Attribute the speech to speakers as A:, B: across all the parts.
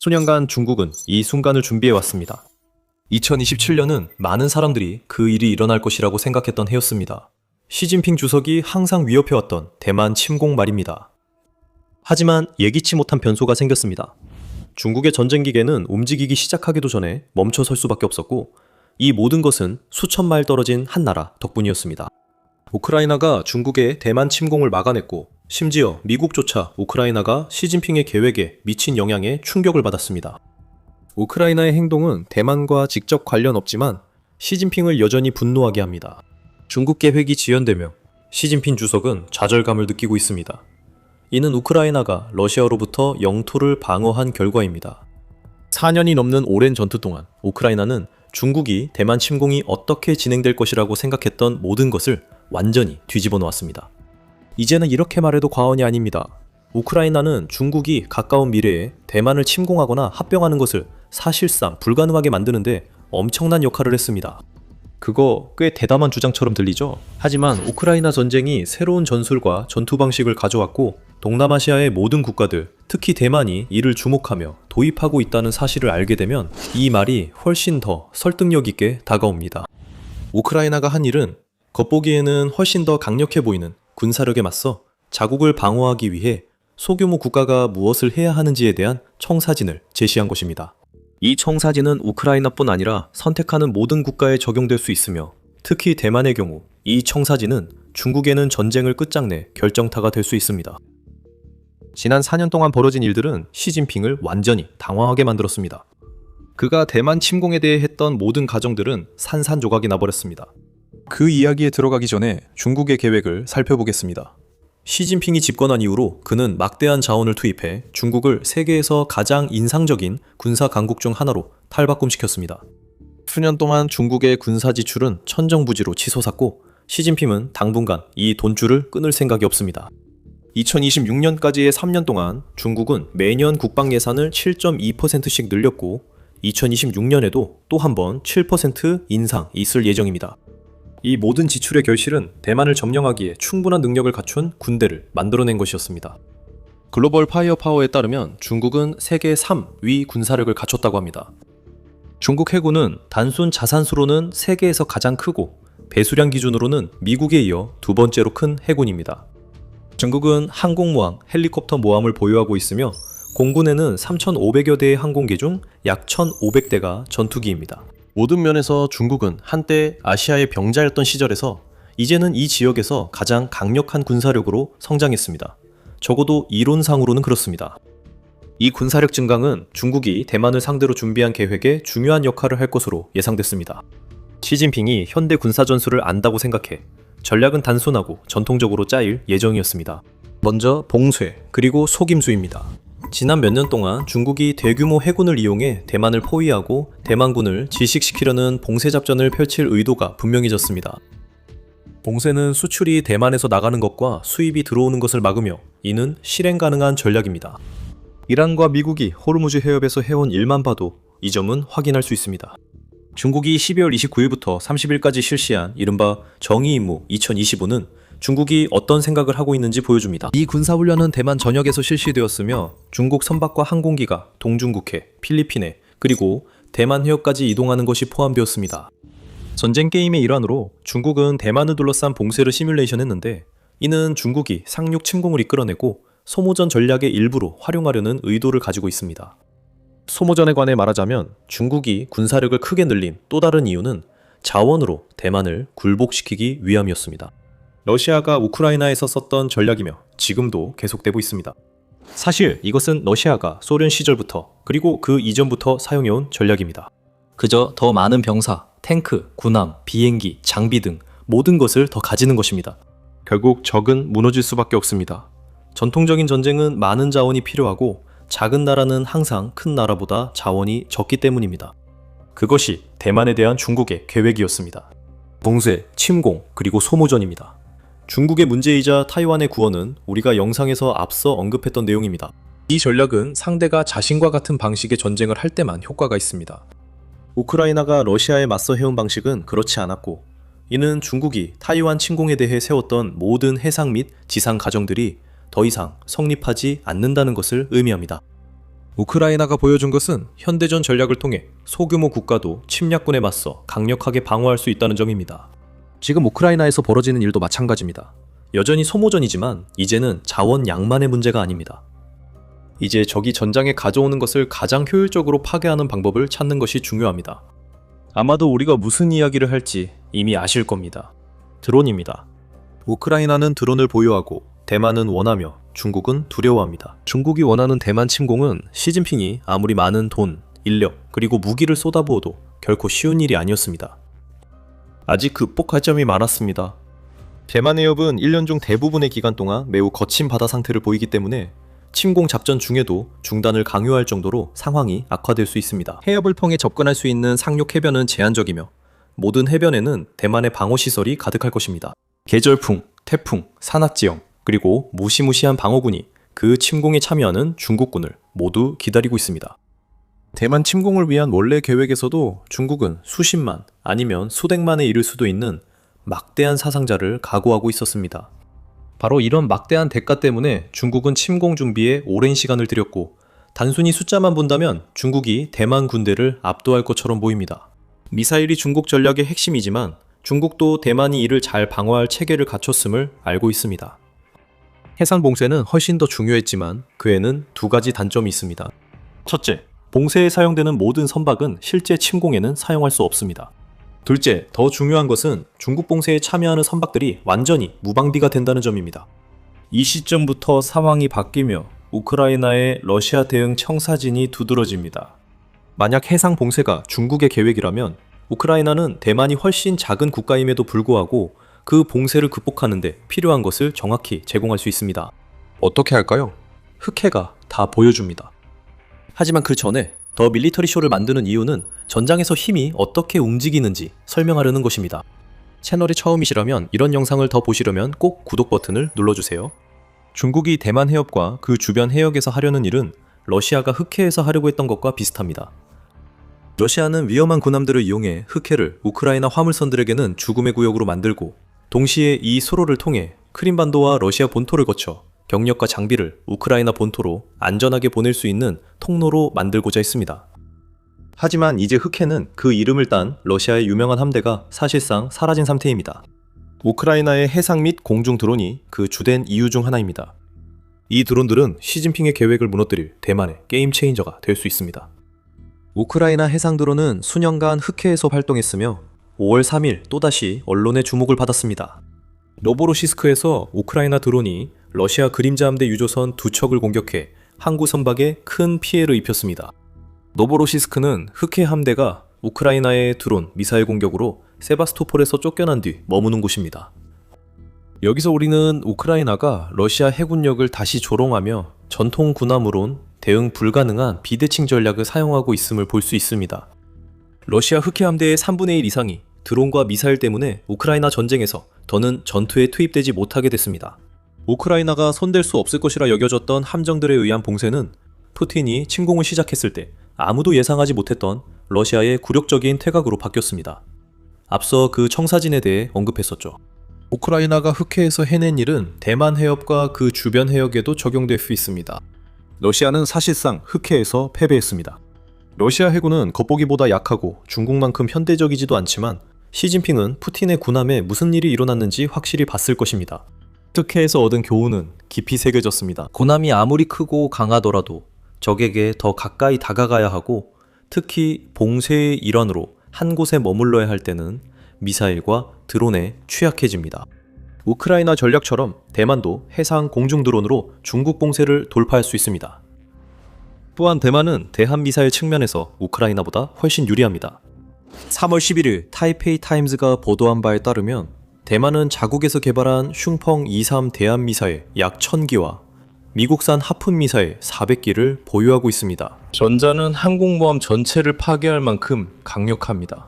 A: 수년간 중국은 이 순간을 준비해왔습니다. 2027년은 많은 사람들이 그 일이 일어날 것이라고 생각했던 해였습니다. 시진핑 주석이 항상 위협해왔던 대만 침공 말입니다. 하지만 예기치 못한 변수가 생겼습니다. 중국의 전쟁 기계는 움직이기 시작하기도 전에 멈춰설 수밖에 없었고, 이 모든 것은 수천 마일 떨어진 한 나라 덕분이었습니다. 우크라이나가 중국의 대만 침공을 막아냈고, 심지어 미국조차 우크라이나가 시진핑의 계획에 미친 영향에 충격을 받았습니다. 우크라이나의 행동은 대만과 직접 관련 없지만 시진핑을 여전히 분노하게 합니다. 중국 계획이 지연되며 시진핑 주석은 좌절감을 느끼고 있습니다. 이는 우크라이나가 러시아로부터 영토를 방어한 결과입니다. 4년이 넘는 오랜 전투 동안 우크라이나는 중국이 대만 침공이 어떻게 진행될 것이라고 생각했던 모든 것을 완전히 뒤집어 놓았습니다. 이제는 이렇게 말해도 과언이 아닙니다. 우크라이나는 중국이 가까운 미래에 대만을 침공하거나 합병하는 것을 사실상 불가능하게 만드는데 엄청난 역할을 했습니다. 그거 꽤 대담한 주장처럼 들리죠? 하지만 우크라이나 전쟁이 새로운 전술과 전투 방식을 가져왔고, 동남아시아의 모든 국가들, 특히 대만이 이를 주목하며 도입하고 있다는 사실을 알게 되면 이 말이 훨씬 더 설득력 있게 다가옵니다. 우크라이나가 한 일은 겉보기에는 훨씬 더 강력해 보이는 군사력에 맞서 자국을 방어하기 위해 소규모 국가가 무엇을 해야 하는지에 대한 청사진을 제시한 것입니다. 이 청사진은 우크라이나뿐 아니라 선택하는 모든 국가에 적용될 수 있으며, 특히 대만의 경우 이 청사진은 중국에는 전쟁을 끝장내 결정타가 될 수 있습니다. 지난 4년 동안 벌어진 일들은 시진핑을 완전히 당황하게 만들었습니다. 그가 대만 침공에 대해 했던 모든 가정들은 산산조각이 나버렸습니다. 그 이야기에 들어가기 전에 중국의 계획을 살펴보겠습니다. 시진핑이 집권한 이후로 그는 막대한 자원을 투입해 중국을 세계에서 가장 인상적인 군사 강국 중 하나로 탈바꿈시켰습니다. 수년 동안 중국의 군사 지출은 천정부지로 치솟았고, 시진핑은 당분간 이 돈줄을 끊을 생각이 없습니다. 2026년까지의 3년 동안 중국은 매년 국방 예산을 7.2%씩 늘렸고, 2026년에도 또 한 번 7% 인상 있을 예정입니다. 이 모든 지출의 결실은 대만을 점령하기에 충분한 능력을 갖춘 군대를 만들어낸 것이었습니다. 글로벌 파이어파워에 따르면 중국은 세계 3위 군사력을 갖췄다고 합니다. 중국 해군은 단순 자산수로는 세계에서 가장 크고, 배수량 기준으로는 미국에 이어 두 번째로 큰 해군입니다. 중국은 항공모함, 헬리콥터 모함을 보유하고 있으며, 공군에는 3,500여 대의 항공기 중 약 1,500대가 전투기입니다. 모든 면에서 중국은 한때 아시아의 병자였던 시절에서 이제는 이 지역에서 가장 강력한 군사력으로 성장했습니다. 적어도 이론상으로는 그렇습니다. 이 군사력 증강은 중국이 대만을 상대로 준비한 계획에 중요한 역할을 할 것으로 예상됐습니다. 시진핑이 현대 군사 전술을 안다고 생각해 전략은 단순하고 전통적으로 짜일 예정이었습니다. 먼저 봉쇄, 그리고 속임수입니다. 지난 몇 년 동안 중국이 대규모 해군을 이용해 대만을 포위하고 대만군을 질식시키려는 봉쇄 작전을 펼칠 의도가 분명해졌습니다. 봉쇄는 수출이 대만에서 나가는 것과 수입이 들어오는 것을 막으며, 이는 실행 가능한 전략입니다. 이란과 미국이 호르무즈 해협에서 해온 일만 봐도 이 점은 확인할 수 있습니다. 중국이 12월 29일부터 30일까지 실시한 이른바 정의임무 2025는 중국이 어떤 생각을 하고 있는지 보여줍니다. 이 군사훈련은 대만 전역에서 실시되었으며, 중국 선박과 항공기가 동중국해, 필리핀해, 그리고 대만 해역까지 이동하는 것이 포함되었습니다. 전쟁 게임의 일환으로 중국은 대만을 둘러싼 봉쇄를 시뮬레이션했는데, 이는 중국이 상륙 침공을 이끌어내고 소모전 전략의 일부로 활용하려는 의도를 가지고 있습니다. 소모전에 관해 말하자면 중국이 군사력을 크게 늘린 또 다른 이유는 자원으로 대만을 굴복시키기 위함이었습니다. 러시아가 우크라이나에서 썼던 전략이며 지금도 계속되고 있습니다. 사실 이것은 러시아가 소련 시절부터, 그리고 그 이전부터 사용해온 전략입니다. 그저 더 많은 병사, 탱크, 군함, 비행기, 장비 등 모든 것을 더 가지는 것입니다. 결국 적은 무너질 수밖에 없습니다. 전통적인 전쟁은 많은 자원이 필요하고, 작은 나라는 항상 큰 나라보다 자원이 적기 때문입니다. 그것이 대만에 대한 중국의 계획이었습니다. 봉쇄, 침공, 그리고 소모전입니다. 중국의 문제이자 타이완의 구원은 우리가 영상에서 앞서 언급했던 내용입니다. 이 전략은 상대가 자신과 같은 방식의 전쟁을 할 때만 효과가 있습니다. 우크라이나가 러시아에 맞서 해온 방식은 그렇지 않았고, 이는 중국이 타이완 침공에 대해 세웠던 모든 해상 및 지상 가정들이 더 이상 성립하지 않는다는 것을 의미합니다. 우크라이나가 보여준 것은 현대전 전략을 통해 소규모 국가도 침략군에 맞서 강력하게 방어할 수 있다는 점입니다. 지금 우크라이나에서 벌어지는 일도 마찬가지입니다. 여전히 소모전이지만 이제는 자원 양만의 문제가 아닙니다. 이제 적이 전장에 가져오는 것을 가장 효율적으로 파괴하는 방법을 찾는 것이 중요합니다. 아마도 우리가 무슨 이야기를 할지 이미 아실 겁니다. 드론입니다. 우크라이나는 드론을 보유하고 대만은 원하며 중국은 두려워합니다. 중국이 원하는 대만 침공은 시진핑이 아무리 많은 돈, 인력, 그리고 무기를 쏟아부어도 결코 쉬운 일이 아니었습니다. 아직 극복할 점이 많았습니다. 대만 해협은 1년 중 대부분의 기간 동안 매우 거친 바다 상태를 보이기 때문에 침공 작전 중에도 중단을 강요할 정도로 상황이 악화될 수 있습니다. 해협을 통해 접근할 수 있는 상륙 해변은 제한적이며 모든 해변에는 대만의 방어시설이 가득할 것입니다. 계절풍, 태풍, 산악지형, 그리고 무시무시한 방어군이 그 침공에 참여하는 중국군을 모두 기다리고 있습니다. 대만 침공을 위한 원래 계획에서도 중국은 수십만 아니면 수백만에 이를 수도 있는 막대한 사상자를 각오하고 있었습니다. 바로 이런 막대한 대가 때문에 중국은 침공 준비에 오랜 시간을 들였고 단순히 숫자만 본다면 중국이 대만 군대를 압도할 것처럼 보입니다. 미사일이 중국 전략의 핵심이지만 중국도 대만이 이를 잘 방어할 체계를 갖췄음을 알고 있습니다. 해상 봉쇄는 훨씬 더 중요했지만 그에는 두 가지 단점이 있습니다. 첫째, 봉쇄에 사용되는 모든 선박은 실제 침공에는 사용할 수 없습니다. 둘째, 더 중요한 것은 중국 봉쇄에 참여하는 선박들이 완전히 무방비가 된다는 점입니다. 이 시점부터 상황이 바뀌며 우크라이나의 러시아 대응 청사진이 두드러집니다. 만약 해상 봉쇄가 중국의 계획이라면 우크라이나는 대만이 훨씬 작은 국가임에도 불구하고 그 봉쇄를 극복하는데 필요한 것을 정확히 제공할 수 있습니다. 어떻게 할까요? 흑해가 다 보여줍니다. 하지만 그 전에 더 밀리터리 쇼를 만드는 이유는 전장에서 힘이 어떻게 움직이는지 설명하려는 것입니다. 채널이 처음이시라면 이런 영상을 더 보시려면 꼭 구독 버튼을 눌러주세요. 중국이 대만 해협과 그 주변 해역에서 하려는 일은 러시아가 흑해에서 하려고 했던 것과 비슷합니다. 러시아는 위험한 군함들을 이용해 흑해를 우크라이나 화물선들에게는 죽음의 구역으로 만들고 동시에 이 수로를 통해 크림반도와 러시아 본토를 거쳐 경력과 장비를 우크라이나 본토로 안전하게 보낼 수 있는 통로로 만들고자 했습니다. 하지만 이제 흑해는 그 이름을 딴 러시아의 유명한 함대가 사실상 사라진 상태입니다. 우크라이나의 해상 및 공중 드론이 그 주된 이유 중 하나입니다. 이 드론들은 시진핑의 계획을 무너뜨릴 대만의 게임 체인저가 될 수 있습니다. 우크라이나 해상 드론은 수년간 흑해에서 활동했으며 5월 3일 또다시 언론의 주목을 받았습니다. 노보로시스크에서 우크라이나 드론이 러시아 그림자 함대 유조선 2척을 공격해 항구 선박에 큰 피해를 입혔습니다. 노보로시스크는 흑해 함대가 우크라이나의 드론, 미사일 공격으로 세바스토폴에서 쫓겨난 뒤 머무는 곳입니다. 여기서 우리는 우크라이나가 러시아 해군력을 다시 조롱하며 전통 군함으론 대응 불가능한 비대칭 전략을 사용하고 있음을 볼 수 있습니다. 러시아 흑해 함대의 3분의 1 이상이 드론과 미사일 때문에 우크라이나 전쟁에서 더는 전투에 투입되지 못하게 됐습니다. 우크라이나가 손댈 수 없을 것이라 여겨졌던 함정들에 의한 봉쇄는 푸틴이 침공을 시작했을 때 아무도 예상하지 못했던 러시아의 굴욕적인 퇴각으로 바뀌었습니다. 앞서 그 청사진에 대해 언급했었죠. 우크라이나가 흑해에서 해낸 일은 대만 해협과 그 주변 해역에도 적용될 수 있습니다. 러시아는 사실상 흑해에서 패배했습니다. 러시아 해군은 겉보기보다 약하고 중국만큼 현대적이지도 않지만 시진핑은 푸틴의 군함에 무슨 일이 일어났는지 확실히 봤을 것입니다. 흑해에서 얻은 교훈은 깊이 새겨졌습니다. 군함이 아무리 크고 강하더라도 적에게 더 가까이 다가가야 하고 특히 봉쇄의 일환으로 한 곳에 머물러야 할 때는 미사일과 드론에 취약해집니다. 우크라이나 전략처럼 대만도 해상 공중 드론으로 중국 봉쇄를 돌파할 수 있습니다. 또한 대만은 대한미사일 측면에서 우크라이나보다 훨씬 유리합니다. 3월 11일 타이페이 타임즈가 보도한 바에 따르면 대만은 자국에서 개발한 슝펑 23 대한미사일 약 1000기와 미국산 하푼 미사일 400기를 보유하고 있습니다. 전자는 항공모함 전체를 파괴할 만큼 강력합니다.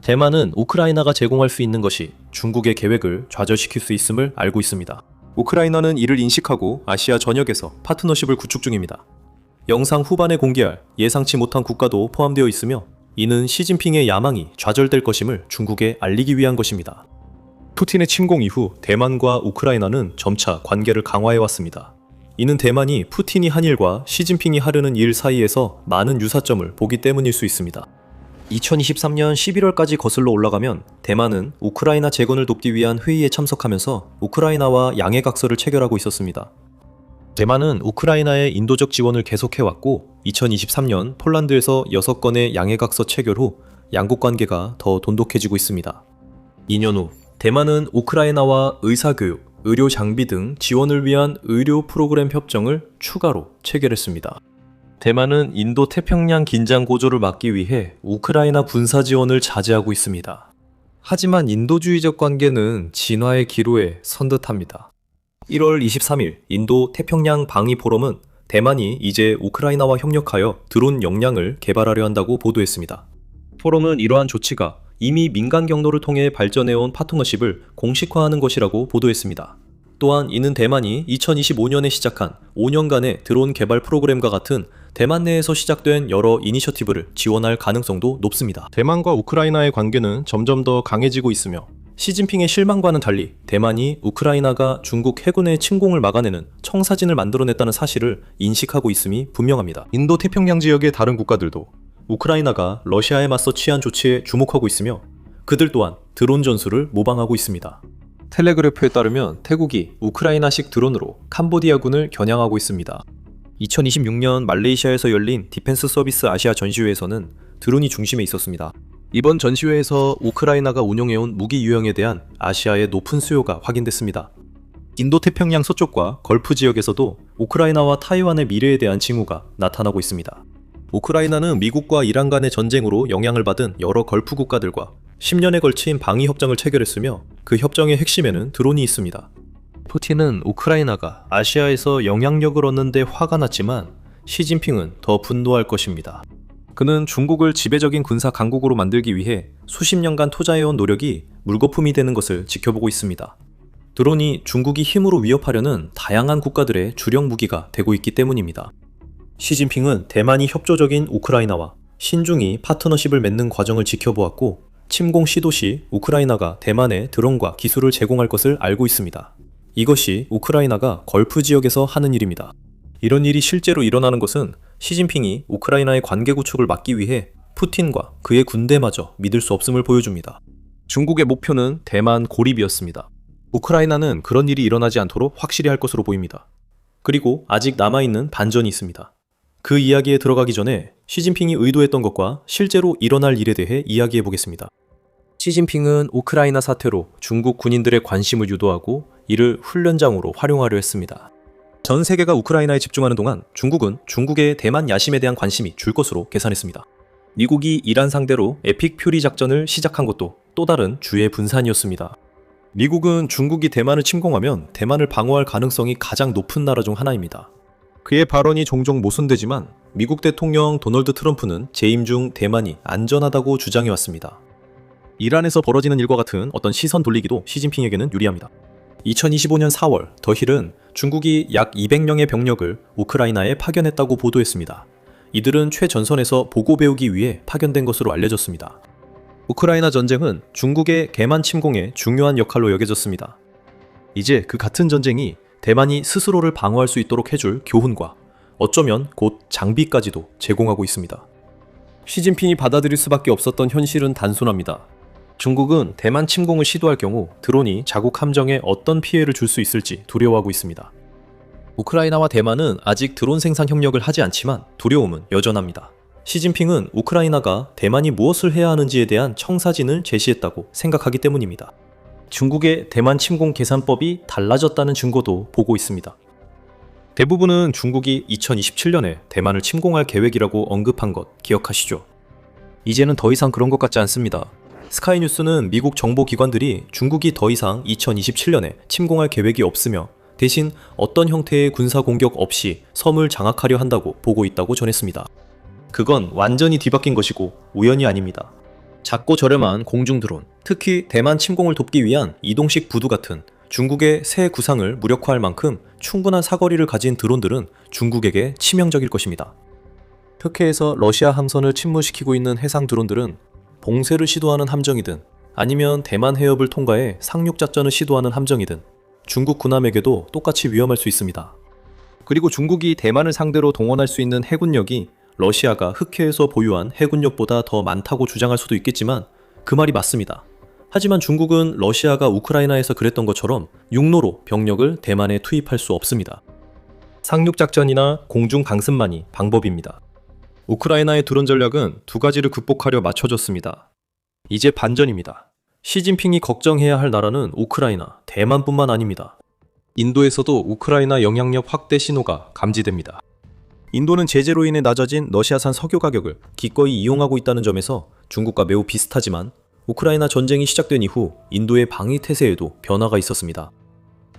A: 대만은 우크라이나가 제공할 수 있는 것이 중국의 계획을 좌절시킬 수 있음을 알고 있습니다. 우크라이나는 이를 인식하고 아시아 전역에서 파트너십을 구축 중입니다. 영상 후반에 공개할 예상치 못한 국가도 포함되어 있으며 이는 시진핑의 야망이 좌절될 것임을 중국에 알리기 위한 것입니다. 푸틴의 침공 이후 대만과 우크라이나는 점차 관계를 강화해왔습니다. 이는 대만이 푸틴이 한 일과 시진핑이 하려는 일 사이에서 많은 유사점을 보기 때문일 수 있습니다. 2023년 11월까지 거슬러 올라가면 대만은 우크라이나 재건을 돕기 위한 회의에 참석하면서 우크라이나와 양해각서를 체결하고 있었습니다. 대만은 우크라이나의 인도적 지원을 계속해왔고 2023년 폴란드에서 6건의 양해각서 체결 후 양국 관계가 더 돈독해지고 있습니다. 2년 후 대만은 우크라이나와 의사교육, 의료 장비 등 지원을 위한 의료 프로그램 협정을 추가로 체결했습니다. 대만은 인도 태평양 긴장 고조를 막기 위해 우크라이나 군사 지원을 자제하고 있습니다. 하지만 인도주의적 관계는 진화의 기로에 선 듯합니다. 1월 23일 인도 태평양 방위 포럼은 대만이 이제 우크라이나와 협력하여 드론 역량을 개발하려 한다고 보도했습니다. 포럼은 이러한 조치가 이미 민간 경로를 통해 발전해온 파트너십을 공식화하는 것이라고 보도했습니다. 또한 이는 대만이 2025년에 시작한 5년간의 드론 개발 프로그램과 같은 대만 내에서 시작된 여러 이니셔티브를 지원할 가능성도 높습니다. 대만과 우크라이나의 관계는 점점 더 강해지고 있으며 시진핑의 실망과는 달리 대만이 우크라이나가 중국 해군의 침공을 막아내는 청사진을 만들어냈다는 사실을 인식하고 있음이 분명합니다. 인도 태평양 지역의 다른 국가들도 우크라이나가 러시아에 맞서 취한 조치에 주목하고 있으며 그들 또한 드론 전술을 모방하고 있습니다. 텔레그래프에 따르면 태국이 우크라이나식 드론으로 캄보디아군을 겨냥하고 있습니다. 2026년 말레이시아에서 열린 디펜스 서비스 아시아 전시회에서는 드론이 중심에 있었습니다. 이번 전시회에서 우크라이나가 운용해온 무기 유형에 대한 아시아의 높은 수요가 확인됐습니다. 인도태평양 서쪽과 걸프 지역에서도 우크라이나와 타이완의 미래에 대한 징후가 나타나고 있습니다. 우크라이나는 미국과 이란 간의 전쟁으로 영향을 받은 여러 걸프 국가들과 10년에 걸친 방위 협정을 체결했으며 그 협정의 핵심에는 드론이 있습니다. 푸틴은 우크라이나가 아시아에서 영향력을 얻는데 화가 났지만 시진핑은 더 분노할 것입니다. 그는 중국을 지배적인 군사 강국으로 만들기 위해 수십 년간 투자해온 노력이 물거품이 되는 것을 지켜보고 있습니다. 드론이 중국이 힘으로 위협하려는 다양한 국가들의 주력 무기가 되고 있기 때문입니다. 시진핑은 대만이 협조적인 우크라이나와 신중히 파트너십을 맺는 과정을 지켜보았고 침공 시도 시 우크라이나가 대만에 드론과 기술을 제공할 것을 알고 있습니다. 이것이 우크라이나가 걸프 지역에서 하는 일입니다. 이런 일이 실제로 일어나는 것은 시진핑이 우크라이나의 관계 구축을 막기 위해 푸틴과 그의 군대마저 믿을 수 없음을 보여줍니다. 중국의 목표는 대만 고립이었습니다. 우크라이나는 그런 일이 일어나지 않도록 확실히 할 것으로 보입니다. 그리고 아직 남아있는 반전이 있습니다. 그 이야기에 들어가기 전에 시진핑이 의도했던 것과 실제로 일어날 일에 대해 이야기해 보겠습니다. 시진핑은 우크라이나 사태로 중국 군인들의 관심을 유도하고 이를 훈련장으로 활용하려 했습니다. 전 세계가 우크라이나에 집중하는 동안 중국은 중국의 대만 야심에 대한 관심이 줄 것으로 계산했습니다. 미국이 이란 상대로 에픽 퓨리 작전을 시작한 것도 또 다른 주의 분산이었습니다. 미국은 중국이 대만을 침공하면 대만을 방어할 가능성이 가장 높은 나라 중 하나입니다. 그의 발언이 종종 모순되지만 미국 대통령 도널드 트럼프는 재임 중 대만이 안전하다고 주장해왔습니다. 이란에서 벌어지는 일과 같은 어떤 시선 돌리기도 시진핑에게는 유리합니다. 2025년 4월 더힐은 중국이 약 200명의 병력을 우크라이나에 파견했다고 보도했습니다. 이들은 최전선에서 보고 배우기 위해 파견된 것으로 알려졌습니다. 우크라이나 전쟁은 중국의 대만 침공에 중요한 역할로 여겨졌습니다. 이제 그 같은 전쟁이 대만이 스스로를 방어할 수 있도록 해줄 교훈과 어쩌면 곧 장비까지도 제공하고 있습니다. 시진핑이 받아들일 수밖에 없었던 현실은 단순합니다. 중국은 대만 침공을 시도할 경우 드론이 자국 함정에 어떤 피해를 줄 수 있을지 두려워하고 있습니다. 우크라이나와 대만은 아직 드론 생산 협력을 하지 않지만 두려움은 여전합니다. 시진핑은 우크라이나가 대만이 무엇을 해야 하는지에 대한 청사진을 제시했다고 생각하기 때문입니다. 중국의 대만 침공 계산법이 달라졌다는 증거도 보고 있습니다. 대부분은 중국이 2027년에 대만을 침공할 계획이라고 언급한 것 기억하시죠? 이제는 더 이상 그런 것 같지 않습니다. 스카이뉴스는 미국 정보기관들이 중국이 더 이상 2027년에 침공할 계획이 없으며 대신 어떤 형태의 군사 공격 없이 섬을 장악하려 한다고 보고 있다고 전했습니다. 그건 완전히 뒤바뀐 것이고 우연이 아닙니다. 작고 저렴한 공중 드론, 특히 대만 침공을 돕기 위한 이동식 부두 같은 중국의 새 구상을 무력화할 만큼 충분한 사거리를 가진 드론들은 중국에게 치명적일 것입니다. 터키에서 러시아 함선을 침몰시키고 있는 해상 드론들은 봉쇄를 시도하는 함정이든 아니면 대만 해협을 통과해 상륙작전을 시도하는 함정이든 중국 군함에게도 똑같이 위험할 수 있습니다. 그리고 중국이 대만을 상대로 동원할 수 있는 해군력이 러시아가 흑해에서 보유한 해군력보다 더 많다고 주장할 수도 있겠지만 그 말이 맞습니다. 하지만 중국은 러시아가 우크라이나에서 그랬던 것처럼 육로로 병력을 대만에 투입할 수 없습니다. 상륙작전이나 공중 강습만이 방법입니다. 우크라이나의 드론 전략은 두 가지를 극복하려 맞춰졌습니다. 이제 반전입니다. 시진핑이 걱정해야 할 나라는 우크라이나, 대만뿐만 아닙니다. 인도에서도 우크라이나 영향력 확대 신호가 감지됩니다. 인도는 제재로 인해 낮아진 러시아산 석유 가격을 기꺼이 이용하고 있다는 점에서 중국과 매우 비슷하지만 우크라이나 전쟁이 시작된 이후 인도의 방위 태세에도 변화가 있었습니다.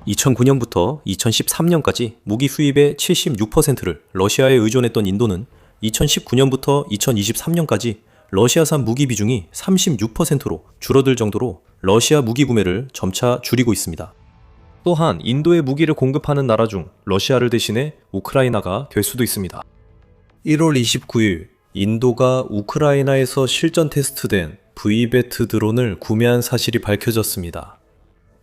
A: 2009년부터 2013년까지 무기 수입의 76%를 러시아에 의존했던 인도는 2019년부터 2023년까지 러시아산 무기 비중이 36%로 줄어들 정도로 러시아 무기 구매를 점차 줄이고 있습니다. 또한 인도에 무기를 공급하는 나라 중 러시아를 대신해 우크라이나가 될 수도 있습니다. 1월 29일 인도가 우크라이나에서 실전 테스트된 VBET 드론을 구매한 사실이 밝혀졌습니다.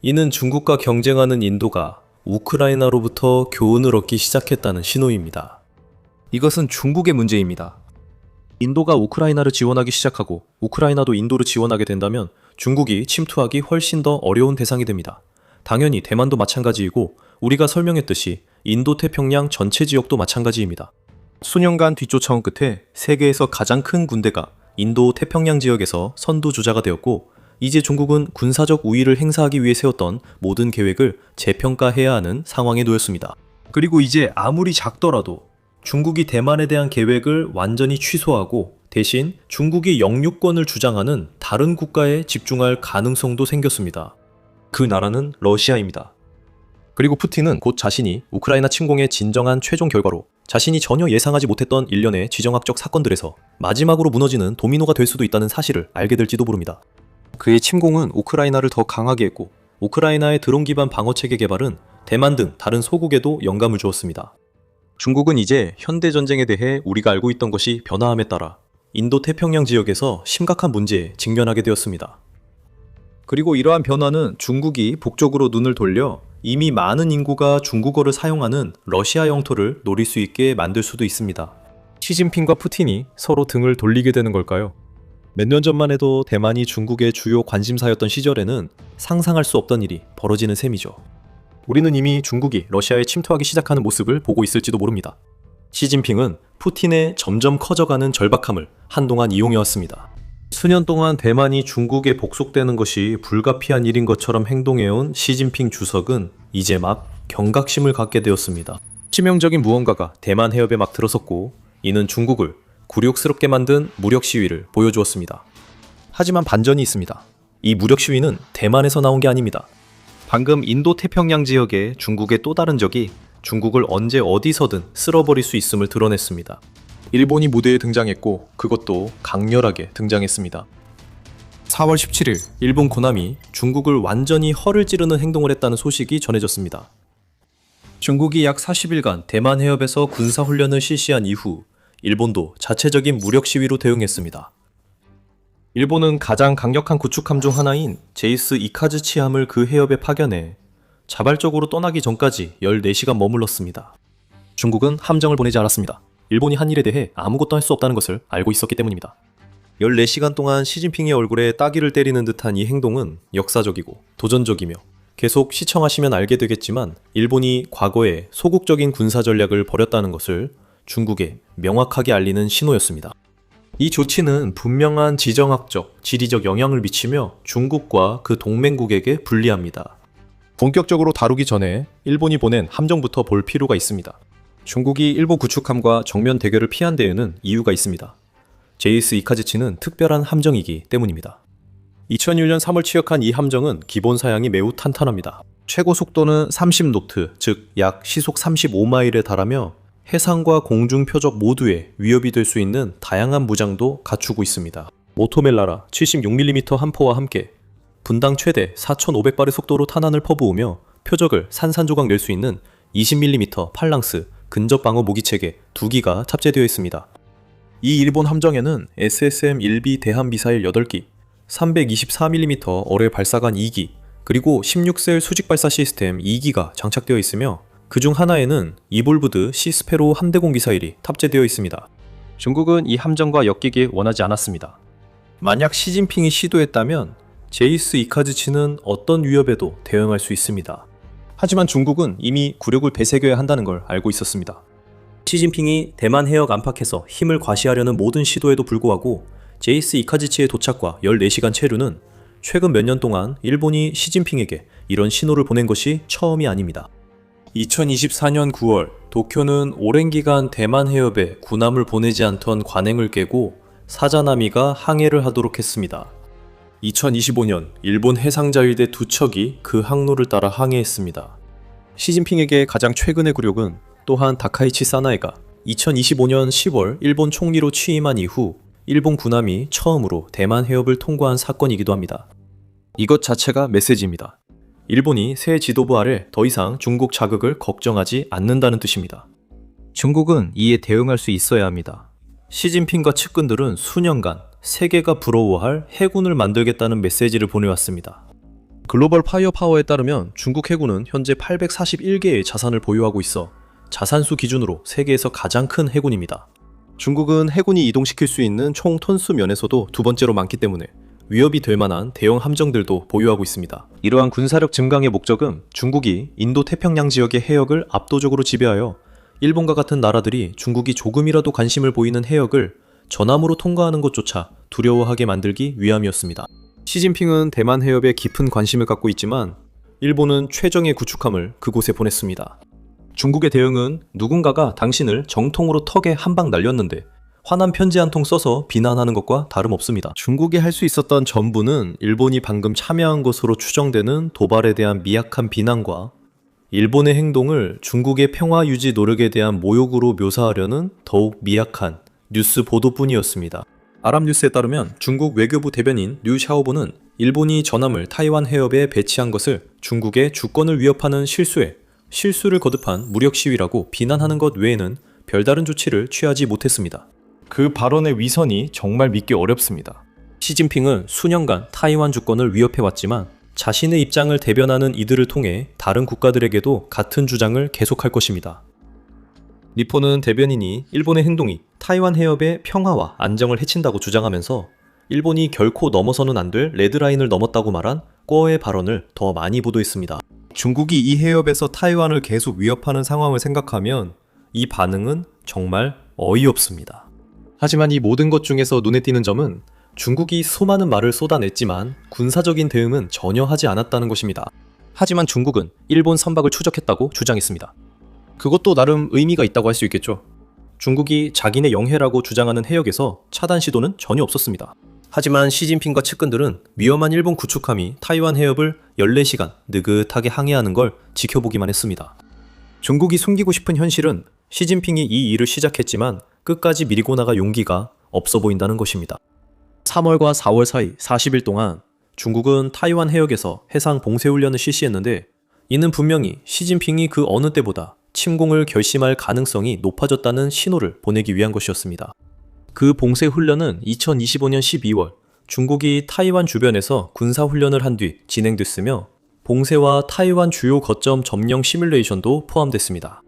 A: 이는 중국과 경쟁하는 인도가 우크라이나로부터 교훈을 얻기 시작했다는 신호입니다. 이것은 중국의 문제입니다. 인도가 우크라이나를 지원하기 시작하고 우크라이나도 인도를 지원하게 된다면 중국이 침투하기 훨씬 더 어려운 대상이 됩니다. 당연히 대만도 마찬가지이고 우리가 설명했듯이 인도태평양 전체 지역도 마찬가지입니다. 수년간 뒤쫓아온 끝에 세계에서 가장 큰 군대가 인도 태평양 지역에서 선두주자가 되었고 이제 중국은 군사적 우위를 행사하기 위해 세웠던 모든 계획을 재평가해야 하는 상황에 놓였습니다. 그리고 이제 아무리 작더라도 중국이 대만에 대한 계획을 완전히 취소하고 대신 중국이 영유권을 주장하는 다른 국가에 집중할 가능성도 생겼습니다. 그 나라는 러시아입니다. 그리고 푸틴은 곧 자신이 우크라이나 침공의 진정한 최종 결과로 자신이 전혀 예상하지 못했던 일련의 지정학적 사건들에서 마지막으로 무너지는 도미노가 될 수도 있다는 사실을 알게 될지도 모릅니다. 그의 침공은 우크라이나를 더 강하게 했고 우크라이나의 드론 기반 방어체계 개발은 대만 등 다른 소국에도 영감을 주었습니다. 중국은 이제 현대전쟁에 대해 우리가 알고 있던 것이 변화함에 따라 인도 태평양 지역에서 심각한 문제에 직면하게 되었습니다. 그리고 이러한 변화는 중국이 북쪽으로 눈을 돌려 이미 많은 인구가 중국어를 사용하는 러시아 영토를 노릴 수 있게 만들 수도 있습니다. 시진핑과 푸틴이 서로 등을 돌리게 되는 걸까요? 몇 년 전만 해도 대만이 중국의 주요 관심사였던 시절에는 상상할 수 없던 일이 벌어지는 셈이죠. 우리는 이미 중국이 러시아에 침투하기 시작하는 모습을 보고 있을지도 모릅니다. 시진핑은 푸틴의 점점 커져가는 절박함을 한동안 이용해왔습니다. 수년 동안 대만이 중국에 복속되는 것이 불가피한 일인 것처럼 행동해온 시진핑 주석은 이제 막 경각심을 갖게 되었습니다. 치명적인 무언가가 대만 해협에 막 들어섰고 이는 중국을 굴욕스럽게 만든 무력 시위를 보여주었습니다. 하지만 반전이 있습니다. 이 무력 시위는 대만에서 나온 게 아닙니다. 방금 인도 태평양 지역의 중국의 또 다른 적이 중국을 언제 어디서든 쓸어버릴 수 있음을 드러냈습니다. 일본이 무대에 등장했고 그것도 강렬하게 등장했습니다. 4월 17일 일본 고남이 중국을 완전히 허를 찌르는 행동을 했다는 소식이 전해졌습니다. 중국이 약 40일간 대만 해협에서 군사훈련을 실시한 이후 일본도 자체적인 무력 시위로 대응했습니다. 일본은 가장 강력한 구축함 중 하나인 제이스 이카즈치함을 그 해협에 파견해 자발적으로 떠나기 전까지 14시간 머물렀습니다. 중국은 함정을 보내지 않았습니다. 일본이 한 일에 대해 아무것도 할 수 없다는 것을 알고 있었기 때문입니다. 14시간 동안 시진핑의 얼굴에 따귀를 때리는 듯한 이 행동은 역사적이고 도전적이며 계속 시청하시면 알게 되겠지만 일본이 과거에 소국적인 군사 전략을 벌였다는 것을 중국에 명확하게 알리는 신호였습니다. 이 조치는 분명한 지정학적, 지리적 영향을 미치며 중국과 그 동맹국에게 불리합니다. 본격적으로 다루기 전에 일본이 보낸 함정부터 볼 필요가 있습니다. 중국이 일본 구축함과 정면 대결을 피한 데에는 이유가 있습니다. 제이스 이카즈치는 특별한 함정이기 때문입니다. 2001년 3월 취역한 이 함정은 기본 사양이 매우 탄탄합니다. 최고 속도는 30노트, 즉 약 시속 35마일에 달하며 해상과 공중 표적 모두에 위협이 될 수 있는 다양한 무장도 갖추고 있습니다. 모토멜라라 76mm 함포와 함께 분당 최대 4,500발의 속도로 탄환을 퍼부으며 표적을 산산조각 낼 수 있는 20mm 팔랑스 근접 방어 무기체계 2기가 탑재되어 있습니다. 이 일본 함정에는 SSM-1B 대함 미사일 8기, 324mm 어뢰 발사관 2기, 그리고 16셀 수직 발사 시스템 2기가 장착되어 있으며 그중 하나에는 이볼브드 시스페로 함대공 미사일이 탑재되어 있습니다. 중국은 이 함정과 엮이길 원하지 않았습니다. 만약 시진핑이 시도했다면 제이스 이카즈치는 어떤 위협에도 대응할 수 있습니다. 하지만 중국은 이미 굴욕을 배새겨야 한다는 걸 알고 있었습니다. 시진핑이 대만 해역 안팎에서 힘을 과시하려는 모든 시도에도 불구하고 제이스 이카즈치의 도착과 14시간 체류는 최근 몇 년 동안 일본이 시진핑에게 이런 신호를 보낸 것이 처음이 아닙니다. 2024년 9월 도쿄는 오랜 기간 대만 해협에 군함을 보내지 않던 관행을 깨고 사자나미가 항해를 하도록 했습니다. 2025년 일본 해상자위대 2척이 그 항로를 따라 항해했습니다. 시진핑에게 가장 최근의 굴욕은 또한 다카이치 사나에가 2025년 10월 일본 총리로 취임한 이후 일본 군함이 처음으로 대만 해협을 통과한 사건이기도 합니다. 이것 자체가 메시지입니다. 일본이 새 지도부 아래 더 이상 중국 자극을 걱정하지 않는다는 뜻입니다. 중국은 이에 대응할 수 있어야 합니다. 시진핑과 측근들은 수년간 세계가 부러워할 해군을 만들겠다는 메시지를 보내왔습니다. 글로벌 파이어파워에 따르면 중국 해군은 현재 841개의 자산을 보유하고 있어 자산수 기준으로 세계에서 가장 큰 해군입니다. 중국은 해군이 이동시킬 수 있는 총 톤수 면에서도 두 번째로 많기 때문에 위협이 될 만한 대형 함정들도 보유하고 있습니다. 이러한 군사력 증강의 목적은 중국이 인도 태평양 지역의 해역을 압도적으로 지배하여 일본과 같은 나라들이 중국이 조금이라도 관심을 보이는 해역을 전함으로 통과하는 것조차 두려워하게 만들기 위함이었습니다. 시진핑은 대만 해협에 깊은 관심을 갖고 있지만 일본은 최정예 구축함을 그곳에 보냈습니다. 중국의 대응은 누군가가 당신을 정통으로 턱에 한 방 날렸는데 화난 편지 한 통 써서 비난하는 것과 다름없습니다. 중국이 할 수 있었던 전부는 일본이 방금 참여한 것으로 추정되는 도발에 대한 미약한 비난과 일본의 행동을 중국의 평화 유지 노력에 대한 모욕으로 묘사하려는 더욱 미약한 뉴스 보도뿐이었습니다. 아랍뉴스에 따르면 중국 외교부 대변인 류 샤오보는 일본이 전함을 타이완 해협에 배치한 것을 중국의 주권을 위협하는 실수를 거듭한 무력 시위라고 비난하는 것 외에는 별다른 조치를 취하지 못했습니다. 그 발언의 위선이 정말 믿기 어렵습니다. 시진핑은 수년간 타이완 주권을 위협해왔지만 자신의 입장을 대변하는 이들을 통해 다른 국가들에게도 같은 주장을 계속할 것입니다. 니폰은 대변인이 일본의 행동이 타이완 해협의 평화와 안정을 해친다고 주장하면서 일본이 결코 넘어서는 안 될 레드라인을 넘었다고 말한 꿔의 발언을 더 많이 보도했습니다. 중국이 이 해협에서 타이완을 계속 위협하는 상황을 생각하면 이 반응은 정말 어이없습니다. 하지만 이 모든 것 중에서 눈에 띄는 점은 중국이 수많은 말을 쏟아냈지만 군사적인 대응은 전혀 하지 않았다는 것입니다. 하지만 중국은 일본 선박을 추적했다고 주장했습니다. 그것도 나름 의미가 있다고 할 수 있겠죠. 중국이 자기네 영해라고 주장하는 해역에서 차단 시도는 전혀 없었습니다. 하지만 시진핑과 측근들은 위험한 일본 구축함이 타이완 해협을 14시간 느긋하게 항해하는 걸 지켜보기만 했습니다. 중국이 숨기고 싶은 현실은 시진핑이 이 일을 시작했지만 끝까지 밀고 나갈 용기가 없어 보인다는 것입니다. 3월과 4월 사이 40일 동안 중국은 타이완 해역에서 해상 봉쇄훈련을 실시했는데 이는 분명히 시진핑이 그 어느 때보다 침공을 결심할 가능성이 높아졌다는 신호를 보내기 위한 것이었습니다. 그 봉쇄훈련은 2025년 12월 중국이 타이완 주변에서 군사훈련을 한 뒤 진행됐으며 봉쇄와 타이완 주요 거점 점령 시뮬레이션도 포함됐습니다.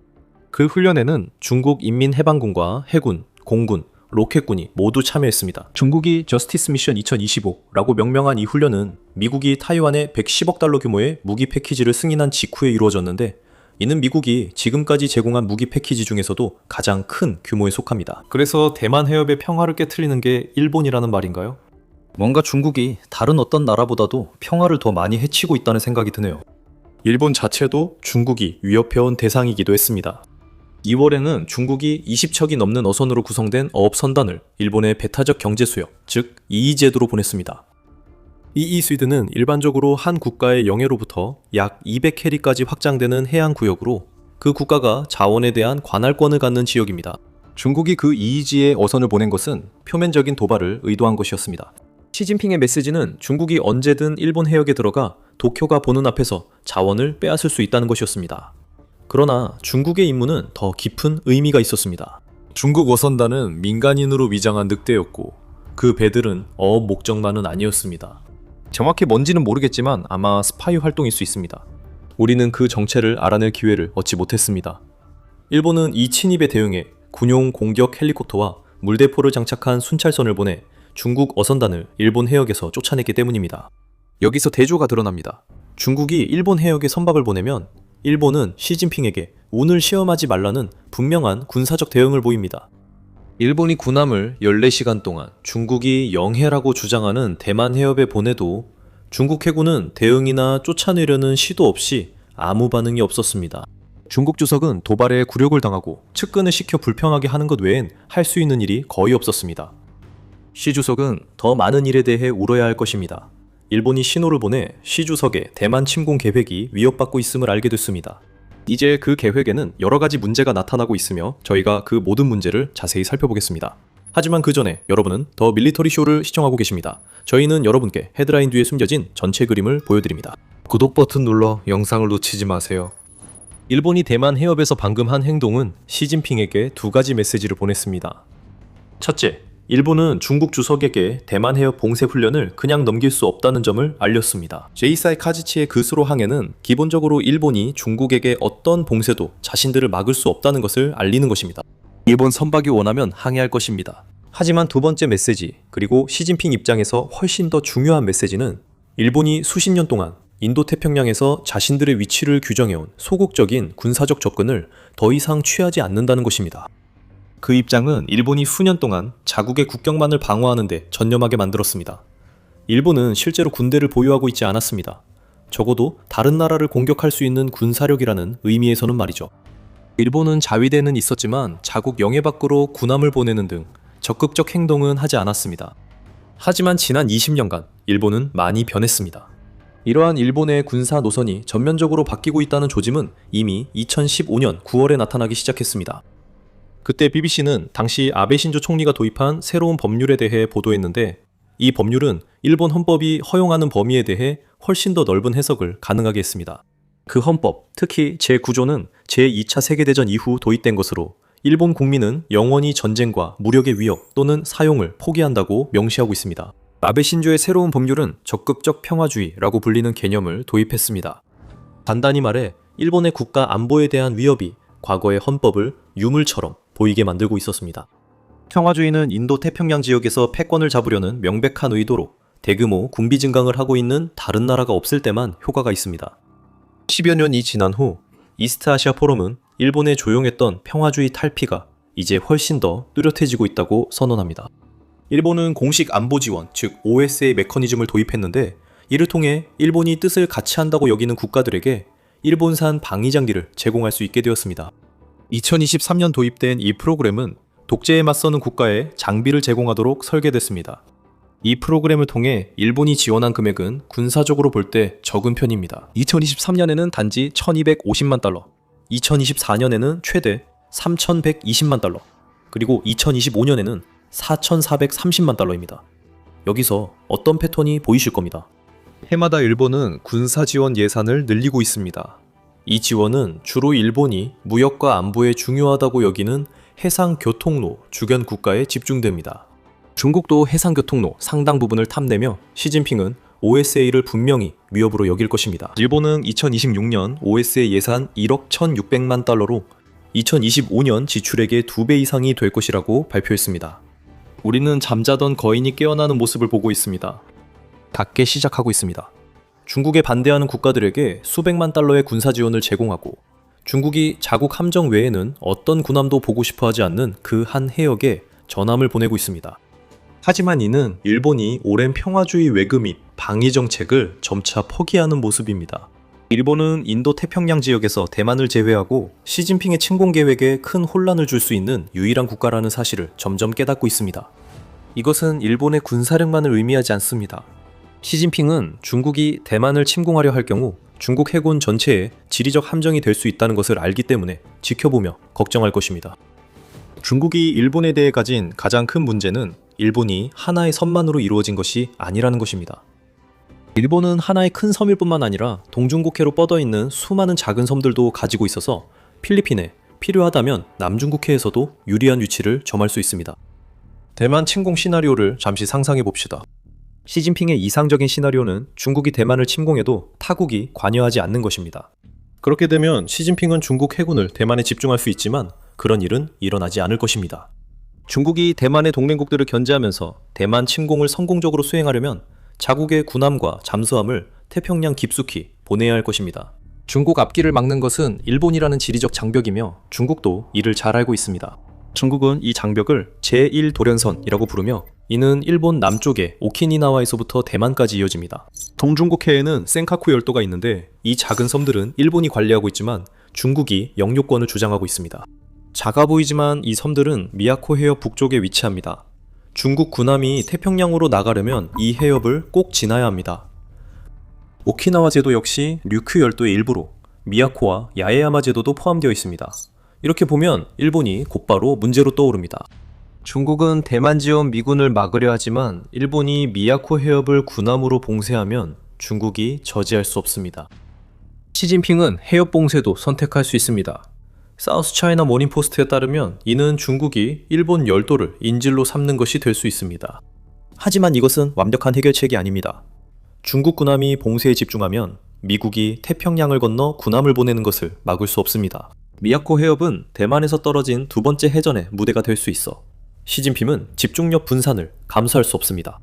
A: 그 훈련에는 중국 인민해방군과 해군, 공군, 로켓군이 모두 참여했습니다. 중국이 저스티스 미션 2025라고 명명한 이 훈련은 미국이 타이완에 110억 달러 규모의 무기 패키지를 승인한 직후에 이루어졌는데 이는 미국이 지금까지 제공한 무기 패키지 중에서도 가장 큰 규모에 속합니다. 그래서 대만 해협의 평화를 깨트리는 게 일본이라는 말인가요? 뭔가 중국이 다른 어떤 나라보다도 평화를 더 많이 해치고 있다는 생각이 드네요. 일본 자체도 중국이 위협해온 대상이기도 했습니다. 2월에는 중국이 20척이 넘는 어선으로 구성된 어업선단을 일본의 배타적 경제수역, 즉 EEZ로 보냈습니다. EEZ는 일반적으로 한 국가의 영해로부터 약 200캐리까지 확장되는 해안구역으로 그 국가가 자원에 대한 관할권을 갖는 지역입니다. 중국이 그 EEZ에 어선을 보낸 것은 표면적인 도발을 의도한 것이었습니다. 시진핑의 메시지는 중국이 언제든 일본 해역에 들어가 도쿄가 보는 앞에서 자원을 빼앗을 수 있다는 것이었습니다. 그러나 중국의 임무는 더 깊은 의미가 있었습니다. 중국 어선단은 민간인으로 위장한 늑대였고 그 배들은 어업 목적만은 아니었습니다. 정확히 뭔지는 모르겠지만 아마 스파이 활동일 수 있습니다. 우리는 그 정체를 알아낼 기회를 얻지 못했습니다. 일본은 이 침입에 대응해 군용 공격 헬리콥터와 물대포를 장착한 순찰선을 보내 중국 어선단을 일본 해역에서 쫓아냈기 때문입니다. 여기서 대조가 드러납니다. 중국이 일본 해역에 선박을 보내면 일본은 시진핑에게 운을 시험하지 말라는 분명한 군사적 대응을 보입니다. 일본이 군함을 14시간 동안 중국이 영해라고 주장하는 대만 해협에 보내도 중국 해군은 대응이나 쫓아내려는 시도 없이 아무 반응이 없었습니다. 중국 주석은 도발에 굴욕을 당하고 측근을 시켜 불평하게 하는 것 외엔 할 수 있는 일이 거의 없었습니다. 시 주석은 더 많은 일에 대해 울어야 할 것입니다. 일본이 신호를 보내 시 주석의 대만 침공 계획이 위협받고 있음을 알게 됐습니다. 이제 그 계획에는 여러 가지 문제가 나타나고 있으며 저희가 그 모든 문제를 자세히 살펴보겠습니다. 하지만 그 전에 여러분은 더 밀리터리 쇼를 시청하고 계십니다. 저희는 여러분께 헤드라인 뒤에 숨겨진 전체 그림을 보여드립니다. 구독 버튼 눌러 영상을 놓치지 마세요. 일본이 대만 해협에서 방금 한 행동은 시진핑에게 두 가지 메시지를 보냈습니다. 첫째, 일본은 중국 주석에게 대만 해협 봉쇄 훈련을 그냥 넘길 수 없다는 점을 알렸습니다. 제이사이 카즈치의 그 수로 항해는 기본적으로 일본이 중국에게 어떤 봉쇄도 자신들을 막을 수 없다는 것을 알리는 것입니다. 일본 선박이 원하면 항해할 것입니다. 하지만 두 번째 메시지, 그리고 시진핑 입장에서 훨씬 더 중요한 메시지는 일본이 수십 년 동안 인도태평양에서 자신들의 위치를 규정해온 소극적인 군사적 접근을 더 이상 취하지 않는다는 것입니다. 그 입장은 일본이 수년 동안 자국의 국경만을 방어하는 데 전념하게 만들었습니다. 일본은 실제로 군대를 보유하고 있지 않았습니다. 적어도 다른 나라를 공격할 수 있는 군사력이라는 의미에서는 말이죠. 일본은 자위대는 있었지만 자국 영해 밖으로 군함을 보내는 등 적극적 행동은 하지 않았습니다. 하지만 지난 20년간 일본은 많이 변했습니다. 이러한 일본의 군사 노선이 전면적으로 바뀌고 있다는 조짐은 이미 2015년 9월에 나타나기 시작했습니다. 그때 BBC는 당시 아베 신조 총리가 도입한 새로운 법률에 대해 보도했는데 이 법률은 일본 헌법이 허용하는 범위에 대해 훨씬 더 넓은 해석을 가능하게 했습니다. 그 헌법, 특히 제9조는 제2차 세계대전 이후 도입된 것으로 일본 국민은 영원히 전쟁과 무력의 위협 또는 사용을 포기한다고 명시하고 있습니다. 아베 신조의 새로운 법률은 적극적 평화주의라고 불리는 개념을 도입했습니다. 간단히 말해 일본의 국가 안보에 대한 위협이 과거의 헌법을 유물처럼 보이게 만들고 있었습니다. 평화주의는 인도 태평양 지역에서 패권을 잡으려는 명백한 의도로 대규모 군비 증강을 하고 있는 다른 나라가 없을 때만 효과가 있습니다. 10여 년이 지난 후 이스트아시아 포럼은 일본의 조용했던 평화주의 탈피가 이제 훨씬 더 뚜렷해지고 있다고 선언합니다. 일본은 공식 안보 지원, 즉 OSA 메커니즘을 도입했는데 이를 통해 일본이 뜻을 같이 한다고 여기는 국가들에게 일본산 방위장비를 제공할 수 있게 되었습니다. 2023년 도입된 이 프로그램은 독재에 맞서는 국가에 장비를 제공하도록 설계됐습니다. 이 프로그램을 통해 일본이 지원한 금액은 군사적으로 볼 때 적은 편입니다. 2023년에는 단지 1250만 달러, 2024년에는 최대 3120만 달러, 그리고 2025년에는 4430만 달러입니다. 여기서 어떤 패턴이 보이실 겁니다. 해마다 일본은 군사 지원 예산을 늘리고 있습니다. 이 지원은 주로 일본이 무역과 안보에 중요하다고 여기는 해상교통로 주변 국가에 집중됩니다. 중국도 해상교통로 상당 부분을 탐내며 시진핑은 OSA를 분명히 위협으로 여길 것입니다. 일본은 2026년 OSA 예산 1억 1600만 달러로 2025년 지출액의 2배 이상이 될 것이라고 발표했습니다. 우리는 잠자던 거인이 깨어나는 모습을 보고 있습니다. 작게 시작하고 있습니다. 중국에 반대하는 국가들에게 수백만 달러의 군사 지원을 제공하고 중국이 자국 함정 외에는 어떤 군함도 보고 싶어 하지 않는 그 한 해역에 전함을 보내고 있습니다. 하지만 이는 일본이 오랜 평화주의 외교 및 방위 정책을 점차 포기하는 모습입니다. 일본은 인도 태평양 지역에서 대만을 제외하고 시진핑의 침공 계획에 큰 혼란을 줄 수 있는 유일한 국가라는 사실을 점점 깨닫고 있습니다. 이것은 일본의 군사력만을 의미하지 않습니다. 시진핑은 중국이 대만을 침공하려 할 경우 중국 해군 전체에 지리적 함정이 될 수 있다는 것을 알기 때문에 지켜보며 걱정할 것입니다. 중국이 일본에 대해 가진 가장 큰 문제는 일본이 하나의 섬만으로 이루어진 것이 아니라는 것입니다. 일본은 하나의 큰 섬일 뿐만 아니라 동중국해로 뻗어있는 수많은 작은 섬들도 가지고 있어서 필리핀에 필요하다면 남중국해에서도 유리한 위치를 점할 수 있습니다. 대만 침공 시나리오를 잠시 상상해 봅시다. 시진핑의 이상적인 시나리오는 중국이 대만을 침공해도 타국이 관여하지 않는 것입니다. 그렇게 되면 시진핑은 중국 해군을 대만에 집중할 수 있지만 그런 일은 일어나지 않을 것입니다. 중국이 대만의 동맹국들을 견제하면서 대만 침공을 성공적으로 수행하려면 자국의 군함과 잠수함을 태평양 깊숙이 보내야 할 것입니다. 중국 앞길을 막는 것은 일본이라는 지리적 장벽이며 중국도 이를 잘 알고 있습니다. 중국은 이 장벽을 제1도련선이라고 부르며 이는 일본 남쪽의 오키니나와에서부터 대만까지 이어집니다. 동중국해에는 센카쿠 열도가 있는데 이 작은 섬들은 일본이 관리하고 있지만 중국이 영유권을 주장하고 있습니다. 작아 보이지만 이 섬들은 미야코 해협 북쪽에 위치합니다. 중국 군함이 태평양으로 나가려면 이 해협을 꼭 지나야 합니다. 오키나와 제도 역시 류큐 열도의 일부로 미야코와 야에야마 제도도 포함되어 있습니다. 이렇게 보면 일본이 곧바로 문제로 떠오릅니다. 중국은 대만 지원 미군을 막으려 하지만 일본이 미야코 해협을 군함으로 봉쇄하면 중국이 저지할 수 없습니다. 시진핑은 해협 봉쇄도 선택할 수 있습니다. 사우스 차이나 모닝포스트에 따르면 이는 중국이 일본 열도를 인질로 삼는 것이 될 수 있습니다. 하지만 이것은 완벽한 해결책이 아닙니다. 중국 군함이 봉쇄에 집중하면 미국이 태평양을 건너 군함을 보내는 것을 막을 수 없습니다. 미야코 해협은 대만에서 떨어진 두 번째 해전의 무대가 될 수 있어 시진핑은 집중력 분산을 감수할 수 없습니다.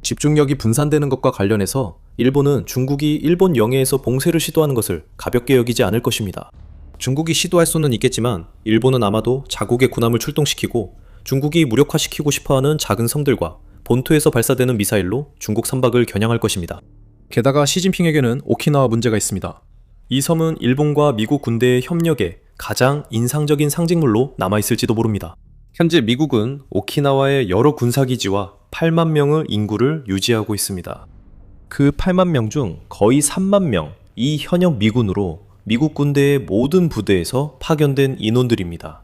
A: 집중력이 분산되는 것과 관련해서 일본은 중국이 일본 영해에서 봉쇄를 시도하는 것을 가볍게 여기지 않을 것입니다. 중국이 시도할 수는 있겠지만 일본은 아마도 자국의 군함을 출동시키고 중국이 무력화시키고 싶어하는 작은 섬들과 본토에서 발사되는 미사일로 중국 선박을 겨냥할 것입니다. 게다가 시진핑에게는 오키나와 문제가 있습니다. 이 섬은 일본과 미국 군대의 협력에 가장 인상적인 상징물로 남아있을지도 모릅니다. 현재 미국은 오키나와의 여러 군사기지와 8만 명의 인구를 유지하고 있습니다. 그 8만 명 중 거의 3만 명이 현역 미군으로 미국 군대의 모든 부대에서 파견된 인원들입니다.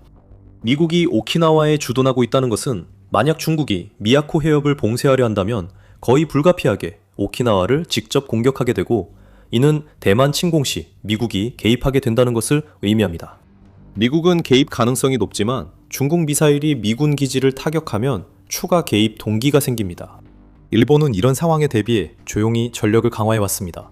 A: 미국이 오키나와에 주둔하고 있다는 것은 만약 중국이 미야코 해협을 봉쇄하려 한다면 거의 불가피하게 오키나와를 직접 공격하게 되고 이는 대만 침공 시 미국이 개입하게 된다는 것을 의미합니다. 미국은 개입 가능성이 높지만 중국 미사일이 미군 기지를 타격하면 추가 개입 동기가 생깁니다. 일본은 이런 상황에 대비해 조용히 전력을 강화해왔습니다.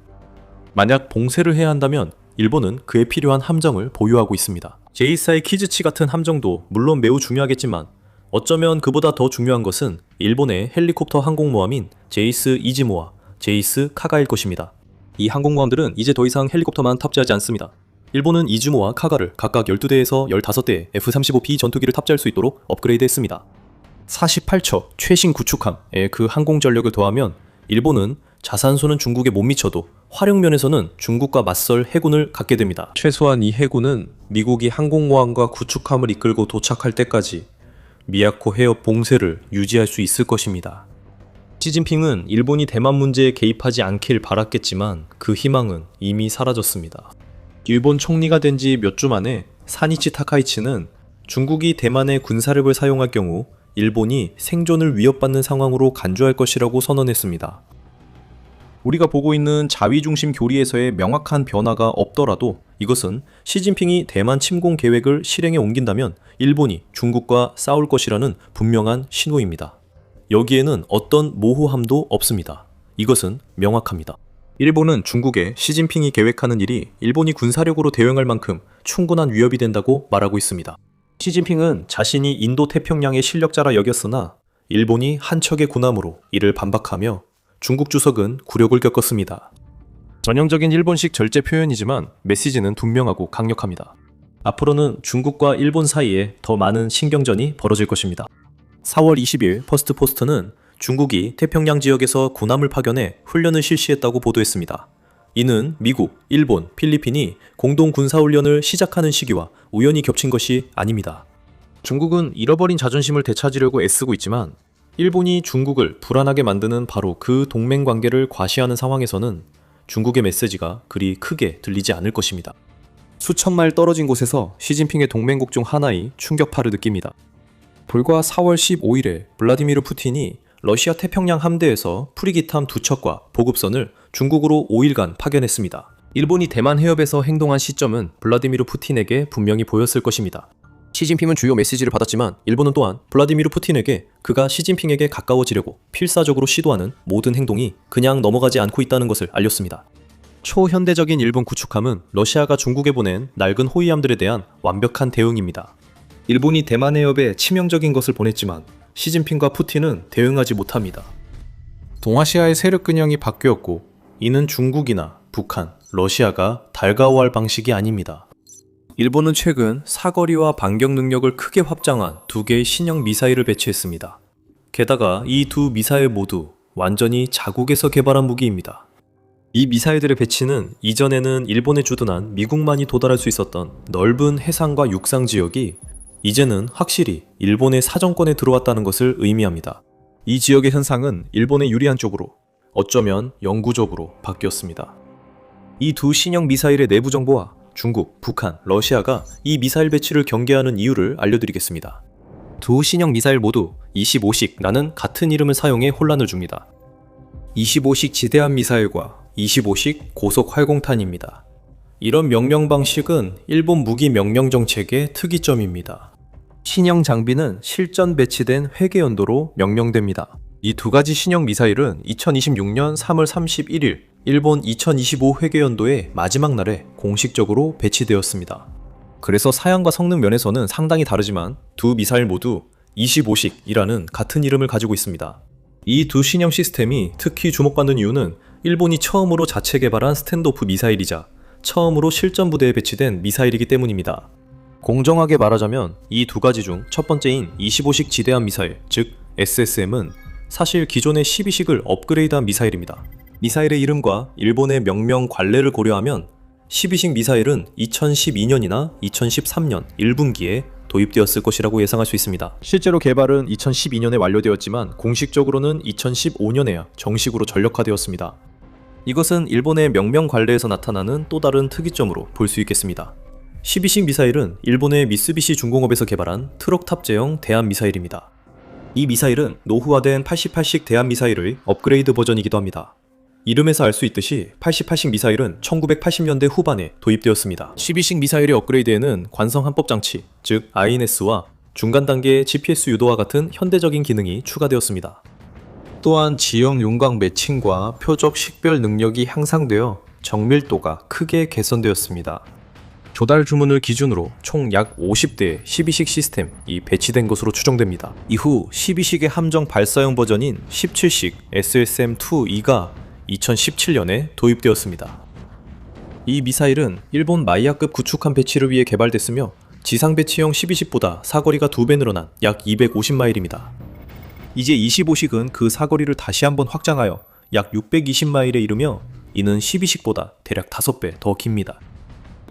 A: 만약 봉쇄를 해야 한다면 일본은 그에 필요한 함정을 보유하고 있습니다. 제이사의 키즈치 같은 함정도 물론 매우 중요하겠지만 어쩌면 그보다 더 중요한 것은 일본의 헬리콥터 항공모함인 제이스 이즈모와 제이스 카가일 것입니다. 이 항공모함들은 이제 더 이상 헬리콥터만 탑재하지 않습니다. 일본은 이즈모와 카가를 각각 12대에서 15대의 F-35B 전투기를 탑재할 수 있도록 업그레이드했습니다. 48척 최신 구축함의 그 항공전력을 더하면 일본은 자산소는 중국에 못 미쳐도 화력면에서는 중국과 맞설 해군을 갖게 됩니다. 최소한 이 해군은 미국이 항공모함과 구축함을 이끌고 도착할 때까지 미야코 해협 봉쇄를 유지할 수 있을 것입니다. 시진핑은 일본이 대만 문제에 개입하지 않길 바랐겠지만 그 희망은 이미 사라졌습니다. 일본 총리가 된 지 몇 주 만에 사니치 타카이치는 중국이 대만의 군사력을 사용할 경우 일본이 생존을 위협받는 상황으로 간주할 것이라고 선언했습니다. 우리가 보고 있는 자위중심 교리에서의 명확한 변화가 없더라도 이것은 시진핑이 대만 침공 계획을 실행에 옮긴다면 일본이 중국과 싸울 것이라는 분명한 신호입니다. 여기에는 어떤 모호함도 없습니다. 이것은 명확합니다. 일본은 중국에 시진핑이 계획하는 일이 일본이 군사력으로 대응할 만큼 충분한 위협이 된다고 말하고 있습니다. 시진핑은 자신이 인도 태평양의 실력자라 여겼으나 일본이 한 척의 군함으로 이를 반박하며 중국 주석은 굴욕을 겪었습니다. 전형적인 일본식 절제 표현이지만 메시지는 분명하고 강력합니다. 앞으로는 중국과 일본 사이에 더 많은 신경전이 벌어질 것입니다. 4월 20일 퍼스트포스트는 중국이 태평양 지역에서 군함을 파견해 훈련을 실시했다고 보도했습니다. 이는 미국, 일본, 필리핀이 공동 군사훈련을 시작하는 시기와 우연히 겹친 것이 아닙니다. 중국은 잃어버린 자존심을 되찾으려고 애쓰고 있지만 일본이 중국을 불안하게 만드는 바로 그 동맹 관계를 과시하는 상황에서는 중국의 메시지가 그리 크게 들리지 않을 것입니다. 수천 마일 떨어진 곳에서 시진핑의 동맹국 중 하나의 충격파를 느낍니다. 불과 4월 15일에 블라디미르 푸틴이 러시아 태평양 함대에서 프리기탐 2척과 보급선을 중국으로 5일간 파견했습니다. 일본이 대만 해협에서 행동한 시점은 블라디미르 푸틴에게 분명히 보였을 것입니다. 시진핑은 주요 메시지를 받았지만 일본은 또한 블라디미르 푸틴에게 그가 시진핑에게 가까워지려고 필사적으로 시도하는 모든 행동이 그냥 넘어가지 않고 있다는 것을 알렸습니다. 초현대적인 일본 구축함은 러시아가 중국에 보낸 낡은 호위함들에 대한 완벽한 대응입니다. 일본이 대만 해협에 치명적인 것을 보냈지만 시진핑과 푸틴은 대응하지 못합니다. 동아시아의 세력 균형이 바뀌었고 이는 중국이나 북한, 러시아가 달가워할 방식이 아닙니다. 일본은 최근 사거리와 반경 능력을 크게 확장한 두 개의 신형 미사일을 배치했습니다. 게다가 이 두 미사일 모두 완전히 자국에서 개발한 무기입니다. 이 미사일들의 배치는 이전에는 일본에 주둔한 미국만이 도달할 수 있었던 넓은 해상과 육상 지역이 이제는 확실히 일본의 사정권에 들어왔다는 것을 의미합니다. 이 지역의 현상은 일본에 유리한 쪽으로, 어쩌면 영구적으로 바뀌었습니다. 이 두 신형 미사일의 내부 정보와 중국, 북한, 러시아가 이 미사일 배치를 경계하는 이유를 알려드리겠습니다. 두 신형 미사일 모두 25식라는 같은 이름을 사용해 혼란을 줍니다. 25식 지대함 미사일과 25식 고속 활공탄입니다. 이런 명명 방식은 일본 무기 명명 정책의 특이점입니다. 신형 장비는 실전 배치된 회계 연도로 명명됩니다. 이 두 가지 신형 미사일은 2026년 3월 31일 일본 2025 회계 연도의 마지막 날에 공식적으로 배치되었습니다. 그래서 사양과 성능 면에서는 상당히 다르지만 두 미사일 모두 25식이라는 같은 이름을 가지고 있습니다. 이 두 신형 시스템이 특히 주목받는 이유는 일본이 처음으로 자체 개발한 스탠드오프 미사일이자 처음으로 실전 부대에 배치된 미사일이기 때문입니다. 공정하게 말하자면 이 두 가지 중 첫 번째인 25식 지대함 미사일, 즉 SSM은 사실 기존의 12식을 업그레이드한 미사일입니다. 미사일의 이름과 일본의 명명 관례를 고려하면 12식 미사일은 2012년이나 2013년 1분기에 도입되었을 것이라고 예상할 수 있습니다. 실제로 개발은 2012년에 완료되었지만 공식적으로는 2015년에야 정식으로 전력화되었습니다. 이것은 일본의 명명 관례에서 나타나는 또 다른 특이점으로 볼 수 있겠습니다. 12식 미사일은 일본의 미쓰비시 중공업에서 개발한 트럭 탑재형 대함 미사일입니다. 이 미사일은 노후화된 88식 대함 미사일의 업그레이드 버전이기도 합니다. 이름에서 알 수 있듯이 88식 미사일은 1980년대 후반에 도입되었습니다. 12식 미사일의 업그레이드에는 관성 함법 장치, 즉 INS와 중간 단계의 GPS 유도와 같은 현대적인 기능이 추가되었습니다. 또한 지형 윤곽 매칭과 표적 식별 능력이 향상되어 정밀도가 크게 개선되었습니다. 조달 주문을 기준으로 총 약 50대의 12식 시스템이 배치된 것으로 추정됩니다. 이후 12식의 함정 발사용 버전인 17식 SSM-2E가 2017년에 도입되었습니다. 이 미사일은 일본 마이야급 구축함 배치를 위해 개발됐으며 지상 배치형 12식보다 사거리가 2배 늘어난 약 250마일입니다. 이제 25식은 그 사거리를 다시 한번 확장하여 약 620마일에 이르며 이는 12식보다 대략 5배 더 깁니다.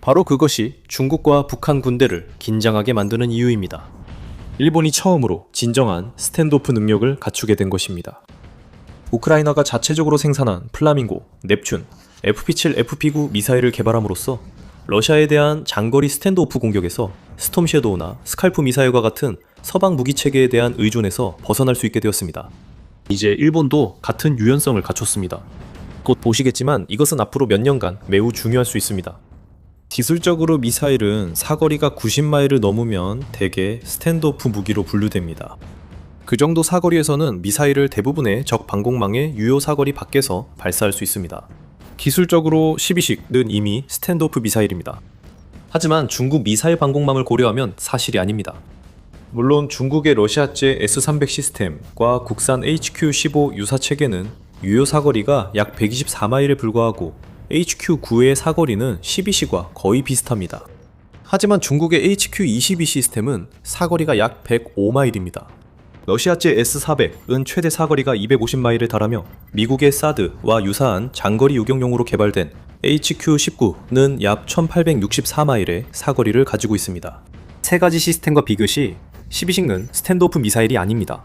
A: 바로 그것이 중국과 북한 군대를 긴장하게 만드는 이유입니다. 일본이 처음으로 진정한 스탠드오프 능력을 갖추게 된 것입니다. 우크라이나가 자체적으로 생산한 플라밍고, 넵튠, FP7, FP9 미사일을 개발함으로써 러시아에 대한 장거리 스탠드오프 공격에서 스톰 섀도우나 스칼프 미사일과 같은 서방 무기 체계에 대한 의존에서 벗어날 수 있게 되었습니다. 이제 일본도 같은 유연성을 갖췄습니다. 곧 보시겠지만 이것은 앞으로 몇 년간 매우 중요할 수 있습니다. 기술적으로 미사일은 사거리가 90마일을 넘으면 대개 스탠드오프 무기로 분류됩니다. 그 정도 사거리에서는 미사일을 대부분의 적 방공망의 유효 사거리 밖에서 발사할 수 있습니다. 기술적으로 12식은 이미 스탠드오프 미사일입니다. 하지만 중국 미사일 방공망을 고려하면 사실이 아닙니다. 물론 중국의 러시아제 S-300 시스템과 국산 HQ-15 유사 체계는 유효 사거리가 약 124마일에 불과하고 HQ-9의 사거리는 12식과 거의 비슷합니다. 하지만 중국의 HQ-22 시스템은 사거리가 약 105마일입니다. 러시아제 S-400은 최대 사거리가 250마일에 달하며 미국의 사드와 유사한 장거리 요격용으로 개발된 HQ-19는 약 1864마일의 사거리를 가지고 있습니다. 세 가지 시스템과 비교 시 12식은 스탠드오프 미사일이 아닙니다.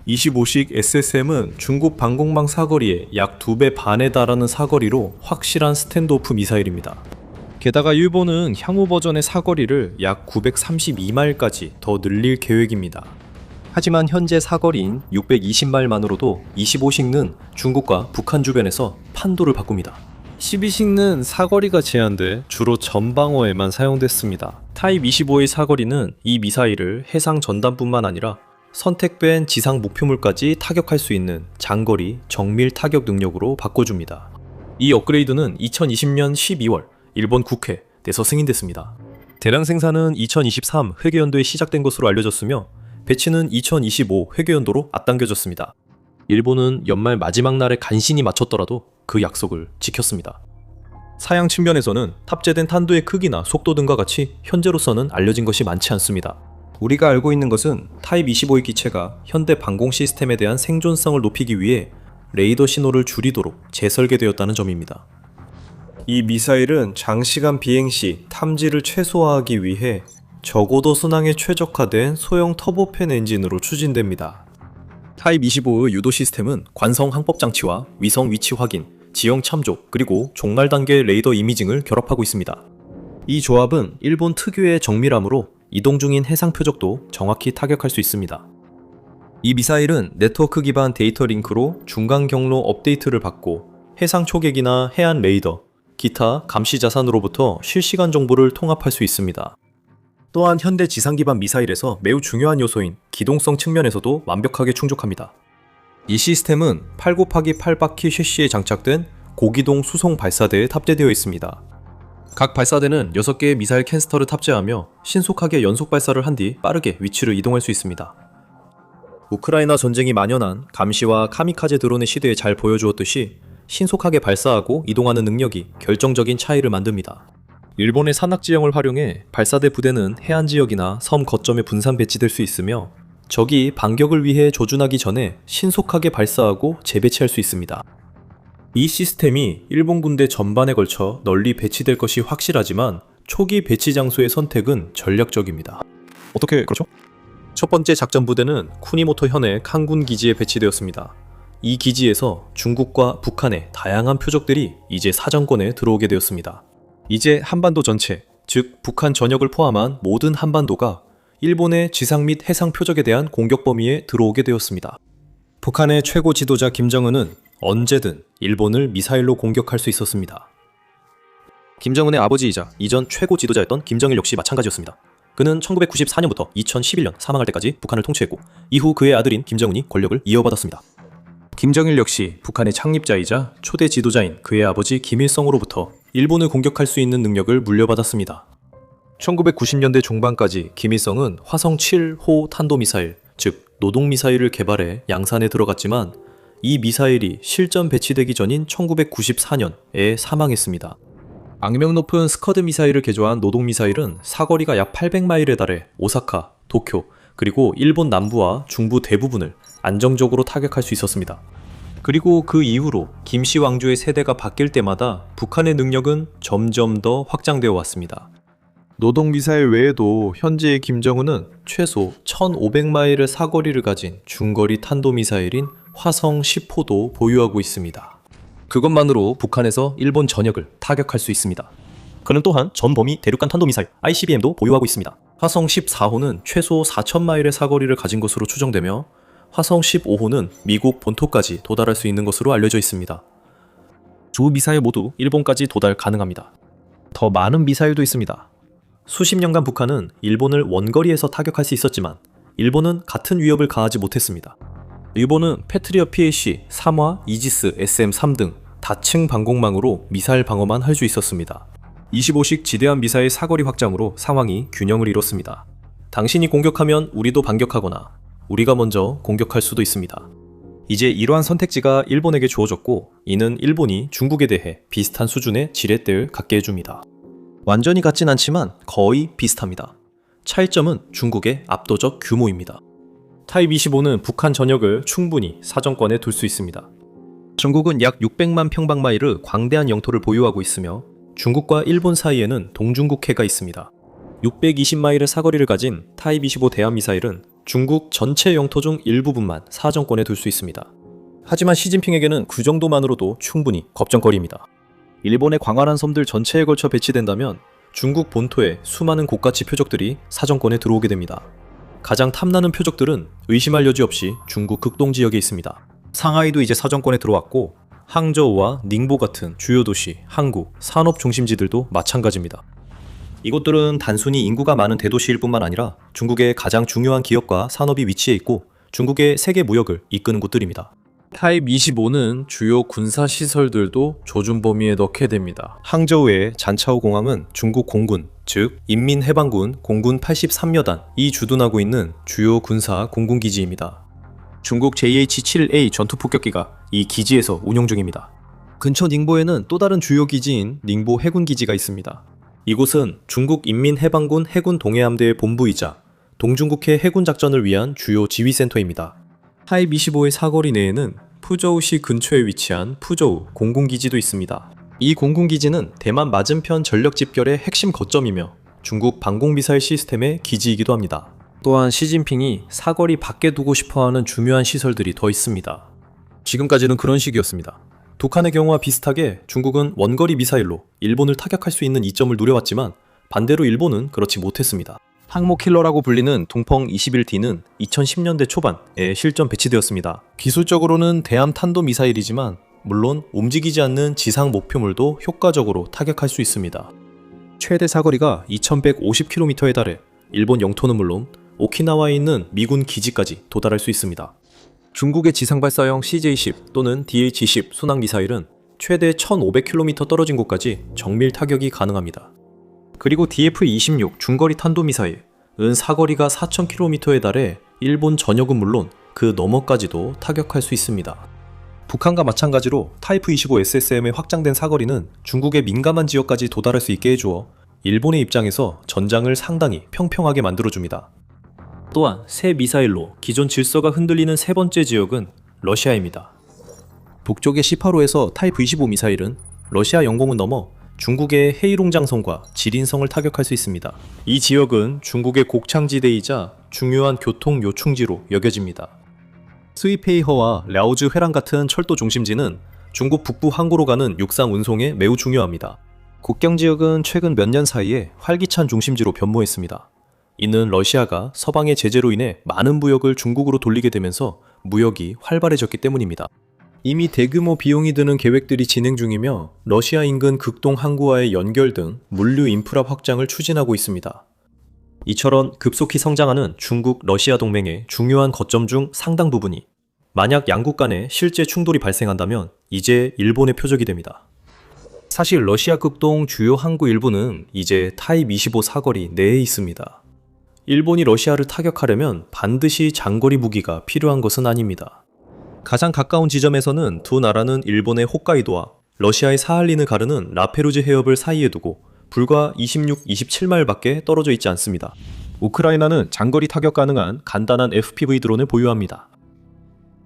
A: 25식 SSM은 중국 방공망 사거리의 약 2배 반에 달하는 사거리로 확실한 스탠드오프 미사일입니다. 게다가 일본은 향후 버전의 사거리를 약 932마일까지 더 늘릴 계획입니다. 하지만 현재 사거리인 620마일만으로도 25식은 중국과 북한 주변에서 판도를 바꿉니다. 12식은 사거리가 제한돼 주로 전방어에만 사용됐습니다. 타입 25의 사거리는 이 미사일을 해상 전단뿐만 아니라 선택된 지상 목표물까지 타격할 수 있는 장거리 정밀 타격 능력으로 바꿔줍니다. 이 업그레이드는 2020년 12월 일본 국회에서 승인됐습니다. 대량 생산은 2023 회계연도에 시작된 것으로 알려졌으며 배치는 2025 회계연도로 앞당겨졌습니다. 일본은 연말 마지막 날에 간신히 맞췄더라도 그 약속을 지켰습니다. 사양 측면에서는 탑재된 탄두의 크기나 속도 등과 같이 현재로서는 알려진 것이 많지 않습니다. 우리가 알고 있는 것은 타입 25의 기체가 현대 방공 시스템에 대한 생존성을 높이기 위해 레이더 신호를 줄이도록 재설계되었다는 점입니다. 이 미사일은 장시간 비행 시 탐지를 최소화하기 위해 저고도 순항에 최적화된 소형 터보팬 엔진으로 추진됩니다. 타입 25의 유도 시스템은 관성 항법 장치와 위성 위치 확인, 지형 참조, 그리고 종말 단계 레이더 이미징을 결합하고 있습니다. 이 조합은 일본 특유의 정밀함으로 이동 중인 해상 표적도 정확히 타격할 수 있습니다. 이 미사일은 네트워크 기반 데이터 링크로 중간 경로 업데이트를 받고 해상 초계기나 해안 레이더, 기타 감시 자산으로부터 실시간 정보를 통합할 수 있습니다. 또한 현대 지상 기반 미사일에서 매우 중요한 요소인 기동성 측면에서도 완벽하게 충족합니다. 이 시스템은 8x8바퀴 셰시에 장착된 고기동 수송 발사대에 탑재되어 있습니다. 각 발사대는 6개의 미사일 캔스터를 탑재하며 신속하게 연속 발사를 한 뒤 빠르게 위치를 이동할 수 있습니다. 우크라이나 전쟁이 만연한 감시와 카미카제 드론의 시대에 잘 보여주었듯이 신속하게 발사하고 이동하는 능력이 결정적인 차이를 만듭니다. 일본의 산악 지형을 활용해 발사대 부대는 해안 지역이나 섬 거점에 분산 배치될 수 있으며 적이 반격을 위해 조준하기 전에 신속하게 발사하고 재배치할 수 있습니다. 이 시스템이 일본 군대 전반에 걸쳐 널리 배치될 것이 확실하지만 초기 배치 장소의 선택은 전략적입니다. 어떻게 그렇죠? 첫 번째 작전 부대는 쿠니모토 현의 칸군 기지에 배치되었습니다. 이 기지에서 중국과 북한의 다양한 표적들이 이제 사정권에 들어오게 되었습니다. 이제 한반도 전체, 즉 북한 전역을 포함한 모든 한반도가 일본의 지상 및 해상 표적에 대한 공격 범위에 들어오게 되었습니다. 북한의 최고 지도자 김정은은 언제든 일본을 미사일로 공격할 수 있었습니다. 김정은의 아버지이자 이전 최고 지도자였던 김정일 역시 마찬가지였습니다. 그는 1994년부터 2011년 사망할 때까지 북한을 통치했고 이후 그의 아들인 김정은이 권력을 이어받았습니다. 김정일 역시 북한의 창립자이자 초대 지도자인 그의 아버지 김일성으로부터 일본을 공격할 수 있는 능력을 물려받았습니다. 1990년대 중반까지 김일성은 화성 7호 탄도미사일, 즉 노동미사일을 개발해 양산에 들어갔지만 이 미사일이 실전 배치되기 전인 1994년에 사망했습니다. 악명 높은 스커드 미사일을 개조한 노동미사일은 사거리가 약 800마일에 달해 오사카, 도쿄, 그리고 일본 남부와 중부 대부분을 안정적으로 타격할 수 있었습니다. 그리고 그 이후로 김씨 왕조의 세대가 바뀔 때마다 북한의 능력은 점점 더 확장되어 왔습니다. 노동미사일 외에도 현재의 김정은은 최소 1500마일의 사거리를 가진 중거리 탄도미사일인 화성 10호도 보유하고 있습니다. 그것만으로 북한에서 일본 전역을 타격할 수 있습니다. 그는 또한 전범위 대륙간 탄도미사일 ICBM도 보유하고 있습니다. 화성 14호는 최소 4000마일의 사거리를 가진 것으로 추정되며 화성 15호는 미국 본토까지 도달할 수 있는 것으로 알려져 있습니다. 두 미사일 모두 일본까지 도달 가능합니다. 더 많은 미사일도 있습니다. 수십 년간 북한은 일본을 원거리에서 타격할 수 있었지만 일본은 같은 위협을 가하지 못했습니다. 일본은 패트리엇 PAC, 3화, 이지스, SM-3 등 다층 방공망으로 미사일 방어만 할 수 있었습니다. 25식 지대함 미사일 사거리 확장으로 상황이 균형을 이뤘습니다. 당신이 공격하면 우리도 반격하거나 우리가 먼저 공격할 수도 있습니다. 이제 이러한 선택지가 일본에게 주어졌고 이는 일본이 중국에 대해 비슷한 수준의 지렛대를 갖게 해줍니다. 완전히 같진 않지만 거의 비슷합니다. 차이점은 중국의 압도적 규모입니다. 타입 25는 북한 전역을 충분히 사정권에 둘 수 있습니다. 중국은 약 600만 평방마일의 광대한 영토를 보유하고 있으며 중국과 일본 사이에는 동중국해가 있습니다. 620마일의 사거리를 가진 타입 25 대함미사일은 중국 전체 영토 중 일부분만 사정권에 둘 수 있습니다. 하지만 시진핑에게는 그 정도만으로도 충분히 걱정거리입니다. 일본의 광활한 섬들 전체에 걸쳐 배치된다면 중국 본토의 수많은 고가치 표적들이 사정권에 들어오게 됩니다. 가장 탐나는 표적들은 의심할 여지 없이 중국 극동 지역에 있습니다. 상하이도 이제 사정권에 들어왔고 항저우와 닝보 같은 주요 도시, 항구, 산업 중심지들도 마찬가지입니다. 이곳들은 단순히 인구가 많은 대도시일 뿐만 아니라 중국의 가장 중요한 기업과 산업이 위치해 있고 중국의 세계 무역을 이끄는 곳들입니다. 타입 25는 주요 군사 시설들도 조준 범위에 넣게 됩니다. 항저우의 잔차오 공항은 중국 공군, 즉 인민해방군 공군 83여단이 주둔하고 있는 주요 군사 공군기지입니다. 중국 JH-7A 전투폭격기가 이 기지에서 운용 중입니다. 근처 닝보에는 또 다른 주요 기지인 닝보 해군기지가 있습니다. 이곳은 중국 인민해방군 해군 동해함대의 본부이자 동중국해 해군작전을 위한 주요 지휘센터입니다. 타입 25의 사거리 내에는 푸저우시 근처에 위치한 푸저우 공군기지도 있습니다. 이 공군기지는 대만 맞은편 전력 집결의 핵심 거점이며 중국 방공미사일 시스템의 기지이기도 합니다. 또한 시진핑이 사거리 밖에 두고 싶어하는 중요한 시설들이 더 있습니다. 지금까지는 그런 식이었습니다. 북한의 경우와 비슷하게 중국은 원거리 미사일로 일본을 타격할 수 있는 이점을 누려왔지만 반대로 일본은 그렇지 못했습니다. 항모 킬러라고 불리는 동펑 21D는 2010년대 초반에 실전 배치되었습니다. 기술적으로는 대함 탄도 미사일이지만 물론 움직이지 않는 지상 목표물도 효과적으로 타격할 수 있습니다. 최대 사거리가 2150km에 달해 일본 영토는 물론 오키나와에 있는 미군 기지까지 도달할 수 있습니다. 중국의 지상발사형 CJ-10 또는 DH-10 순항미사일은 최대 1500km 떨어진 곳까지 정밀 타격이 가능합니다. 그리고 DF-26 중거리 탄도미사일은 사거리가 4000km에 달해 일본 전역은 물론 그 너머까지도 타격할 수 있습니다. 북한과 마찬가지로 타이프 25 SSM의 확장된 사거리는 중국의 민감한 지역까지 도달할 수 있게 해주어 일본의 입장에서 전장을 상당히 평평하게 만들어줍니다. 또한 새 미사일로 기존 질서가 흔들리는 세 번째 지역은 러시아입니다. 북쪽의 18호에서 타이프 25 미사일은 러시아 영공을 넘어 중국의 헤이룽장성과 지린성을 타격할 수 있습니다. 이 지역은 중국의 곡창지대이자 중요한 교통 요충지로 여겨집니다. 스위페이허와 랴오즈 회랑 같은 철도 중심지는 중국 북부 항구로 가는 육상 운송에 매우 중요합니다. 국경 지역은 최근 몇 년 사이에 활기찬 중심지로 변모했습니다. 이는 러시아가 서방의 제재로 인해 많은 무역을 중국으로 돌리게 되면서 무역이 활발해졌기 때문입니다. 이미 대규모 비용이 드는 계획들이 진행 중이며 러시아 인근 극동 항구와의 연결 등 물류 인프라 확장을 추진하고 있습니다. 이처럼 급속히 성장하는 중국 러시아 동맹의 중요한 거점 중 상당 부분이 만약 양국 간에 실제 충돌이 발생한다면 이제 일본의 표적이 됩니다. 사실 러시아 극동 주요 항구 일부는 이제 타입 25 사거리 내에 있습니다. 일본이 러시아를 타격하려면 반드시 장거리 무기가 필요한 것은 아닙니다. 가장 가까운 지점에서는 두 나라는 일본의 홋카이도와 러시아의 사할린을 가르는 라페루즈 해협을 사이에 두고 불과 26, 27마일밖에 떨어져 있지 않습니다. 우크라이나는 장거리 타격 가능한 간단한 FPV 드론을 보유합니다.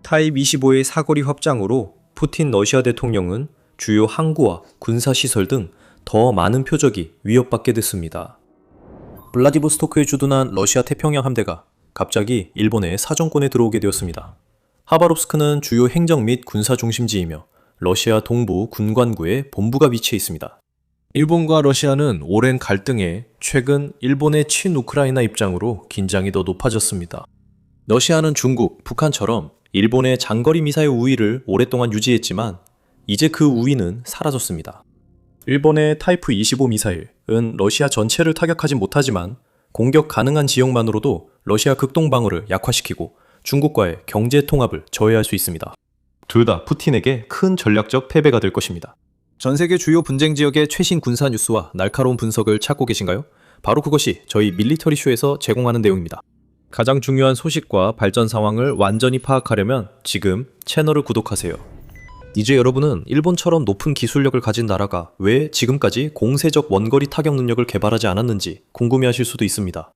A: 타입 25의 사거리 확장으로 푸틴 러시아 대통령은 주요 항구와 군사시설 등 더 많은 표적이 위협받게 됐습니다. 블라디보스토크에 주둔한 러시아 태평양 함대가 갑자기 일본의 사정권에 들어오게 되었습니다. 하바롭스크는 주요 행정 및 군사 중심지이며 러시아 동부 군관구에 본부가 위치해 있습니다. 일본과 러시아는 오랜 갈등에 최근 일본의 친우크라이나 입장으로 긴장이 더 높아졌습니다. 러시아는 중국, 북한처럼 일본의 장거리 미사일 우위를 오랫동안 유지했지만 이제 그 우위는 사라졌습니다. 일본의 타이프 25 미사일은 러시아 전체를 타격하지 못하지만 공격 가능한 지역만으로도 러시아 극동 방어를 약화시키고 중국과의 경제 통합을 저해할 수 있습니다. 둘 다 푸틴에게 큰 전략적 패배가 될 것입니다. 전 세계 주요 분쟁 지역의 최신 군사 뉴스와 날카로운 분석을 찾고 계신가요? 바로 그것이 저희 밀리터리 쇼에서 제공하는 내용입니다. 가장 중요한 소식과 발전 상황을 완전히 파악하려면 지금 채널을 구독하세요. 이제 여러분은 일본처럼 높은 기술력을 가진 나라가 왜 지금까지 공세적 원거리 타격 능력을 개발하지 않았는지 궁금해하실 수도 있습니다.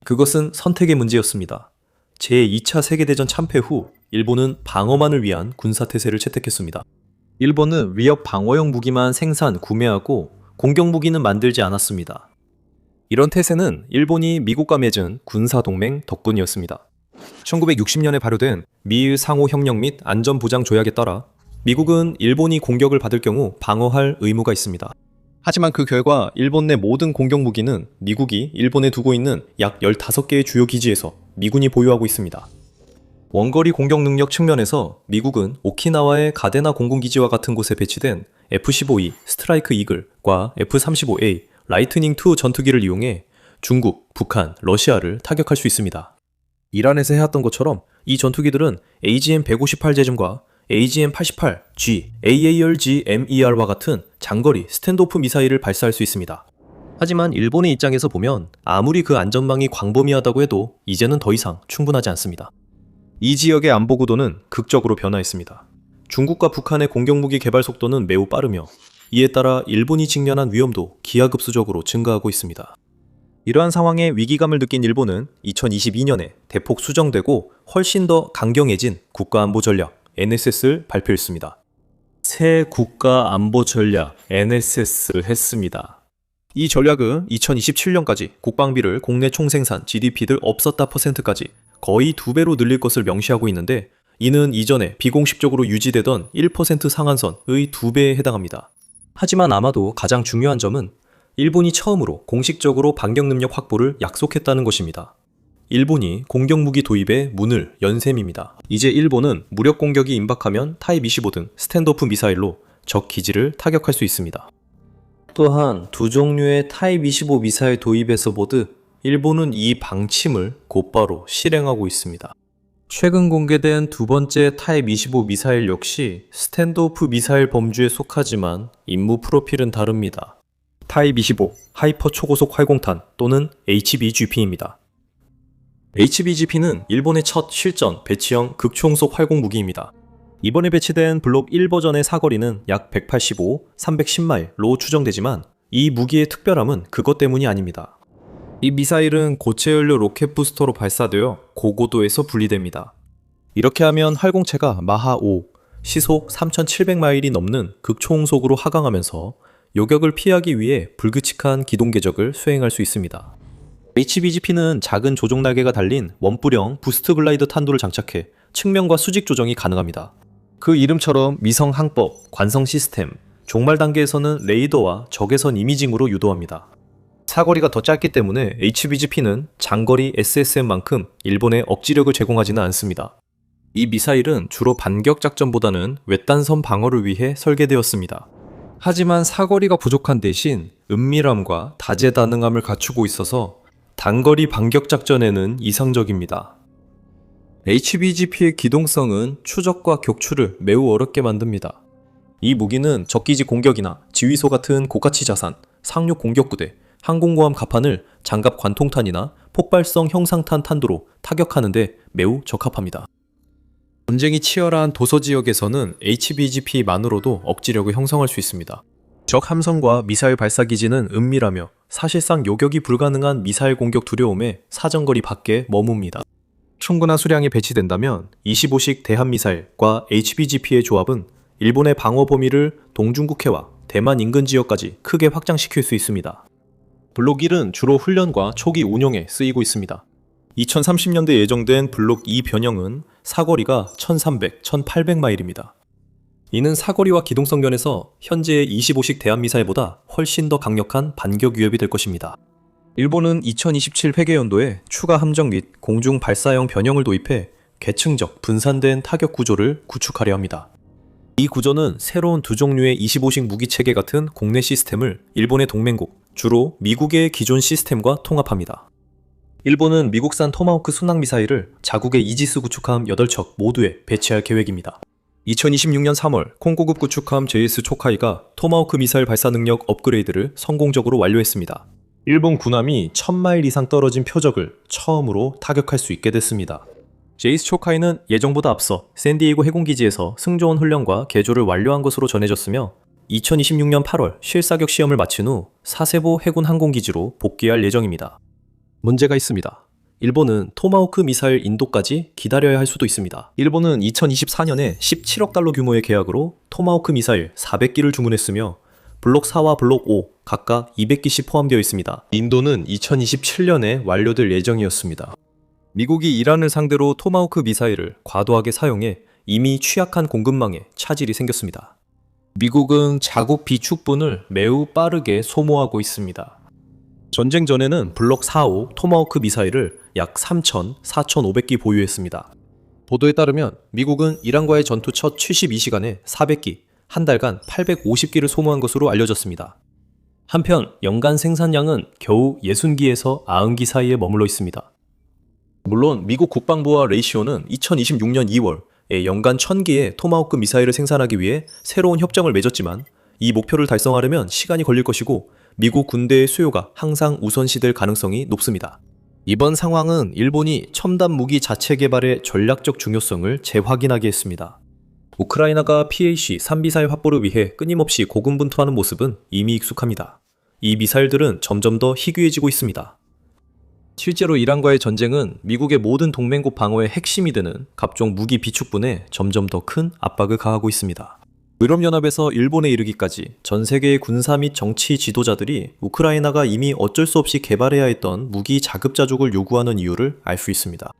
A: 그것은 선택의 문제였습니다. 제2차 세계대전 참패 후 일본은 방어만을 위한 군사태세를 채택했습니다. 일본은 위협 방어용 무기만 생산, 구매하고 공격 무기는 만들지 않았습니다. 이런 태세는 일본이 미국과 맺은 군사동맹 덕분이었습니다. 1960년에 발효된 미일 상호협력 및 안전보장조약에 따라 미국은 일본이 공격을 받을 경우 방어할 의무가 있습니다. 하지만 그 결과 일본 내 모든 공격 무기는 미국이 일본에 두고 있는 약 15개의 주요 기지에서 미군이 보유하고 있습니다. 원거리 공격 능력 측면에서 미국은 오키나와의 가데나 공군기지와 같은 곳에 배치된 F-15E 스트라이크 이글과 F-35A 라이트닝2 전투기를 이용해 중국, 북한, 러시아를 타격할 수 있습니다. 이란에서 해왔던 것처럼 이 전투기들은 AGM-158 제점과 AGM-88G, AARGMER과 같은 장거리 스탠드오프 미사일을 발사할 수 있습니다. 하지만 일본의 입장에서 보면 아무리 그 안전망이 광범위하다고 해도 이제는 더 이상 충분하지 않습니다. 이 지역의 안보 구도는 극적으로 변화했습니다. 중국과 북한의 공격무기 개발 속도는 매우 빠르며 이에 따라 일본이 직면한 위험도 기하급수적으로 증가하고 있습니다. 이러한 상황에 위기감을 느낀 일본은 2022년에 대폭 수정되고 훨씬 더 강경해진 국가안보전략 NSS를 발표했습니다. 새 국가안보전략 NSS를 했습니다. 이 전략은 2027년까지 국방비를 국내 총생산 GDP를 없었다 %까지 거의 2배로 늘릴 것을 명시하고 있는데 이는 이전에 비공식적으로 유지되던 1% 상한선의 2배에 해당합니다. 하지만 아마도 가장 중요한 점은 일본이 처음으로 공식적으로 반격 능력 확보를 약속했다는 것입니다. 일본이 공격무기 도입에 문을 연 셈입니다. 이제 일본은 무력 공격이 임박하면 타입 25 등 스탠드오프 미사일로 적 기지를 타격할 수 있습니다. 또한 두 종류의 타입 25 미사일 도입에서 모두 일본은 이 방침을 곧바로 실행하고 있습니다. 최근 공개된 두 번째 타입 25 미사일 역시 스탠드오프 미사일 범주에 속하지만 임무 프로필은 다릅니다. 타입 25 하이퍼 초고속 활공탄 또는 HBGP입니다. HBGP는 일본의 첫 실전 배치형 극초음속 활공 무기입니다. 이번에 배치된 블록 1 버전의 사거리는 약 185, 310마일로 추정되지만 이 무기의 특별함은 그것 때문이 아닙니다. 이 미사일은 고체 연료 로켓 부스터로 발사되어 고고도에서 분리됩니다. 이렇게 하면 활공체가 마하 5, 시속 3,700마일이 넘는 극초음속으로 하강하면서 요격을 피하기 위해 불규칙한 기동 궤적을 수행할 수 있습니다. HBGP는 작은 조종 날개가 달린 원뿔형 부스트 글라이더 탄도를 장착해 측면과 수직 조정이 가능합니다. 그 이름처럼 미성 항법, 관성 시스템, 종말 단계에서는 레이더와 적외선 이미징으로 유도합니다. 사거리가 더 짧기 때문에 HBGP는 장거리 SSM만큼 일본에 억지력을 제공하지는 않습니다. 이 미사일은 주로 반격 작전보다는 외딴섬 방어를 위해 설계되었습니다. 하지만 사거리가 부족한 대신 은밀함과 다재다능함을 갖추고 있어서 단거리 반격 작전에는 이상적입니다. HBGP의 기동성은 추적과 격추를 매우 어렵게 만듭니다. 이 무기는 적기지 공격이나 지휘소 같은 고가치 자산, 상륙 공격부대, 항공모함 갑판을 장갑 관통탄이나 폭발성 형상탄 탄도로 타격하는 데 매우 적합합니다. 전쟁이 치열한 도서 지역에서는 HBGP만으로도 억지력을 형성할 수 있습니다. 적 함선과 미사일 발사 기지는 은밀하며 사실상 요격이 불가능한 미사일 공격 두려움에 사정거리 밖에 머뭅니다. 충분한 수량이 배치된다면 25식 대한미사일과 HBGP의 조합은 일본의 방어 범위를 동중국해와 대만 인근 지역까지 크게 확장시킬 수 있습니다. 블록 1은 주로 훈련과 초기 운용에 쓰이고 있습니다. 2030년대 예정된 블록 2 변형은 사거리가 1300, 1800마일입니다. 이는 사거리와 기동성 면에서 현재의 25식 대한미사일보다 훨씬 더 강력한 반격 위협이 될 것입니다. 일본은 2027 회계연도에 추가 함정 및 공중 발사형 변형을 도입해 계층적 분산된 타격 구조를 구축하려 합니다. 이 구조는 새로운 두 종류의 25식 무기체계 같은 국내 시스템을 일본의 동맹국, 주로 미국의 기존 시스템과 통합합니다. 일본은 미국산 토마호크 순항미사일을 자국의 이지스 구축함 8척 모두에 배치할 계획입니다. 2026년 3월 콩고급 구축함 JS 초카이가 토마호크 미사일 발사 능력 업그레이드를 성공적으로 완료했습니다. 일본 군함이 1000마일 이상 떨어진 표적을 처음으로 타격할 수 있게 됐습니다. JS 초카이는 예정보다 앞서 샌디에이고 해군기지에서 승조원 훈련과 개조를 완료한 것으로 전해졌으며 2026년 8월 실사격 시험을 마친 후 사세보 해군 항공기지로 복귀할 예정입니다. 문제가 있습니다. 일본은 토마호크 미사일 인도까지 기다려야 할 수도 있습니다. 일본은 2024년에 17억 달러 규모의 계약으로 토마호크 미사일 400기를 주문했으며 블록 4와 블록 5 각각 200기씩 포함되어 있습니다. 인도는 2027년에 완료될 예정이었습니다. 미국이 이란을 상대로 토마호크 미사일을 과도하게 사용해 이미 취약한 공급망에 차질이 생겼습니다. 미국은 자국 비축분을 매우 빠르게 소모하고 있습니다. 전쟁 전에는 블록 4호 토마호크 미사일을 약 3,000, 4,500기 보유했습니다. 보도에 따르면 미국은 이란과의 전투 첫 72시간에 400기, 한 달간 850기를 소모한 것으로 알려졌습니다. 한편 연간 생산량은 겨우 60기에서 90기 사이에 머물러 있습니다. 물론 미국 국방부와 레이시오는 2026년 2월 연간 1000기의 토마호크 미사일을 생산하기 위해 새로운 협정을 맺었지만 이 목표를 달성하려면 시간이 걸릴 것이고 미국 군대의 수요가 항상 우선시될 가능성이 높습니다. 이번 상황은 일본이 첨단 무기 자체 개발의 전략적 중요성을 재확인하게 했습니다. 우크라이나가 PAC-3 미사일 확보를 위해 끊임없이 고군분투하는 모습은 이미 익숙합니다. 이 미사일들은 점점 더 희귀해지고 있습니다. 실제로 이란과의 전쟁은 미국의 모든 동맹국 방어의 핵심이 되는 각종 무기 비축분에 점점 더 큰 압박을 가하고 있습니다. 유럽연합에서 일본에 이르기까지 전 세계의 군사 및 정치 지도자들이 우크라이나가 이미 어쩔 수 없이 개발해야 했던 무기 자급자족을 요구하는 이유를 알 수 있습니다.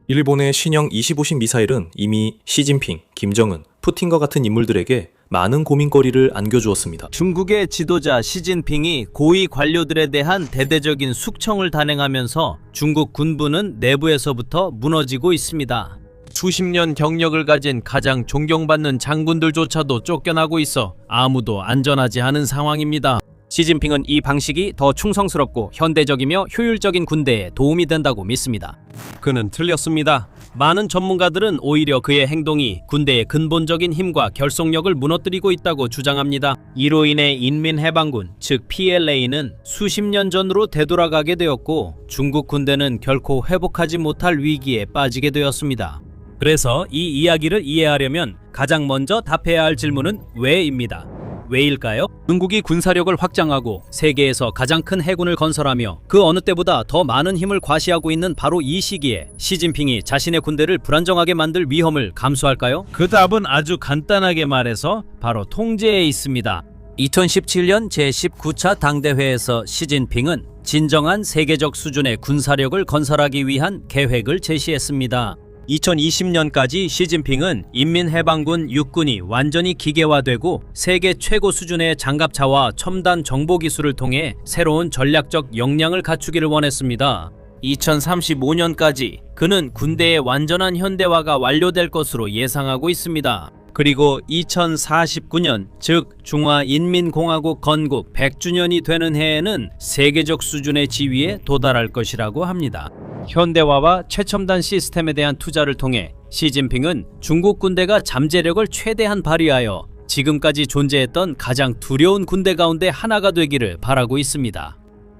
A: 일본의 신형 25식 미사일은 이미 시진핑, 김정은, 푸틴과 같은 인물들에게 많은 고민거리를 안겨주었습니다.
B: 중국의 지도자 시진핑이 고위 관료들에 대한 대대적인 숙청을 단행하면서 중국 군부는 내부에서부터 무너지고 있습니다. 수십 년 경력을 가진 가장 존경받는 장군들조차도 쫓겨나고 있어 아무도 안전하지 않은 상황입니다. 시진핑은 이 방식이 더 충성스럽고 현대적이며 효율적인 군대에 도움이 된다고 믿습니다. 그는 틀렸습니다. 많은 전문가들은 오히려 그의 행동이 군대의 근본적인 힘과 결속력을 무너뜨리고 있다고 주장합니다. 이로 인해 인민해방군, 즉 PLA는 수십 년 전으로 되돌아가게 되었고 중국 군대는 결코 회복하지 못할 위기에 빠지게 되었습니다. 그래서 이 이야기를 이해하려면 가장 먼저 답해야 할 질문은 왜입니다. 왜일까요? 중국이 군사력을 확장하고 세계에서 가장 큰 해군을 건설하며 그 어느 때보다 더 많은 힘을 과시하고 있는 바로 이 시기에 시진핑이 자신의 군대를 불안정하게 만들 위험을 감수할까요? 그 답은 아주 간단하게 말해서 바로 통제에 있습니다. 2017년 제19차 당대회에서 시진핑은 진정한 세계적 수준의 군사력을 건설하기 위한 계획을 제시했습니다. 2020년까지 시진핑은 인민해방군 육군이 완전히 기계화되고 세계 최고 수준의 장갑차와 첨단 정보기술을 통해 새로운 전략적 역량을 갖추기를 원했습니다. 2035년까지 그는 군대의 완전한 현대화가 완료될 것으로 예상하고 있습니다. 그리고 2049년, 즉 중화인민공화국 건국 100주년이 되는 해에는 세계적 수준의 지위에 도달할 것이라고 합니다. 현대화와 최첨단 시스템에 대한 투자를 통해 시진핑은 중국 군대가 잠재력을 최대한 발휘하여 지금까지 존재했던 가장 두려운 군대 가운데 하나가 되기를 바라고 있습니다.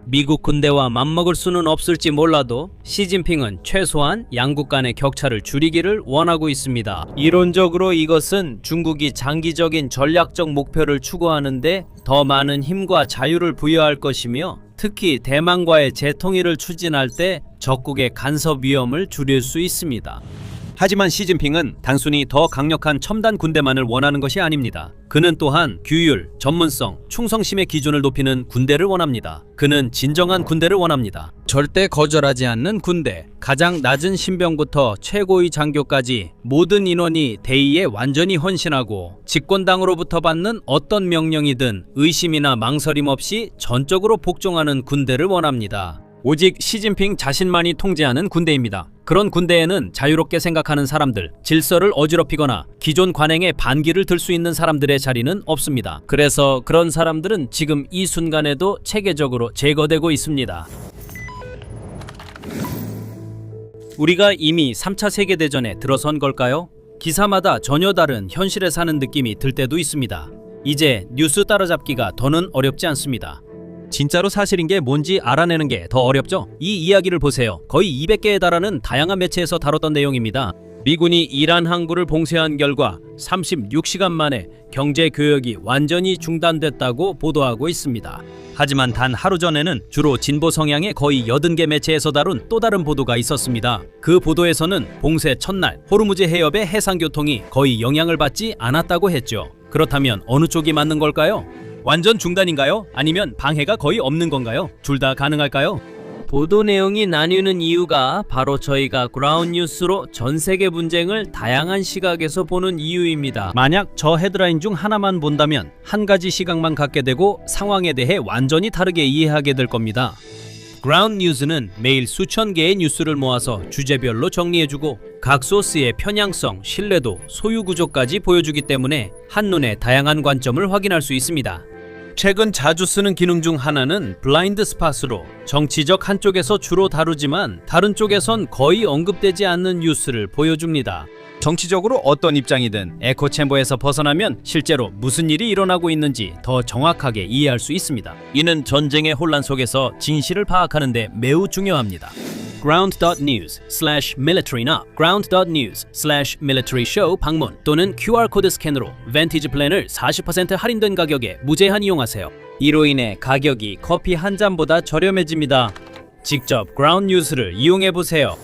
B: 미국 군대와 맞먹을 수는 없을지 몰라도 시진핑은 최소한 양국 간의 격차를 줄이기를 원하고 있습니다. 이론적으로 이것은 중국이 장기적인 전략적 목표를 추구하는데 더 많은 힘과 자유를 부여할 것이며 특히 대만과의 재통일을 추진할 때 적국의 간섭 위험을 줄일 수 있습니다. 하지만 시진핑은 단순히 더 강력한 첨단 군대만을 원하는 것이 아닙니다. 그는 또한 규율, 전문성, 충성심의 기준을 높이는 군대를 원합니다. 그는 진정한 군대를 원합니다. 절대 거절하지 않는 군대. 가장 낮은 신병부터 최고위 장교까지 모든 인원이 대의에 완전히 헌신하고 집권당으로부터 받는 어떤 명령이든 의심이나 망설임 없이 전적으로 복종하는 군대를 원합니다. 오직 시진핑 자신만이 통제하는 군대입니다. 그런 군대에는 자유롭게 생각하는 사람들, 질서를 어지럽히거나 기존 관행에 반기를 들 수 있는 사람들의 자리는 없습니다. 그래서 그런 사람들은 지금 이 순간에도 체계적으로 제거되고 있습니다. 우리가 이미 3차 세계대전에 들어선 걸까요? 기사마다 전혀 다른 현실에 사는 느낌이 들 때도 있습니다. 이제 뉴스 따라잡기가 더는 어렵지 않습니다. 진짜로 사실인 게 뭔지 알아내는 게 더 어렵죠? 이 이야기를 보세요. 거의 200개에 달하는 다양한 매체에서 다뤘던 내용입니다. 미군이 이란 항구를 봉쇄한 결과 36시간 만에 경제 교역이 완전히 중단됐다고 보도하고 있습니다. 하지만 단 하루 전에는 주로 진보 성향의 거의 80개 매체에서 다룬 또 다른 보도가 있었습니다. 그 보도에서는 봉쇄 첫날 호르무즈 해협의 해상교통이 거의 영향을 받지 않았다고 했죠. 그렇다면 어느 쪽이 맞는 걸까요? 완전 중단인가요? 아니면 방해가 거의 없는 건가요? 둘 다 가능할까요? 보도 내용이 나뉘는 이유가 바로 저희가 그라운드 뉴스로 전 세계 분쟁을 다양한 시각에서 보는 이유입니다. 만약 저 헤드라인 중 하나만 본다면 한 가지 시각만 갖게 되고 상황에 대해 완전히 다르게 이해하게 될 겁니다. 그라운드 뉴스는 매일 수천 개의 뉴스를 모아서 주제별로 정리해주고 각 소스의 편향성, 신뢰도, 소유 구조까지 보여주기 때문에 한눈에 다양한 관점을 확인할 수 있습니다. 최근 자주 쓰는 기능 중 하나는 블라인드 스팟으로 정치적 한쪽에서 주로 다루지만 다른 쪽에선 거의 언급되지 않는 뉴스를 보여줍니다. 정치적으로 어떤 입장이든 에코챔버에서 벗어나면 실제로 무슨 일이 일어나고 있는지 더 정확하게 이해할 수 있습니다. 이는 전쟁의 혼란 속에서 진실을 파악하는 데 매우 중요합니다. ground.news/militaryknob ground.news/military쇼 방문 또는 QR코드 스캔으로 벤티지 플랜을 40% 할인된 가격에 무제한 이용하세요. 이로 인해 가격이 커피 한 잔보다 저렴해집니다. 직접 그라운드 뉴스를 이용해보세요.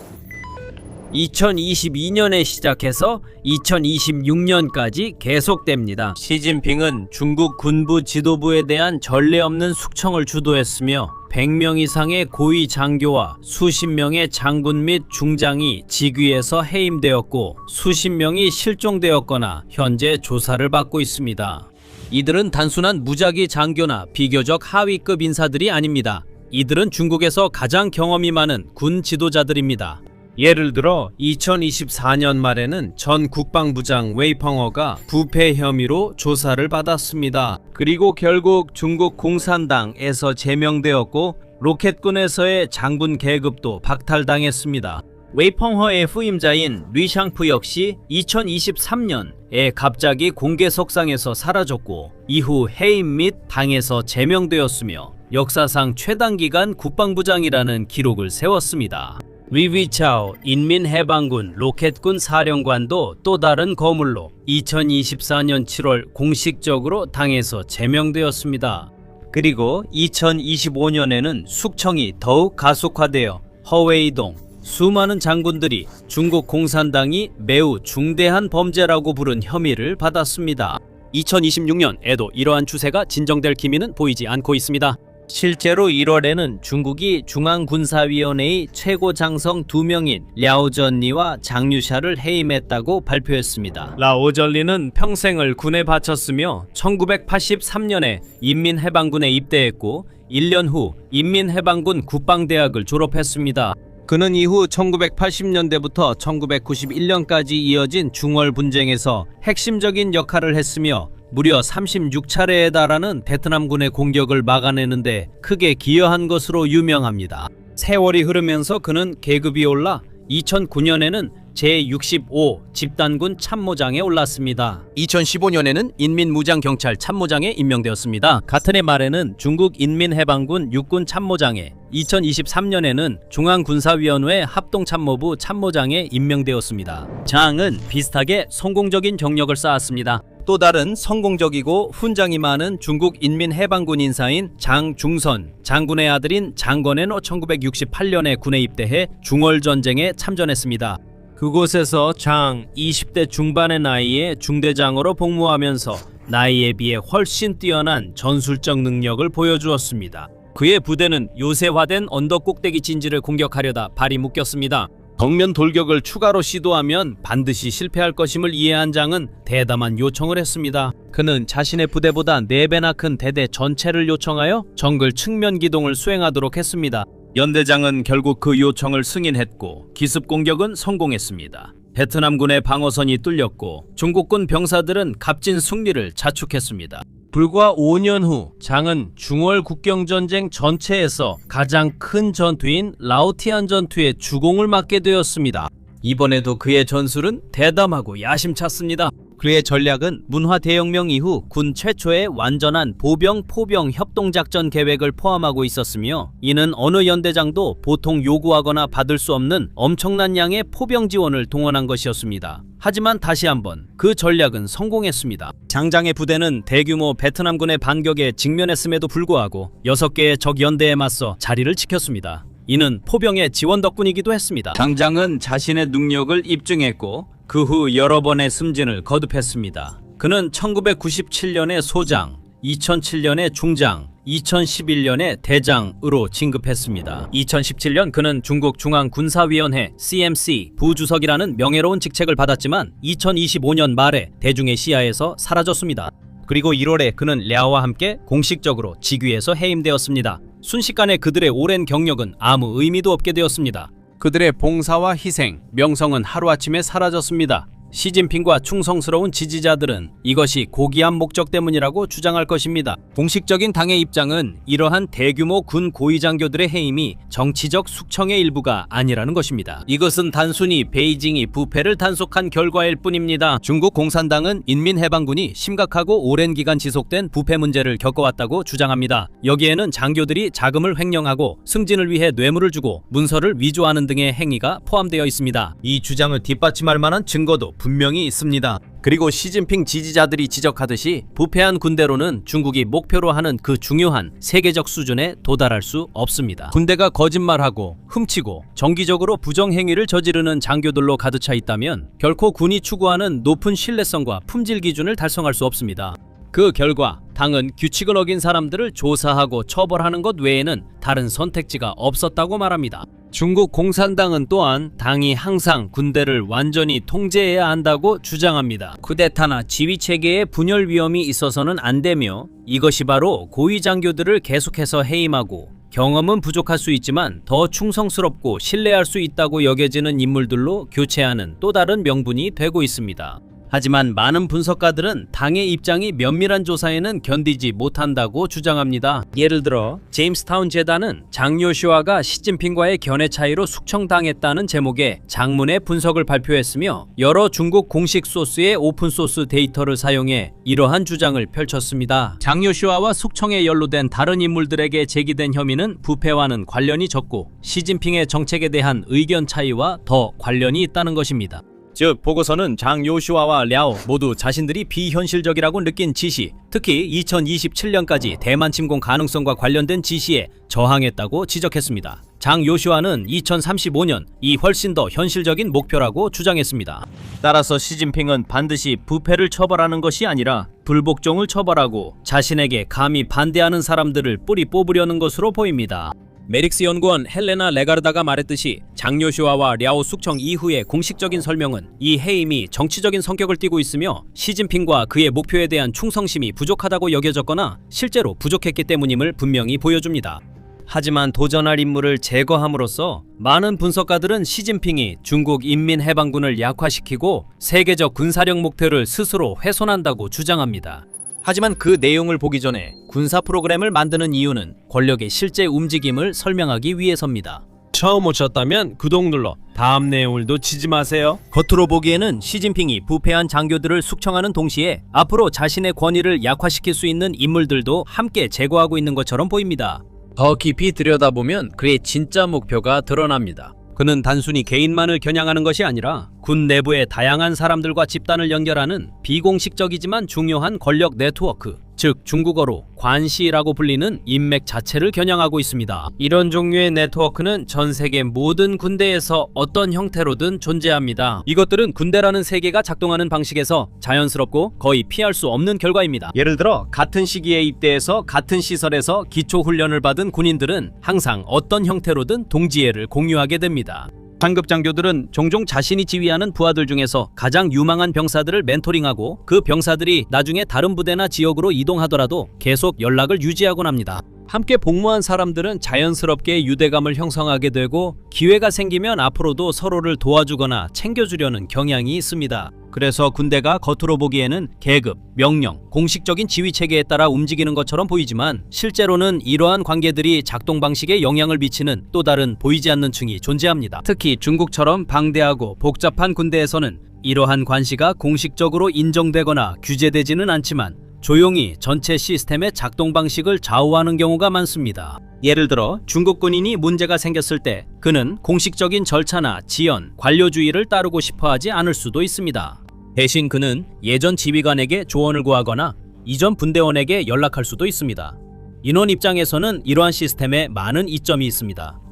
B: 2022년에 시작해서 2026년까지 계속됩니다. 시진핑은 중국 군부 지도부에 대한 전례 없는 숙청을 주도했으며 100명 이상의 고위 장교와 수십 명의 장군 및 중장이 직위에서 해임되었고 수십 명이 실종되었거나 현재 조사를 받고 있습니다. 이들은 단순한 무작위 장교나 비교적 하위급 인사들이 아닙니다. 이들은 중국에서 가장 경험이 많은 군 지도자들입니다. 예를 들어 2024년 말에는 전 국방부장 웨이펑어가 부패 혐의로 조사를 받았습니다. 그리고 결국 중국 공산당에서 제명되었고 로켓군에서의 장군 계급도 박탈당했습니다. 웨이펑허의 후임자인 리샹프 역시 2023년에 갑자기 공개석상에서 사라졌고 이후 해임 및 당에서 제명되었으며 역사상 최단기간 국방부장이라는 기록을 세웠습니다. 위위차오 인민해방군 로켓군 사령관도 또 다른 거물로 2024년 7월 공식적으로 당에서 제명되었습니다. 그리고 2025년에는 숙청이 더욱 가속화되어 허웨이동 수많은 장군들이 중국 공산당이 매우 중대한 범죄라고 부른 혐의를 받았습니다. 2026년에도 이러한 추세가 진정될 기미는 보이지 않고 있습니다. 실제로 1월에는 중국이 중앙군사위원회의 최고 장성 2명인 랴오전리와 장류샤를 해임했다고 발표했습니다. 랴오전리는 평생을 군에 바쳤으며 1983년에 인민해방군에 입대했고 1년 후 인민해방군 국방대학을 졸업했습니다. 그는 이후 1980년대부터 1991년까지 이어진 중월 분쟁에서 핵심적인 역할을 했으며 무려 36차례에 달하는 베트남군의 공격을 막아내는데 크게 기여한 것으로 유명합니다. 세월이 흐르면서 그는 계급이 올라 2009년에는 제65 집단군 참모장에 올랐습니다. 2015년에는 인민무장경찰 참모장에 임명되었습니다. 같은 해 말에는 중국 인민해방군 육군 참모장에 2023년에는 중앙군사위원회 합동참모부 참모장에 임명되었습니다. 장은 비슷하게 성공적인 경력을 쌓았습니다. 또 다른 성공적이고 훈장이 많은 중국 인민해방군 인사인 장중선 장군의 아들인 장건은 1968년에 군에 입대해 중월전쟁에 참전했습니다. 그곳에서 장 20대 중반의 나이에 중대장으로 복무하면서 나이에 비해 훨씬 뛰어난 전술적 능력을 보여주었습니다. 그의 부대는 요새화된 언덕 꼭대기 진지를 공격하려다 발이 묶였습니다. 정면 돌격을 추가로 시도하면 반드시 실패할 것임을 이해한 장은 대담한 요청을 했습니다. 그는 자신의 부대보다 4배나 큰 대대 전체를 요청하여 정글 측면 기동을 수행하도록 했습니다. 연대장은 결국 그 요청을 승인했고 기습 공격은 성공했습니다. 베트남군의 방어선이 뚫렸고 중국군 병사들은 값진 승리를 자축했습니다. 불과 5년 후 장은 중월 국경전쟁 전체에서 가장 큰 전투인 라오티안 전투의 주공을 맡게 되었습니다. 이번에도 그의 전술은 대담하고 야심찼습니다. 그의 전략은 문화 대혁명 이후 군 최초의 완전한 보병-포병 협동작전 계획을 포함하고 있었으며 이는 어느 연대장도 보통 요구하거나 받을 수 없는 엄청난 양의 포병 지원을 동원한 것이었습니다. 하지만 다시 한번 그 전략은 성공했습니다. 장장의 부대는 대규모 베트남군의 반격에 직면했음에도 불구하고 6개의 적 연대에 맞서 자리를 지켰습니다. 이는 포병의 지원 덕분이기도 했습니다. 장장은 자신의 능력을 입증했고 그 후 여러 번의 승진을 거듭했습니다. 그는 1997년에 소장, 2007년에 중장, 2011년에 대장으로 진급했습니다. 2017년 그는 중국 중앙군사위원회 CMC 부주석이라는 명예로운 직책을 받았지만 2025년 말에 대중의 시야에서 사라졌습니다. 그리고 1월에 그는 랴오와 함께 공식적으로 직위에서 해임되었습니다. 순식간에 그들의 오랜 경력은 아무 의미도 없게 되었습니다. 그들의 봉사와 희생, 명성은 하루아침에 사라졌습니다. 시진핑과 충성스러운 지지자들은 이것이 고귀한 목적 때문이라고 주장할 것입니다. 공식적인 당의 입장은 이러한 대규모 군 고위 장교들의 해임이 정치적 숙청의 일부가 아니라는 것입니다. 이것은 단순히 베이징이 부패를 단속한 결과일 뿐입니다. 중국 공산당은 인민해방군이 심각하고 오랜 기간 지속된 부패 문제를 겪어왔다고 주장합니다. 여기에는 장교들이 자금을 횡령하고 승진을 위해 뇌물을 주고 문서를 위조하는 등의 행위가 포함되어 있습니다. 이 주장을 뒷받침할 만한 증거도 분명히 있습니다. 그리고 시진핑 지지자들이 지적하듯이 부패한 군대로는 중국이 목표로 하는 그 중요한 세계적 수준에 도달할 수 없습니다. 군대가 거짓말하고 훔치고 정기적으로 부정행위를 저지르는 장교들로 가득 차 있다면 결코 군이 추구하는 높은 신뢰성과 품질 기준을 달성할 수 없습니다. 그 결과 당은 규칙을 어긴 사람들을 조사하고 처벌하는 것 외에는 다른 선택지가 없었다고 말합니다. 중국 공산당은 또한 당이 항상 군대를 완전히 통제해야 한다고 주장합니다. 쿠데타나 지휘체계의 분열 위험이 있어서는 안 되며 이것이 바로 고위 장교들을 계속해서 해임하고 경험은 부족할 수 있지만 더 충성스럽고 신뢰할 수 있다고 여겨지는 인물들로 교체하는 또 다른 명분이 되고 있습니다. 하지만 많은 분석가들은 당의 입장이 면밀한 조사에는 견디지 못한다고 주장합니다. 예를 들어 제임스타운 재단은 장 요슈아가 시진핑과의 견해 차이로 숙청당했다는 제목의 장문의 분석을 발표했으며 여러 중국 공식 소스의 오픈소스 데이터를 사용해 이러한 주장을 펼쳤습니다. 장 요슈아와 숙청에 연루된 다른 인물들에게 제기된 혐의는 부패와는 관련이 적고 시진핑의 정책에 대한 의견 차이와 더 관련이 있다는 것입니다. 즉 보고서는 장 요슈아와 랴오 모두 자신들이 비현실적이라고 느낀 지시, 특히 2027년까지 대만 침공 가능성과 관련된 지시에 저항했다고 지적했습니다. 장 요슈아는 2035년 이 훨씬 더 현실적인 목표라고 주장했습니다. 따라서 시진핑은 반드시 부패를 처벌하는 것이 아니라 불복종을 처벌하고 자신에게 감히 반대하는 사람들을 뿌리 뽑으려는 것으로 보입니다. 메릭스 연구원 헬레나 레가르다가 말했듯이 장 요슈아와 랴오 숙청 이후의 공식적인 설명은 이 해임이 정치적인 성격을 띠고 있으며 시진핑과 그의 목표에 대한 충성심이 부족하다고 여겨졌거나 실제로 부족했기 때문임을 분명히 보여줍니다. 하지만 도전할 인물을 제거함으로써 많은 분석가들은 시진핑이 중국 인민해방군을 약화시키고 세계적 군사력 목표를 스스로 훼손한다고 주장합니다. 하지만 그 내용을 보기 전에 군사 프로그램을 만드는 이유는 권력의 실제 움직임을 설명하기 위해서입니다. 처음 오셨다면 구독 눌러 다음 내용을 놓치지 마세요. 겉으로 보기에는 시진핑이 부패한 장교들을 숙청하는 동시에 앞으로 자신의 권위를 약화시킬 수 있는 인물들도 함께 제거하고 있는 것처럼 보입니다. 더 깊이 들여다보면 그의 진짜 목표가 드러납니다. 그는 단순히 개인만을 겨냥하는 것이 아니라 군 내부의 다양한 사람들과 집단을 연결하는 비공식적이지만 중요한 권력 네트워크, 즉 중국어로 관시라고 불리는 인맥 자체를 겨냥하고 있습니다. 이런 종류의 네트워크는 전 세계 모든 군대에서 어떤 형태로든 존재합니다. 이것들은 군대라는 세계가 작동하는 방식에서 자연스럽고 거의 피할 수 없는 결과입니다. 예를 들어 같은 시기에 입대해서 같은 시설에서 기초훈련을 받은 군인들은 항상 어떤 형태로든 동지애를 공유하게 됩니다. 상급 장교들은 종종 자신이 지휘하는 부하들 중에서 가장 유망한 병사들을 멘토링하고 그 병사들이 나중에 다른 부대나 지역으로 이동하더라도 계속 연락을 유지하곤 합니다. 함께 복무한 사람들은 자연스럽게 유대감을 형성하게 되고 기회가 생기면 앞으로도 서로를 도와주거나 챙겨주려는 경향이 있습니다. 그래서 군대가 겉으로 보기에는 계급, 명령, 공식적인 지휘체계에 따라 움직이는 것처럼 보이지만 실제로는 이러한 관계들이 작동 방식에 영향을 미치는 또 다른 보이지 않는 층이 존재합니다. 특히 중국처럼 방대하고 복잡한 군대에서는 이러한 관시가 공식적으로 인정되거나 규제되지는 않지만 조용히 전체 시스템의 작동 방식을 좌우하는 경우가 많습니다. 예를 들어 중국 군인이 문제가 생겼을 때 그는 공식적인 절차나 지연, 관료주의를 따르고 싶어하지 않을 수도 있습니다. 대신 그는 예전 지휘관에게 조언을 구하거나 이전 분대원에게 연락할 수도 있습니다. 인원 입장에서는 이러한 시스템에 많은 이점이 있습니다.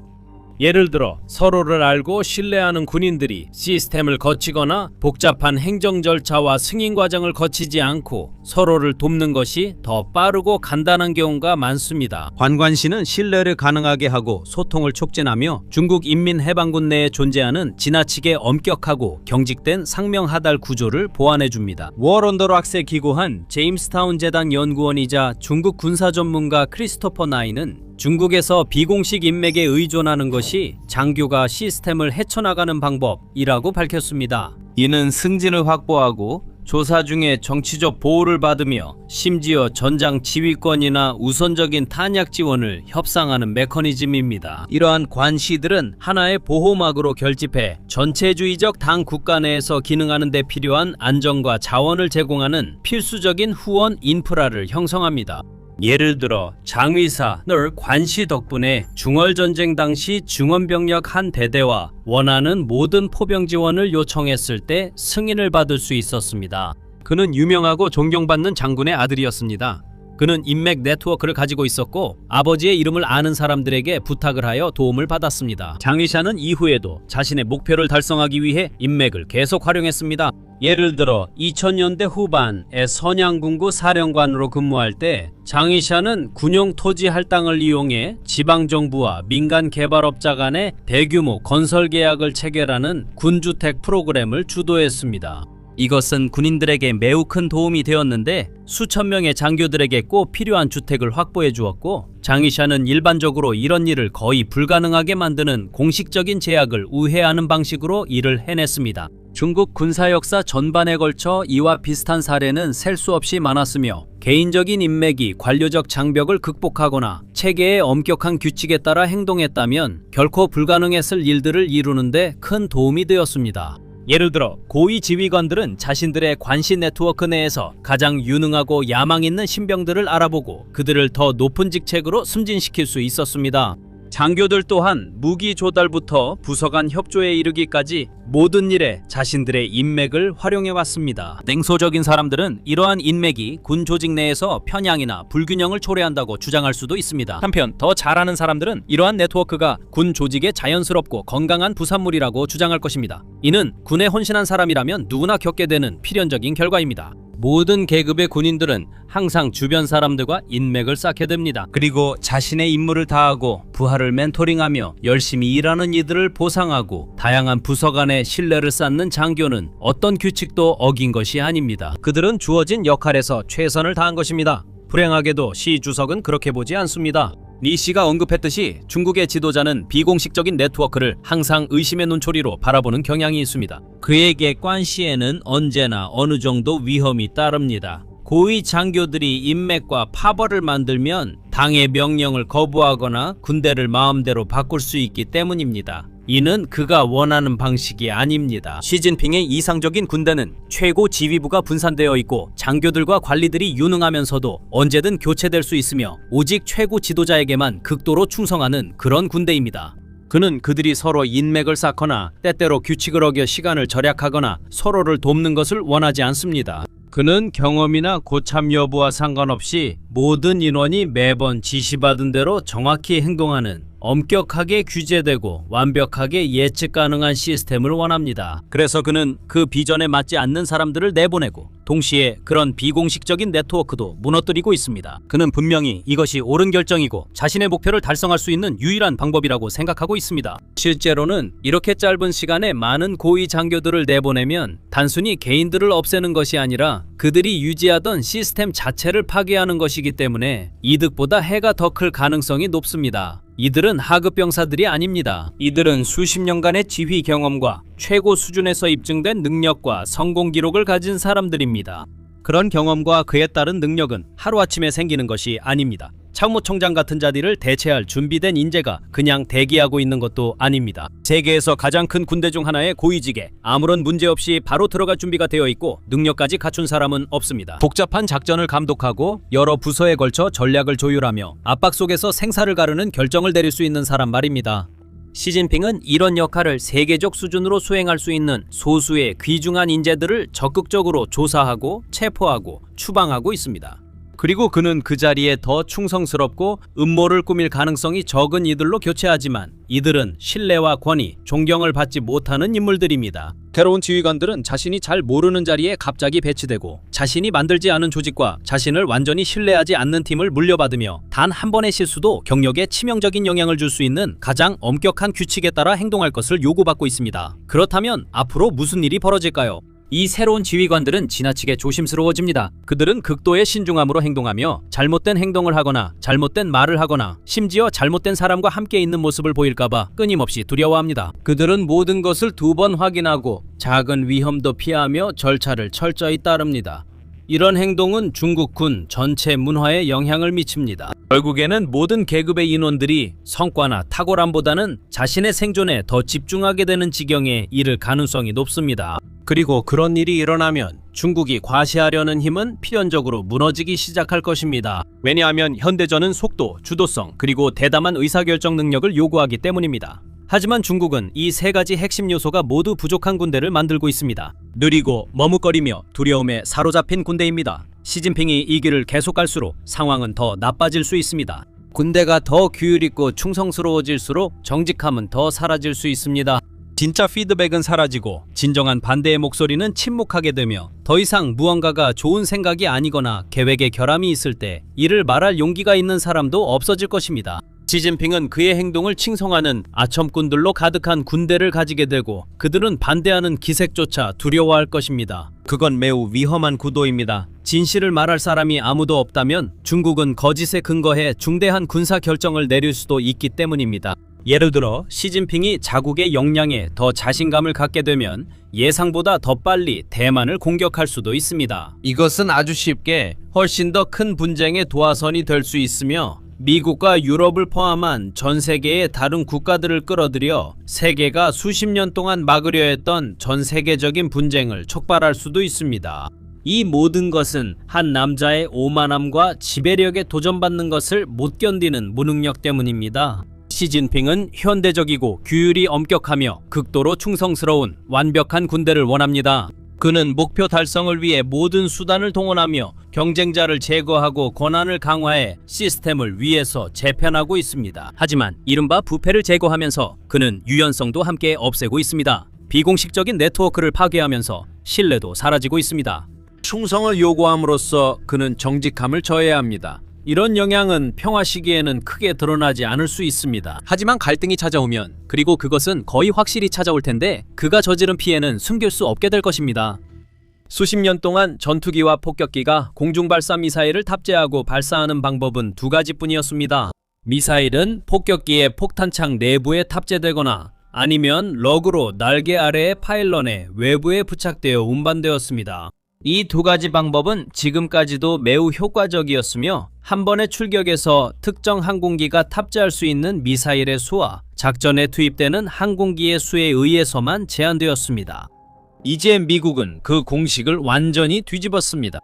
B: 예를 들어 서로를 알고 신뢰하는 군인들이 시스템을 거치거나 복잡한 행정 절차와 승인 과정을 거치지 않고 서로를 돕는 것이 더 빠르고 간단한 경우가 많습니다. 관관시는 신뢰를 가능하게 하고 소통을 촉진하며 중국 인민해방군 내에 존재하는 지나치게 엄격하고 경직된 상명하달 구조를 보완해줍니다. 워 언더 락스에 기고한 제임스타운 재단 연구원이자 중국 군사 전문가 크리스토퍼 나이는 중국에서 비공식 인맥에 의존하는 것이 장교가 시스템을 헤쳐나가는 방법이라고 밝혔습니다. 이는 승진을 확보하고 조사 중에 정치적 보호를 받으며 심지어 전장 지휘권이나 우선적인 탄약 지원을 협상하는 메커니즘입니다. 이러한 관시들은 하나의 보호막으로 결집해 전체주의적 당 국가 내에서 기능하는 데 필요한 안정과 자원을 제공하는 필수적인 후원 인프라를 형성합니다. 예를 들어 장의사늘 관시 덕분에 중월전쟁 당시 중원병력 한 대대와 원하는 모든 포병 지원을 요청했을 때 승인을 받을 수 있었습니다. 그는 유명하고 존경받는 장군의 아들이었습니다. 그는 인맥 네트워크를 가지고 있었고 아버지의 이름을 아는 사람들에게 부탁을 하여 도움을 받았습니다. 장의샤는 이후에도 자신의 목표를 달성하기 위해 인맥을 계속 활용했습니다. 예를 들어 2000년대 후반에 선양군구 사령관으로 근무할 때 장의샤는 군용 토지 할당을 이용해 지방정부와 민간 개발업자 간의 대규모 건설 계약을 체결하는 군주택 프로그램을 주도했습니다. 이것은 군인들에게 매우 큰 도움이 되었는데 수천 명의 장교들에게 꼭 필요한 주택을 확보해 주었고, 장의샤는 일반적으로 이런 일을 거의 불가능하게 만드는 공식적인 제약을 우회하는 방식으로 일을 해냈습니다. 중국 군사 역사 전반에 걸쳐 이와 비슷한 사례는 셀 수 없이 많았으며, 개인적인 인맥이 관료적 장벽을 극복하거나 체계의 엄격한 규칙에 따라 행동했다면 결코 불가능했을 일들을 이루는데 큰 도움이 되었습니다. 예를 들어 고위 지휘관들은 자신들의 관시 네트워크 내에서 가장 유능하고 야망 있는 신병들을 알아보고 그들을 더 높은 직책으로 승진시킬 수 있었습니다. 장교들 또한 무기 조달부터 부서 간 협조에 이르기까지 모든 일에 자신들의 인맥을 활용해 왔습니다. 냉소적인 사람들은 이러한 인맥이 군 조직 내에서 편향이나 불균형을 초래한다고 주장할 수도 있습니다. 한편 더 잘하는 사람들은 이러한 네트워크가 군 조직의 자연스럽고 건강한 부산물이라고 주장할 것입니다. 이는 군에 헌신한 사람이라면 누구나 겪게 되는 필연적인 결과입니다. 모든 계급의 군인들은 항상 주변 사람들과 인맥을 쌓게 됩니다. 그리고 자신의 임무를 다하고 부하를 멘토링하며 열심히 일하는 이들을 보상하고 다양한 부서 간의 신뢰를 쌓는 장교는 어떤 규칙도 어긴 것이 아닙니다. 그들은 주어진 역할에서 최선을 다한 것입니다. 불행하게도 시 주석은 그렇게 보지 않습니다. 리 씨가 언급했듯이 중국의 지도자는 비공식적인 네트워크를 항상 의심의 눈초리로 바라보는 경향이 있습니다. 그에게 관시에는 언제나 어느 정도 위험이 따릅니다. 고위 장교들이 인맥과 파벌을 만들면 당의 명령을 거부하거나 군대를 마음대로 바꿀 수 있기 때문입니다. 이는 그가 원하는 방식이 아닙니다. 시진핑의 이상적인 군대는 최고 지휘부가 분산되어 있고 장교들과 관리들이 유능하면서도 언제든 교체될 수 있으며 오직 최고 지도자에게만 극도로 충성하는 그런 군대입니다. 그는 그들이 서로 인맥을 쌓거나 때때로 규칙을 어겨 시간을 절약하거나 서로를 돕는 것을 원하지 않습니다. 그는 경험이나 고참 여부와 상관없이 모든 인원이 매번 지시받은 대로 정확히 행동하는 엄격하게 규제되고 완벽하게 예측 가능한 시스템을 원합니다. 그래서 그는 그 비전에 맞지 않는 사람들을 내보내고 동시에 그런 비공식적인 네트워크도 무너뜨리고 있습니다. 그는 분명히 이것이 옳은 결정이고 자신의 목표를 달성할 수 있는 유일한 방법이라고 생각하고 있습니다. 실제로는 이렇게 짧은 시간에 많은 고위 장교들을 내보내면 단순히 개인들을 없애는 것이 아니라 그들이 유지하던 시스템 자체를 파괴하는 것이기 때문에 이득보다 해가 더 클 가능성이 높습니다. 이들은 하급 병사들이 아닙니다. 이들은 수십 년간의 지휘 경험과 최고 수준에서 입증된 능력과 성공 기록을 가진 사람들입니다. 그런 경험과 그에 따른 능력은 하루아침에 생기는 것이 아닙니다. 참모총장 같은 자리를 대체할 준비된 인재가 그냥 대기하고 있는 것도 아닙니다. 세계에서 가장 큰 군대 중 하나의 고위직에 아무런 문제 없이 바로 들어갈 준비가 되어 있고 능력까지 갖춘 사람은 없습니다. 복잡한 작전을 감독하고 여러 부서에 걸쳐 전략을 조율하며 압박 속에서 생사를 가르는 결정을 내릴 수 있는 사람 말입니다. 시진핑은 이런 역할을 세계적 수준으로 수행할 수 있는 소수의 귀중한 인재들을 적극적으로 조사하고 체포하고 추방하고 있습니다. 그리고 그는 그 자리에 더 충성스럽고 음모를 꾸밀 가능성이 적은 이들로 교체하지만 이들은 신뢰와 권위, 존경을 받지 못하는 인물들입니다. 괴로운 지휘관들은 자신이 잘 모르는 자리에 갑자기 배치되고 자신이 만들지 않은 조직과 자신을 완전히 신뢰하지 않는 팀을 물려받으며 단 한 번의 실수도 경력에 치명적인 영향을 줄 수 있는 가장 엄격한 규칙에 따라 행동할 것을 요구받고 있습니다. 그렇다면 앞으로 무슨 일이 벌어질까요?
C: 이 새로운 지휘관들은 지나치게 조심스러워집니다. 그들은 극도의 신중함으로 행동하며 잘못된 행동을 하거나 잘못된 말을 하거나 심지어 잘못된 사람과 함께 있는 모습을 보일까봐 끊임없이 두려워합니다. 그들은 모든 것을 2번 확인하고 작은 위험도 피하며 절차를 철저히 따릅니다. 이런 행동은 중국 군 전체 문화에 영향을 미칩니다. 결국에는 모든 계급의 인원들이 성과나 탁월함보다는 자신의 생존에 더 집중하게 되는 지경에 이를 가능성이 높습니다. 그리고 그런 일이 일어나면 중국이 과시하려는 힘은 필연적으로 무너지기 시작할 것입니다. 왜냐하면 현대전은 속도, 주도성, 그리고 대담한 의사결정 능력을 요구하기 때문입니다. 하지만 중국은 이 3가지 핵심 요소가 모두 부족한 군대를 만들고 있습니다. 느리고 머뭇거리며 두려움에 사로잡힌 군대입니다. 시진핑이 이 길을 계속 갈수록 상황은 더 나빠질 수 있습니다. 군대가 더 규율있고 충성스러워질수록 정직함은 더 사라질 수 있습니다. 진짜 피드백은 사라지고 진정한 반대의 목소리는 침묵하게 되며 더 이상 무언가가 좋은 생각이 아니거나 계획에 결함이 있을 때 이를 말할 용기가 있는 사람도 없어질 것입니다. 시진핑은 그의 행동을 칭송하는 아첨꾼들로 가득한 군대를 가지게 되고 그들은 반대하는 기색조차 두려워할 것입니다. 그건 매우 위험한 구도입니다. 진실을 말할 사람이 아무도 없다면 중국은 거짓에 근거해 중대한 군사 결정을 내릴 수도 있기 때문입니다. 예를 들어 시진핑이 자국의 역량에 더 자신감을 갖게 되면 예상보다 더 빨리 대만을 공격할 수도 있습니다. 이것은 아주 쉽게 훨씬 더 큰 분쟁의 도화선이 될 수 있으며 미국과 유럽을 포함한 전 세계의 다른 국가들을 끌어들여 세계가 수십 년 동안 막으려 했던 전 세계적인 분쟁을 촉발할 수도 있습니다. 이 모든 것은 한 남자의 오만함과 지배력에 도전받는 것을 못 견디는 무능력 때문입니다. 시진핑은 현대적이고 규율이 엄격하며 극도로 충성스러운 완벽한 군대를 원합니다. 그는 목표 달성을 위해 모든 수단을 동원하며 경쟁자를 제거하고 권한을 강화해 시스템을 위에서 재편하고 있습니다. 하지만 이른바 부패를 제거하면서 그는 유연성도 함께 없애고 있습니다. 비공식적인 네트워크를 파괴하면서 신뢰도 사라지고 있습니다. 충성을 요구함으로써 그는 정직함을 저해야 합니다. 이런 영향은 평화 시기에는 크게 드러나지 않을 수 있습니다. 하지만 갈등이 찾아오면, 그리고 그것은 거의 확실히 찾아올 텐데 그가 저지른 피해는 숨길 수 없게 될 것입니다. 수십 년 동안 전투기와 폭격기가 공중발사 미사일을 탑재하고 발사하는 방법은 2가지뿐이었습니다. 미사일은 폭격기의 폭탄창 내부에 탑재되거나 아니면 럭으로 날개 아래의 파일런의 외부에 부착되어 운반되었습니다. 이 2가지 방법은 지금까지도 매우 효과적이었으며 한 번의 출격에서 특정 항공기가 탑재할 수 있는 미사일의 수와 작전에 투입되는 항공기의 수에 의해서만 제한되었습니다. 이제 미국은 그 공식을 완전히 뒤집었습니다.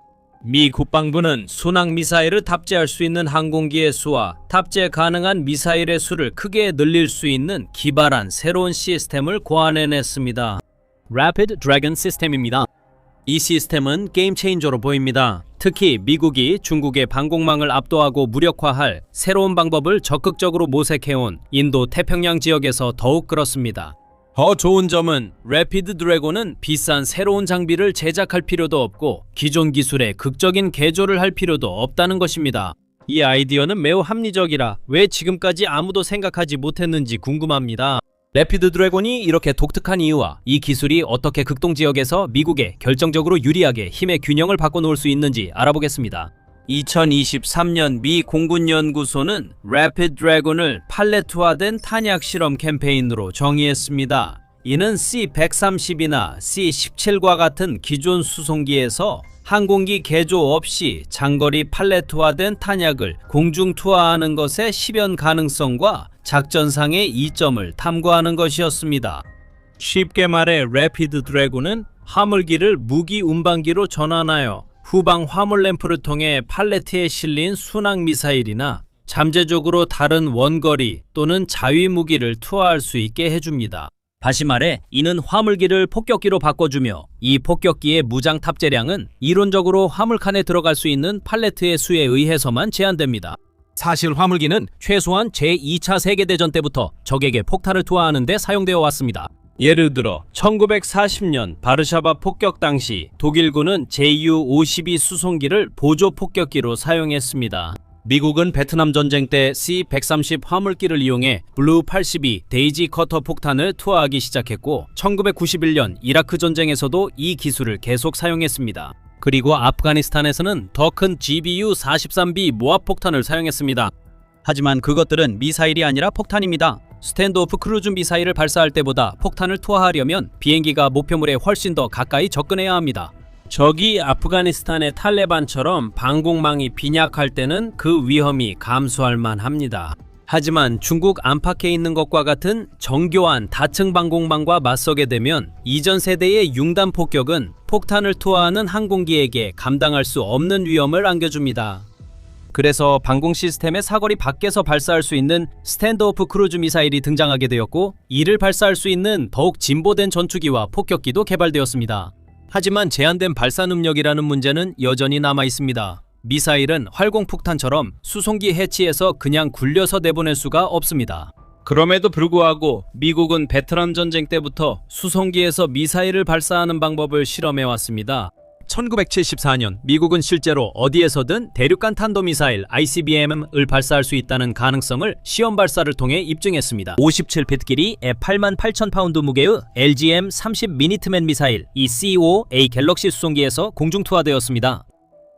C: 미 국방부는 순항 미사일을 탑재할 수 있는 항공기의 수와 탑재 가능한 미사일의 수를 크게 늘릴 수 있는 기발한 새로운 시스템을 고안해냈습니다. Rapid Dragon 시스템입니다. 이 시스템은 게임 체인저로 보입니다. 특히 미국이 중국의 방공망을 압도하고 무력화할 새로운 방법을 적극적으로 모색해온 인도 태평양 지역에서 더욱 그렇습니다. 더 좋은 점은 래피드 드래곤은 비싼 새로운 장비를 제작할 필요도 없고 기존 기술에 극적인 개조를 할 필요도 없다는 것입니다. 이 아이디어는 매우 합리적이라 왜 지금까지 아무도 생각하지 못했는지 궁금합니다. 래피드 드래곤이 이렇게 독특한 이유와 이 기술이 어떻게 극동 지역에서 미국에 결정적으로 유리하게 힘의 균형을 바꿔놓을 수 있는지 알아보겠습니다. 2023년 미 공군연구소는 래피드 드래곤을 팔레트화된 탄약 실험 캠페인으로 정의했습니다. 이는 C-130이나 C-17과 같은 기존 수송기에서 항공기 개조 없이 장거리 팔레트화된 탄약을 공중 투하하는 것의 실현 가능성과 작전상의 이점을 탐구하는 것이었습니다. 쉽게 말해 래피드 드래곤은 화물기를 무기 운반기로 전환하여 후방 화물 램프를 통해 팔레트에 실린 순항 미사일이나 잠재적으로 다른 원거리 또는 자위 무기를 투하할 수 있게 해줍니다. 다시 말해 이는 화물기를 폭격기로 바꿔주며 이 폭격기의 무장 탑재량은 이론적으로 화물칸에 들어갈 수 있는 팔레트의 수에 의해서만 제한됩니다. 사실 화물기는 최소한 제2차 세계대전 때부터 적에게 폭탄을 투하하는 데 사용되어 왔습니다. 예를 들어 1940년 바르샤바 폭격 당시 독일군은 JU-52 수송기를 보조 폭격기로 사용했습니다. 미국은 베트남 전쟁 때 C-130 화물기를 이용해 블루 82 데이지 커터 폭탄을 투하하기 시작했고 1991년 이라크 전쟁에서도 이 기술을 계속 사용했습니다. 그리고 아프가니스탄에서는 더 큰 GBU-43B 모압 폭탄을 사용했습니다. 하지만 그것들은 미사일이 아니라 폭탄입니다. 스탠드오프 크루즈 미사일을 발사할 때보다 폭탄을 투하하려면 비행기가 목표물에 훨씬 더 가까이 접근해야 합니다. 적이 아프가니스탄의 탈레반처럼 방공망이 빈약할 때는 그 위험이 감소할 만합니다. 하지만 중국 안팎에 있는 것과 같은 정교한 다층 방공망과 맞서게 되면 이전 세대의 융단 폭격은 폭탄을 투하하는 항공기에게 감당할 수 없는 위험을 안겨줍니다. 그래서 방공 시스템의 사거리 밖에서 발사할 수 있는 스탠드오프 크루즈 미사일이 등장하게 되었고, 이를 발사할 수 있는 더욱 진보된 전투기와 폭격기도 개발되었습니다. 하지만 제한된 발사 능력이라는 문제는 여전히 남아 있습니다. 미사일은 활공폭탄처럼 수송기 해치에서 그냥 굴려서 내보낼 수가 없습니다. 그럼에도 불구하고 미국은 베트남 전쟁 때부터 수송기에서 미사일을 발사하는 방법을 실험해왔습니다. 1974년 미국은 실제로 어디에서든 대륙간 탄도미사일 ICBM을 발사할 수 있다는 가능성을 시험 발사를 통해 입증했습니다. 57피트 길이 88,000파운드 무게의 LGM 30 미니트맨 미사일 ECO-A 갤럭시 수송기에서 공중 투하되었습니다.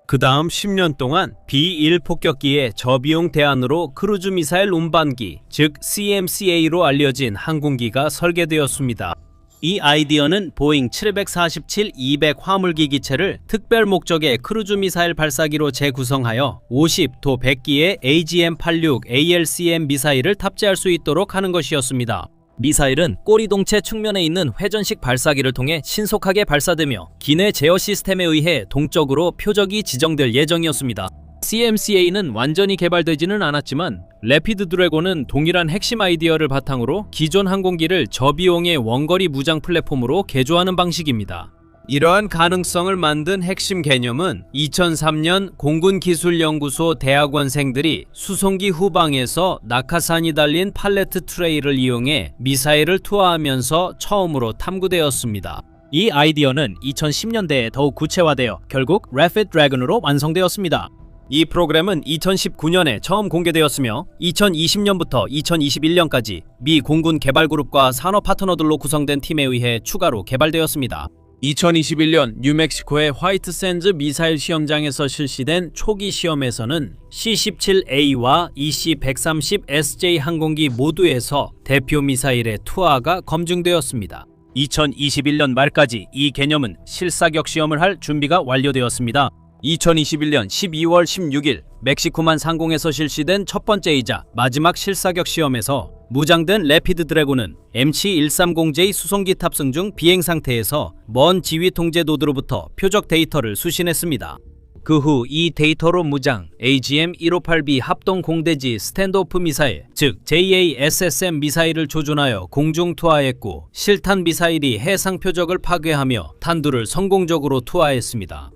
C: 그 다음 10년 동안 B-1 폭격기의 저비용 대안으로 크루즈 미사일 운반기, 즉 CMCA로 알려진 항공기가 설계되었습니다. 이 아이디어는 보잉 747-200 화물기 기체를 특별 목적의 크루즈 미사일 발사기로 재구성하여 50도 100기의 AGM-86 ALCM 미사일을 탑재할 수 있도록 하는 것이었습니다. 미사일은 꼬리동체 측면에 있는 회전식 발사기를 통해 신속하게 발사되며 기내 제어 시스템에 의해 동적으로 표적이 지정될 예정이었습니다. CMCA는 완전히 개발되지는 않았지만 래피드 드래곤은 동일한 핵심 아이디어를 바탕으로 기존 항공기를 저비용의 원거리 무장 플랫폼으로 개조하는 방식입니다. 이러한 가능성을 만든 핵심 개념은 2003년 공군기술연구소 대학원생들이 수송기 후방에서 낙하산이 달린 팔레트 트레이를 이용해 미사일을 투하하면서 처음으로 탐구되었습니다. 이 아이디어는 2010년대에 더욱 구체화되어 결국 래피드 드래곤으로 완성되었습니다. 이 프로그램은 2019년에 처음 공개되었으며 2020년부터 2021년까지 미 공군 개발그룹과 산업 파트너들로 구성된 팀에 의해 추가로 개발되었습니다. 2021년 뉴멕시코의 화이트 샌즈 미사일 시험장에서 실시된 초기 시험에서는 C-17A와 EC-130SJ 항공기 모두에서 대표 미사일의 투하가 검증되었습니다. 2021년 말까지 이 개념은 실사격 시험을 할 준비가 완료되었습니다. 2021년 12월 16일 멕시코만 상공에서 실시된 첫 번째이자 마지막 실사격 시험에서 무장된 래피드 드래곤은 MC-130J 수송기 탑승 중 비행 상태에서 먼 지휘 통제 노드로부터 표적 데이터를 수신했습니다. 그 후 이 데이터로 무장 AGM-158B 합동 공대지 스탠드오프 미사일, 즉 JASSM 미사일을 조준하여 공중 투하했고, 실탄 미사일이 해상 표적을 파괴하며 탄두를 성공적으로 투하했습니다.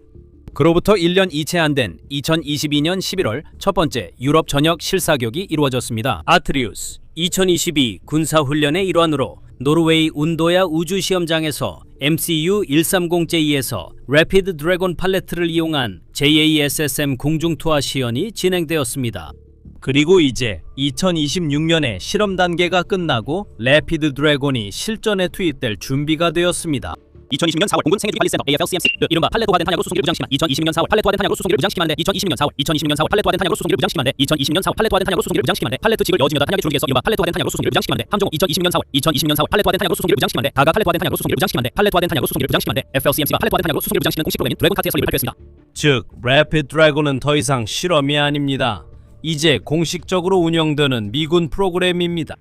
C: 그로부터 1년이 채 안 된 2022년 11월 첫 번째 유럽 전역 실사격이 이루어졌습니다. 아트리우스 2022 군사훈련의 일환으로 노르웨이 운도야 우주시험장에서 MCU-130J에서 래피드 드래곤 팔레트를 이용한 JASSM 공중투하 시연이 진행되었습니다. 그리고 이제 2026년에 실험 단계가 끝나고 래피드 드래곤이 실전에 투입될 준비가 되었습니다. 2020년 4월 공군 생해주기 관리센터 AFLCMC 이른바 팔레트화된 탄약으로 수송기를 무장시키만 2020년 4월 팔레트화된 탄약으로 수송기를 무장시키만 돼 2020년 4월 팔레트화된 탄약으로 수송기를 무장시키만 돼 2020년 4월 팔레트화된 탄약으로 수송기를 무장시키만 돼 팔레트 직을 여진여다 탄약의 주름기에서 이른바 팔레트화된 탄약으로 수송기를 무장시키만 돼 함정호 2020년 4월 팔레트화된 탄약으로 수송기를 무장시키만 돼 다가 팔레트화된 탄약으로 수송기를 무장시키만 돼 팔레트화된 탄약으로 수송기를 무장시키만 돼 FLCMC가 팔레트화된 탄약으로 수송기를 무장시키는 공식 프로그램인 드래곤 카트의 설립을 발표했습니다. 즉 래피드 드래곤은 더 이상 실험이 아닙니다. 이제 공식적으로 운영되는 미군 프로그램입니다.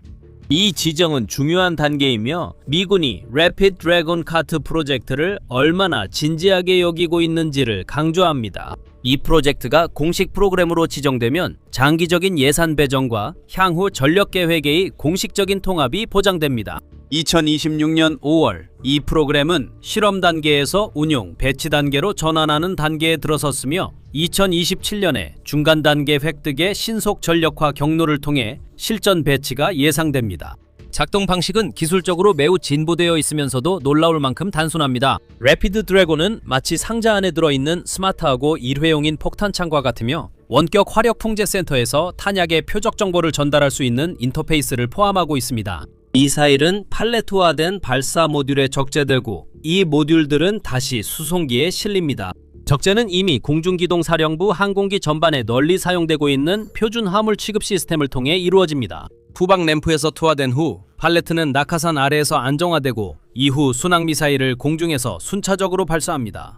C: 이 지정은 중요한 단계이며 미군이 래피드 드래곤 카트 프로젝트를 얼마나 진지하게 여기고 있는지를 강조합니다. 이 프로젝트가 공식 프로그램으로 지정되면 장기적인 예산 배정과 향후 전력 계획의 공식적인 통합이 보장됩니다. 2026년 5월 이 프로그램은 실험 단계에서 운용, 배치 단계로 전환하는 단계에 들어섰으며 2027년에 중간 단계 획득의 신속 전력화 경로를 통해 실전 배치가 예상됩니다. 작동 방식은 기술적으로 매우 진보되어 있으면서도 놀라울 만큼 단순합니다. 래피드 드래곤은 마치 상자 안에 들어있는 스마트하고 일회용인 폭탄창과 같으며 원격 화력 풍제 센터에서 탄약의 표적 정보를 전달할 수 있는 인터페이스를 포함하고 있습니다.
B: 미사일은 팔레트화된 발사 모듈에 적재되고 이 모듈들은 다시 수송기에 실립니다.
C: 적재는 이미 공중기동사령부 항공기 전반에 널리 사용되고 있는 표준 화물 취급 시스템을 통해 이루어집니다. 후방 램프에서 투하된 후 팔레트는 낙하산 아래에서 안정화되고 이후 순항미사일을 공중에서 순차적으로 발사합니다.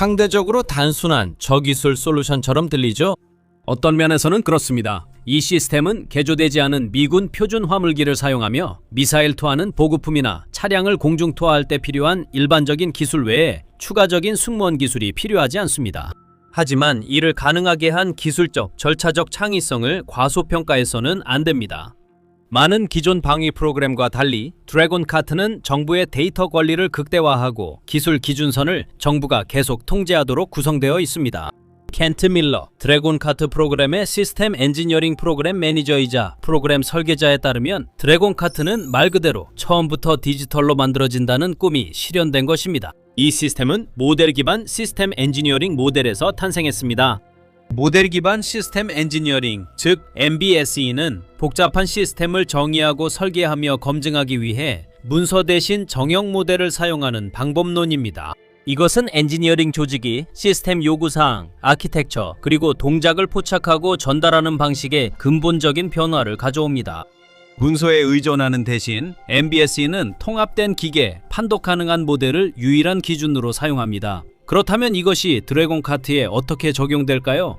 B: 상대적으로 단순한 저기술 솔루션처럼 들리죠?
C: 어떤 면에서는 그렇습니다. 이 시스템은 개조되지 않은 미군 표준 화물기를 사용하며 미사일 투하는 보급품이나 차량을 공중 투하할 때 필요한 일반적인 기술 외에 추가적인 승무원 기술이 필요하지 않습니다. 하지만 이를 가능하게 한 기술적, 절차적 창의성을 과소평가해서는 안 됩니다. 많은 기존 방위 프로그램과 달리 드래곤 카트는 정부의 데이터 관리를 극대화하고 기술 기준선을 정부가 계속 통제하도록 구성되어 있습니다. 켄트 밀러, 드래곤 카트 프로그램의 시스템 엔지니어링 프로그램 매니저이자 프로그램 설계자에 따르면 드래곤 카트는 말 그대로 처음부터 디지털로 만들어진다는 꿈이 실현된 것입니다. 이 시스템은 모델 기반 시스템 엔지니어링 모델에서 탄생했습니다. 모델 기반 시스템 엔지니어링, 즉 MBSE는 복잡한 시스템을 정의하고 설계하며 검증하기 위해 문서 대신 정형 모델을 사용하는 방법론입니다. 이것은 엔지니어링 조직이 시스템 요구사항, 아키텍처, 그리고 동작을 포착하고 전달하는 방식에 근본적인 변화를 가져옵니다. 문서에 의존하는 대신 MBSE는 통합된 기계, 판독 가능한 모델을 유일한 기준으로 사용합니다. 그렇다면 이것이 드래곤 카트에 어떻게 적용될까요?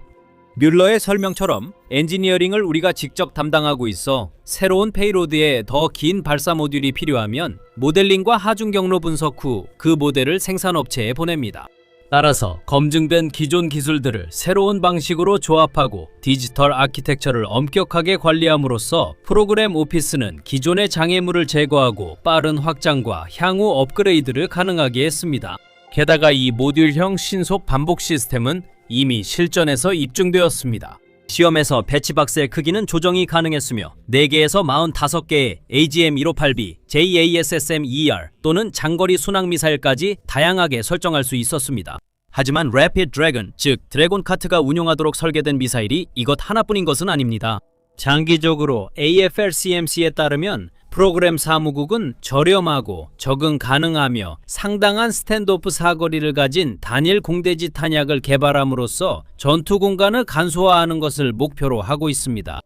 C: 뮬러의 설명처럼 엔지니어링을 우리가 직접 담당하고 있어 새로운 페이로드에 더 긴 발사 모듈이 필요하면 모델링과 하중 경로 분석 후 그 모델을 생산업체에 보냅니다. 따라서 검증된 기존 기술들을 새로운 방식으로 조합하고 디지털 아키텍처를 엄격하게 관리함으로써 프로그램 오피스는 기존의 장애물을 제거하고 빠른 확장과 향후 업그레이드를 가능하게 했습니다. 게다가 이 모듈형 신속 반복 시스템은 이미 실전에서 입증되었습니다. 시험에서 배치박스의 크기는 조정이 가능했으며 4개에서 45개의 AGM-158B, JASSM-ER 또는 장거리 순항미사일까지 다양하게 설정할 수 있었습니다. 하지만 Rapid Dragon, 즉 드래곤 카트가 운용하도록 설계된 미사일이 이것 하나뿐인 것은 아닙니다. 장기적으로 AFRCMC에 따르면 프로그램 사무국은 저렴하고 적응 가능하며 상당한 스탠드오프 사거리를 가진 단일 공대지 탄약을 개발함으로써 전투 공간을 간소화하는 것을 목표로 하고 있습니다.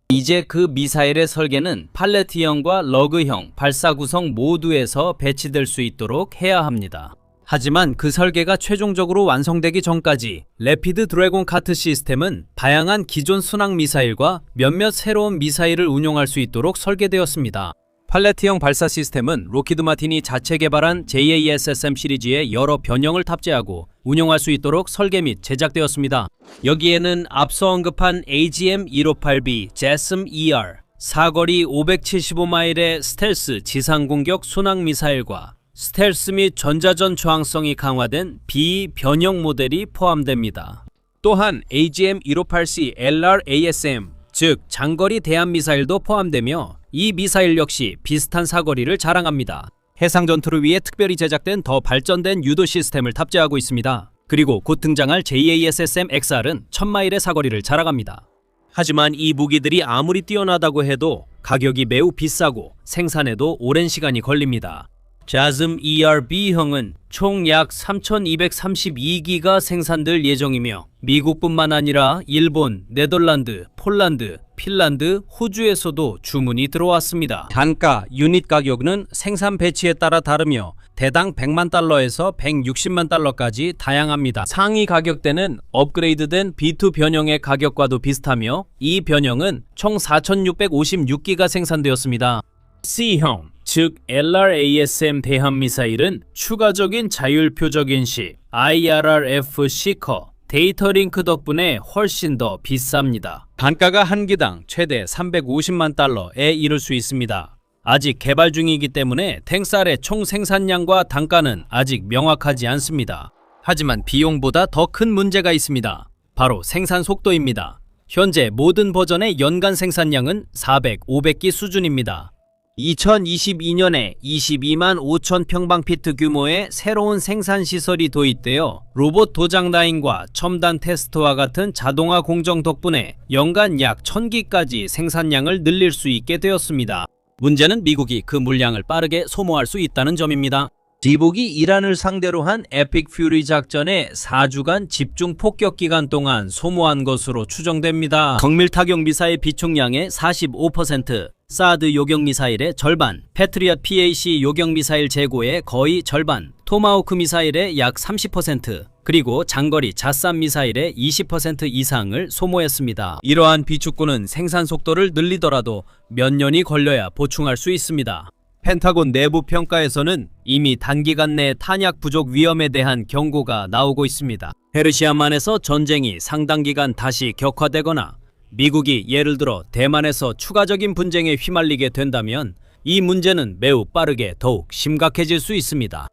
C: 이제 그 미사일의 설계는 팔레트형과 러그형 발사 구성 모두에서 배치될 수 있도록 해야 합니다. 하지만 그 설계가 최종적으로 완성되기 전까지 래피드 드래곤 카트 시스템은 다양한 기존 순항 미사일과 몇몇 새로운 미사일을 운용할 수 있도록 설계되었습니다. 팔레트형 발사 시스템은 록히드 마틴이 자체 개발한 JASSM 시리즈의 여러 변형을 탑재하고 운용할 수 있도록 설계 및 제작되었습니다. 여기에는 앞서 언급한 AGM-158B JASSM-ER, 사거리 575마일의 스텔스 지상공격 순항미사일과 스텔스 및 전자전 저항성이 강화된 B 변형 모델이 포함됩니다. 또한 AGM-158C LRASM, 즉 장거리 대함미사일도 포함되며 이 미사일 역시 비슷한 사거리를 자랑합니다. 해상 전투를 위해 특별히 제작된 더 발전된 유도 시스템을 탑재하고 있습니다. 그리고 곧 등장할 JASSM-XR은 1000마일의 사거리를 자랑합니다. 하지만 이 무기들이 아무리 뛰어나다고 해도 가격이 매우 비싸고 생산에도 오랜 시간이 걸립니다. JASSM-ER-B형은 총 약 3232기가 생산될 예정이며 미국뿐만 아니라 일본, 네덜란드, 폴란드, 핀란드, 호주에서도 주문이 들어왔습니다. 단가, 유닛 가격은 생산 배치에 따라 다르며 대당 100만 달러에서 160만 달러까지 다양합니다. 상위 가격대는 업그레이드된 B2 변형의 가격과도 비슷하며 이 변형은 총 4656기가 생산되었습니다. C형, 즉 LRASM 대함미사일은 추가적인 자율표적 인식, IRRF 시커, 데이터 링크 덕분에 훨씬 더 비쌉니다. 단가가 한 기당 최대 350만 달러에 이를 수 있습니다. 아직 개발 중이기 때문에 탱쌀의 총 생산량과 단가는 아직 명확하지 않습니다. 하지만 비용보다 더 큰 문제가 있습니다. 바로 생산 속도입니다. 현재 모든 버전의 연간 생산량은 400, 500기 수준입니다.
B: 2022년에 22만 5천 평방피트 규모의 새로운 생산시설이 도입되어 로봇 도장 라인과 첨단 테스터와 같은 자동화 공정 덕분에 연간 약 1000기까지 생산량을 늘릴 수 있게 되었습니다.
C: 문제는 미국이 그 물량을 빠르게 소모할 수 있다는 점입니다.
B: 미국이 이란을 상대로 한 에픽 퓨리 작전에 4주간 집중 폭격 기간 동안 소모한 것으로 추정됩니다.
C: 정밀 타격 미사일 비축량의 45%, 사드 요격 미사일의 절반, 패트리엇 PAC 요격 미사일 재고의 거의 절반, 토마호크 미사일의 약 30%, 그리고 장거리 자삼 미사일의 20% 이상을 소모했습니다. 이러한 비축구는 생산 속도를 늘리더라도 몇 년이 걸려야 보충할 수 있습니다.
B: 펜타곤 내부 평가에서는 이미 단기간 내 탄약 부족 위험에 대한 경고가 나오고 있습니다.
C: 페르시아만에서 전쟁이 상당 기간 다시 격화되거나 미국이 예를 들어 대만에서 추가적인 분쟁에 휘말리게 된다면 이 문제는 매우 빠르게 더욱 심각해질 수 있습니다.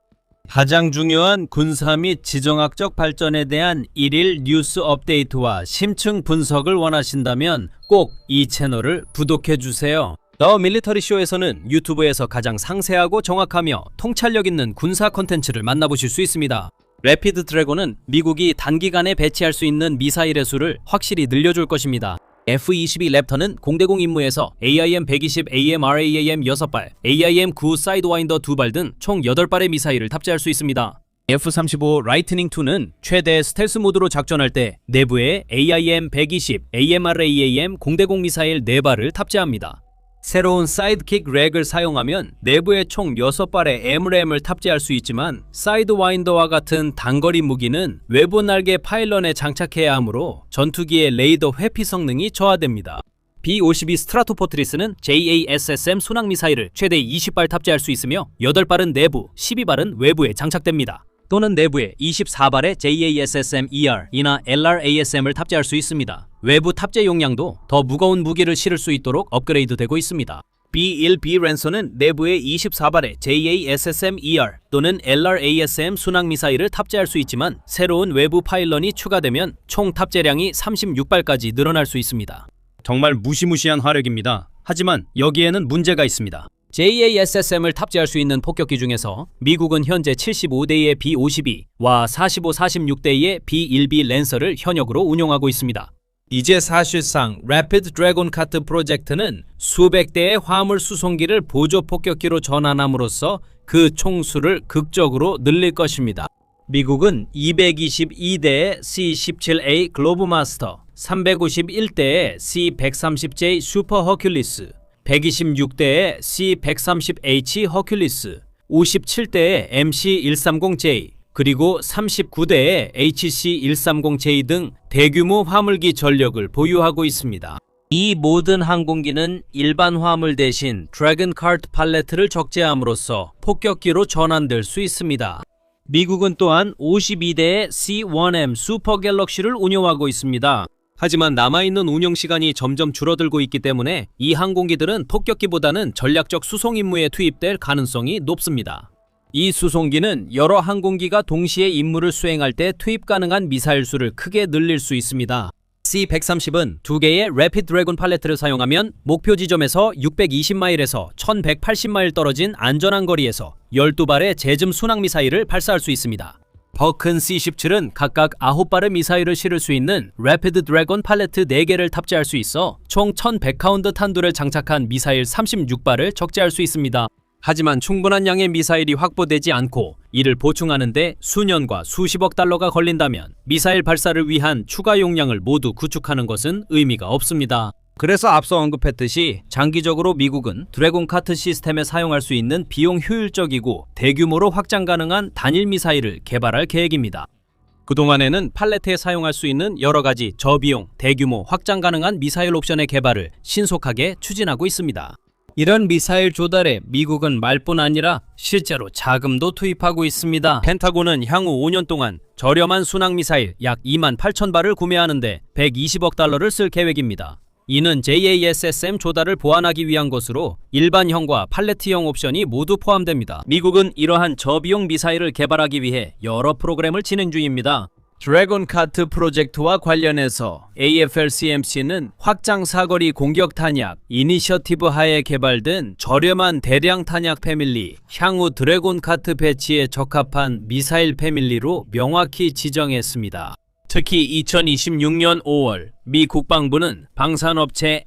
B: 가장 중요한 군사 및 지정학적 발전에 대한 일일 뉴스 업데이트와 심층 분석을 원하신다면 꼭 이 채널을 구독해 주세요.
C: 더 밀리터리 쇼에서는 유튜브에서 가장 상세하고 정확하며 통찰력 있는 군사 콘텐츠를 만나보실 수 있습니다. 래피드 드래곤은 미국이 단기간에 배치할 수 있는 미사일의 수를 확실히 늘려줄 것입니다. F-22 랩터는 공대공 임무에서 AIM-120 AMRAAM 6발, AIM-9 사이드와인더 2발 등 총 8발의 미사일을 탑재할 수 있습니다. F-35 라이트닝2는 최대 스텔스 모드로 작전할 때 내부에 AIM-120 AMRAAM 공대공 미사일 4발을 탑재합니다. 새로운 사이드킥 렉을 사용하면 내부에 총 6발의 MRAM을 탑재할 수 있지만 사이드와인더와 같은 단거리 무기는 외부 날개 파일런에 장착해야 하므로 전투기의 레이더 회피 성능이 저하됩니다. B-52 스트라토포트리스는 JASSM 순항미사일을 최대 20발 탑재할 수 있으며 8발은 내부, 12발은 외부에 장착됩니다. 또는 내부에 24발의 JASSM-ER이나 LRASM을 탑재할 수 있습니다. 외부 탑재 용량도 더 무거운 무기를 실을 수 있도록 업그레이드되고 있습니다. B-1B 랜서는 내부에 24발의 JASSM-ER 또는 LRASM 순항미사일을 탑재할 수 있지만 새로운 외부 파일런이 추가되면 총 탑재량이 36발까지 늘어날 수 있습니다. 정말 무시무시한 화력입니다. 하지만 여기에는 문제가 있습니다. JASSM을 탑재할 수 있는 폭격기 중에서 미국은 현재 75대의 B-52와 45-46대의 B-1B 랜서를 현역으로 운용하고 있습니다. 이제 사실상 래피드 드래곤 카트 프로젝트는 수백 대의 화물 수송기를 보조 폭격기로 전환함으로써 그 총수를 극적으로 늘릴 것입니다. 미국은 222대의 C-17A 글로브마스터, 351대의 C-130J 슈퍼 허큘리스, 126대의 C-130H 허큘리스, 57대의 MC-130J, 그리고 39대의 HC-130J 등 대규모 화물기 전력을 보유하고 있습니다. 이 모든 항공기는 일반 화물 대신 드래곤 카트 팔레트를 적재함으로써 폭격기로 전환될 수 있습니다. 미국은 또한 52대의 C-1M 슈퍼 갤럭시를 운용하고 있습니다. 하지만 남아있는 운영시간이 점점 줄어들고 있기 때문에 이 항공기들은 폭격기보다는 전략적 수송 임무에 투입될 가능성이 높습니다. 이 수송기는 여러 항공기가 동시에 임무를 수행할 때 투입 가능한 미사일 수를 크게 늘릴 수 있습니다. C-130은 2개의 래피드 드래곤 팔레트를 사용하면 목표 지점에서 620마일에서 1180마일 떨어진 안전한 거리에서 12발의 제즘 순항 미사일을 발사할 수 있습니다. 버큰 C-17은 각각 9발의 미사일을 실을 수 있는 래피드 드래곤 팔레트 4개를 탑재할 수 있어 총 1100카운드 탄두를 장착한 미사일 36발을 적재할 수 있습니다. 하지만 충분한 양의 미사일이 확보되지 않고 이를 보충하는데 수년과 수십억 달러가 걸린다면 미사일 발사를 위한 추가 용량을 모두 구축하는 것은 의미가 없습니다. 그래서 앞서 언급했듯이 장기적으로 미국은 드래곤 카트 시스템에 사용할 수 있는 비용 효율적이고 대규모로 확장 가능한 단일 미사일을 개발할 계획입니다. 그동안에는 팔레트에 사용할 수 있는 여러 가지 저비용, 대규모 확장 가능한 미사일 옵션의 개발을 신속하게 추진하고 있습니다. 이런 미사일 조달에 미국은 말뿐 아니라 실제로 자금도 투입하고 있습니다. 펜타곤은 향후 5년 동안 저렴한 순항 미사일 약 2만 8천 발을 구매하는데 120억 달러를 쓸 계획입니다. 이는 JASSM 조달을 보완하기 위한 것으로 일반형과 팔레트형 옵션이 모두 포함됩니다. 미국은 이러한 저비용 미사일을 개발하기 위해 여러 프로그램을 진행 중입니다.
B: 드래곤 카트 프로젝트와 관련해서 AFLCMC는 확장 사거리 공격 탄약 이니셔티브 하에 개발된 저렴한 대량 탄약 패밀리, 향후 드래곤 카트 배치에 적합한 미사일 패밀리로 명확히 지정했습니다. 특히 2026년 5월 미 국방부는 방산업체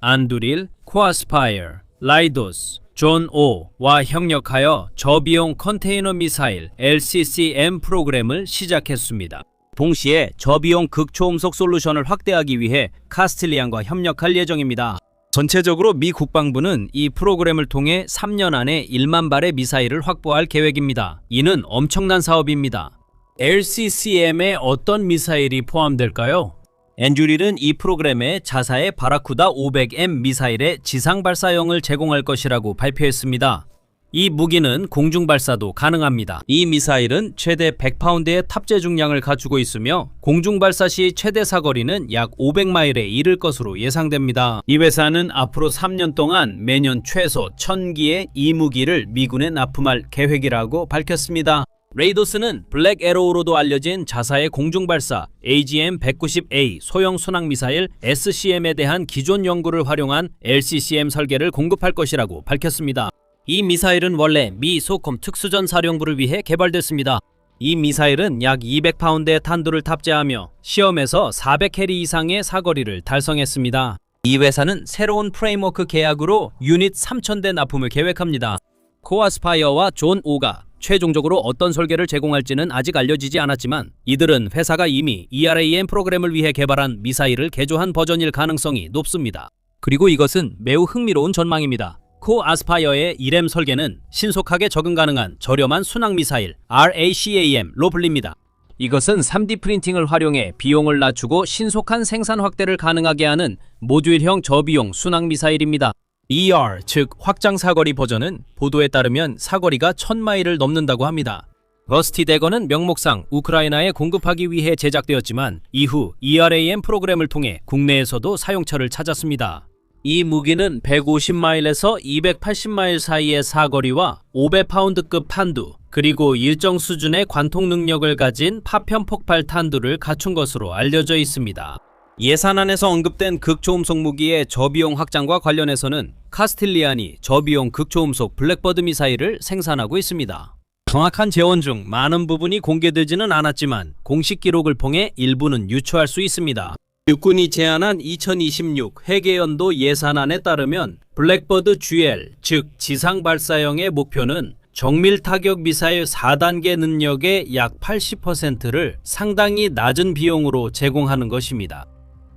B: 안두릴, 코아스파이어, 라이도스, 존5와 협력하여 저비용 컨테이너 미사일 LCCM 프로그램을 시작했습니다. 동시에 저비용 극초음속 솔루션을 확대하기 위해 카스틸리안과 협력할 예정입니다. 전체적으로 미 국방부는 이 프로그램을 통해 3년 안에 1만 발의 미사일을 확보할 계획입니다. 이는 엄청난 사업입니다. LCCM에 어떤 미사일이 포함될까요? 안두릴은 이 프로그램에 자사의 바라쿠다 500M 미사일의 지상 발사형을 제공할 것이라고 발표했습니다. 이 무기는 공중 발사도 가능합니다. 이 미사일은 최대 100파운드의 탑재 중량을 갖추고 있으며 공중 발사 시 최대 사거리는 약 500마일에 이를 것으로 예상됩니다. 이 회사는 앞으로 3년 동안 매년 최소 1000기의 이 무기를 미군에 납품할 계획이라고 밝혔습니다. 레이도스는 블랙 에로우로도 알려진 자사의 공중발사 AGM-190A 소형 순항미사일 SCM에 대한 기존 연구를 활용한 LCCM 설계를 공급할 것이라고 밝혔습니다. 이 미사일은 원래 미 소콤 특수전 사령부를 위해 개발됐습니다. 이 미사일은 약 200파운드의 탄두를 탑재하며 시험에서 400캐리 이상의 사거리를 달성했습니다. 이 회사는 새로운 프레임워크 계약으로 유닛 3000대 납품을 계획합니다. 코아스파이어와 존5가 최종적으로 어떤 설계를 제공할지는 아직 알려지지 않았지만 이들은 회사가 이미 ERAM 프로그램을 위해 개발한 미사일을 개조한 버전일 가능성이 높습니다. 그리고 이것은 매우 흥미로운 전망입니다. 코아스파이어의 이램 설계는 신속하게 적응 가능한 저렴한 순항미사일 RACAM로 불립니다. 이것은 3D 프린팅을 활용해 비용을 낮추고 신속한 생산 확대를 가능하게 하는 모듈형 저비용 순항미사일입니다. ER, 즉 확장 사거리 버전은 보도에 따르면 사거리가 1000마일을 넘는다고 합니다. 러스티 대거는 명목상 우크라이나에 공급하기 위해 제작되었지만 이후 ERAM 프로그램을 통해 국내에서도 사용처를 찾았습니다. 이 무기는 150마일에서 280마일 사이의 사거리와 500파운드급 탄두, 그리고 일정 수준의 관통 능력을 가진 파편 폭발 탄두를 갖춘 것으로 알려져 있습니다. 예산안에서 언급된 극초음속 무기의 저비용 확장과 관련해서는 카스틸리안이 저비용 극초음속 블랙버드 미사일을 생산하고 있습니다. 정확한 재원 중 많은 부분이 공개되지는 않았지만 공식 기록을 통해 일부는 유추할 수 있습니다. 육군이 제안한 2026 회계연도 예산안에 따르면 블랙버드 GL, 즉 지상 발사형의 목표는 정밀 타격 미사일 4단계 능력의 약 80%를 상당히 낮은 비용으로 제공하는 것입니다.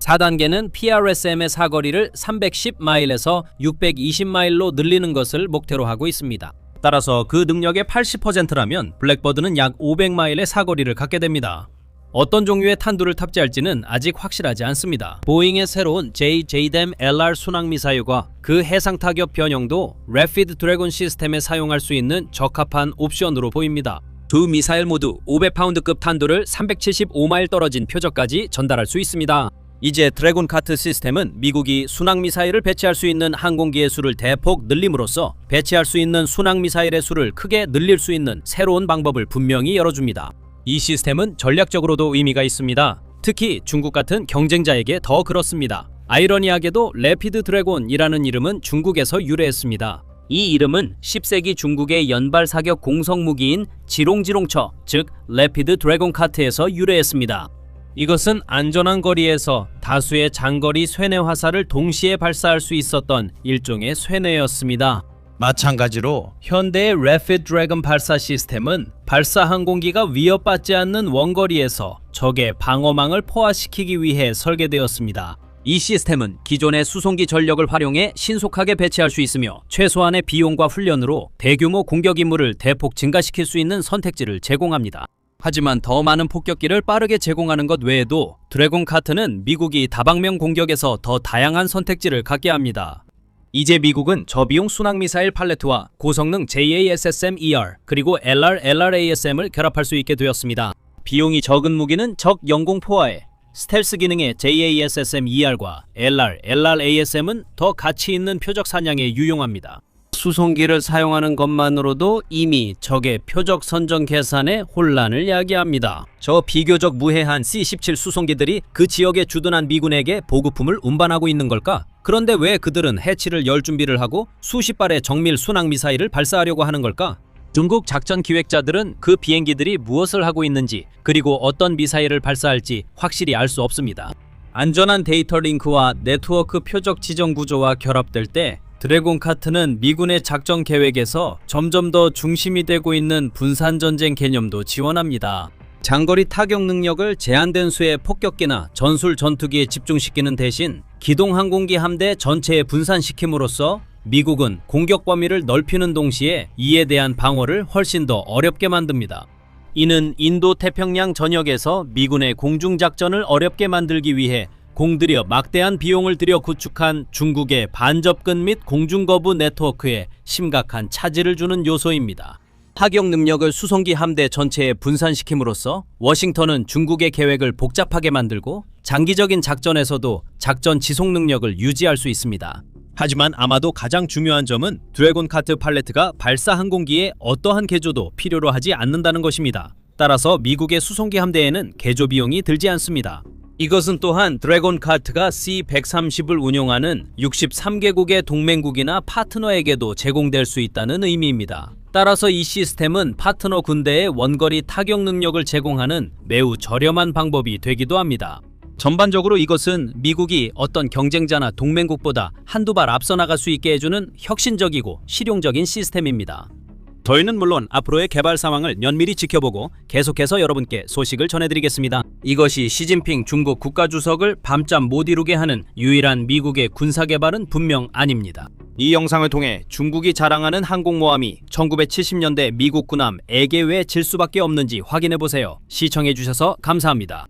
B: 4단계는 PRSM의 사거리를 310마일에서 620마일로 늘리는 것을 목표로 하고 있습니다. 따라서 그 능력의 80%라면 블랙버드는 약 500마일의 사거리를 갖게 됩니다. 어떤 종류의 탄두를 탑재할지는 아직 확실하지 않습니다. 보잉의 새로운 JDAM LR 순항미사일과 그 해상 타격 변형도 래피드 드래곤 시스템에 사용할 수 있는 적합한 옵션으로 보입니다. 두 미사일 모두 500파운드급 탄두를 375마일 떨어진 표적까지 전달할 수 있습니다. 이제 드래곤 카트 시스템은 미국이 순항미사일을 배치할 수 있는 항공기의 수를 대폭 늘림으로써 배치할 수 있는 순항미사일의 수를 크게 늘릴 수 있는 새로운 방법을 분명히 열어줍니다. 이 시스템은 전략적으로도 의미가 있습니다. 특히 중국 같은 경쟁자에게 더 그렇습니다. 아이러니하게도 래피드 드래곤이라는 이름은 중국에서 유래했습니다. 이 이름은 10세기 중국의 연발 사격 공성 무기인 지롱지롱처, 즉 래피드 드래곤 카트에서 유래했습니다. 이것은 안전한 거리에서 다수의 장거리 쇠뇌 화살을 동시에 발사할 수 있었던 일종의 쇠뇌였습니다. 마찬가지로 현대의 래피드 드래곤 발사 시스템은 발사 항공기가 위협받지 않는 원거리에서 적의 방어망을 포화시키기 위해 설계되었습니다. 이 시스템은 기존의 수송기 전력을 활용해 신속하게 배치할 수 있으며 최소한의 비용과 훈련으로 대규모 공격 임무를 대폭 증가시킬 수 있는 선택지를 제공합니다. 하지만 더 많은 폭격기를 빠르게 제공하는 것 외에도 드래곤 카트는 미국이 다방면 공격에서 더 다양한 선택지를 갖게 합니다. 이제 미국은 저비용 순항미사일 팔레트와 고성능 JASSM-ER 그리고 LRASM을 결합할 수 있게 되었습니다. 비용이 적은 무기는 적 영공 포화에 스텔스 기능의 JASSM-ER과 LRASM은 더 가치 있는 표적 사냥에 유용합니다. 수송기를 사용하는 것만으로도 이미 적의 표적 선정 계산에 혼란을 야기합니다.
C: 저 비교적 무해한 C-17 수송기들이 그 지역에 주둔한 미군에게 보급품을 운반하고 있는 걸까? 그런데 왜 그들은 해치를 열 준비를 하고 수십 발의 정밀 순항 미사일을 발사하려고 하는 걸까? 중국 작전 기획자들은 그 비행기들이 무엇을 하고 있는지 그리고 어떤 미사일을 발사할지 확실히 알 수 없습니다.
B: 안전한 데이터 링크와 네트워크 표적 지정 구조와 결합될 때 드래곤 카트는 미군의 작전 계획에서 점점 더 중심이 되고 있는 분산전쟁 개념도 지원합니다. 장거리 타격 능력을 제한된 수의 폭격기나 전술 전투기에 집중시키는 대신 기동항공기 함대 전체에 분산시킴으로써 미국은 공격 범위를 넓히는 동시에 이에 대한 방어를 훨씬 더 어렵게 만듭니다. 이는 인도 태평양 전역에서 미군의 공중작전을 어렵게 만들기 위해 공들여 막대한 비용을 들여 구축한 중국의 반접근 및 공중거부 네트워크에 심각한 차질을 주는 요소입니다.
C: 타격 능력을 수송기 함대 전체에 분산시킴으로써 워싱턴은 중국의 계획을 복잡하게 만들고 장기적인 작전에서도 작전 지속 능력을 유지할 수 있습니다.
B: 하지만 아마도 가장 중요한 점은 드래곤 카트 팔레트가 발사 항공기에 어떠한 개조도 필요로 하지 않는다는 것입니다. 따라서 미국의 수송기 함대에는 개조 비용이 들지 않습니다. 이것은 또한 드래곤 카트가 C-130을 운용하는 63개국의 동맹국이나 파트너에게도 제공될 수 있다는 의미입니다. 따라서 이 시스템은 파트너 군대의 원거리 타격 능력을 제공하는 매우 저렴한 방법이 되기도 합니다.
C: 전반적으로 이것은 미국이 어떤 경쟁자나 동맹국보다 한두 발 앞서 나갈 수 있게 해주는 혁신적이고 실용적인 시스템입니다. 저희는 물론 앞으로의 개발 상황을 면밀히 지켜보고 계속해서 여러분께 소식을 전해드리겠습니다. 이것이 시진핑 중국 국가주석을 밤잠 못 이루게 하는 유일한 미국의 군사개발은 분명 아닙니다. 이 영상을 통해 중국이 자랑하는 항공모함이 1970년대 미국 군함 에게 왜 질 수밖에 없는지 확인해보세요. 시청해주셔서 감사합니다.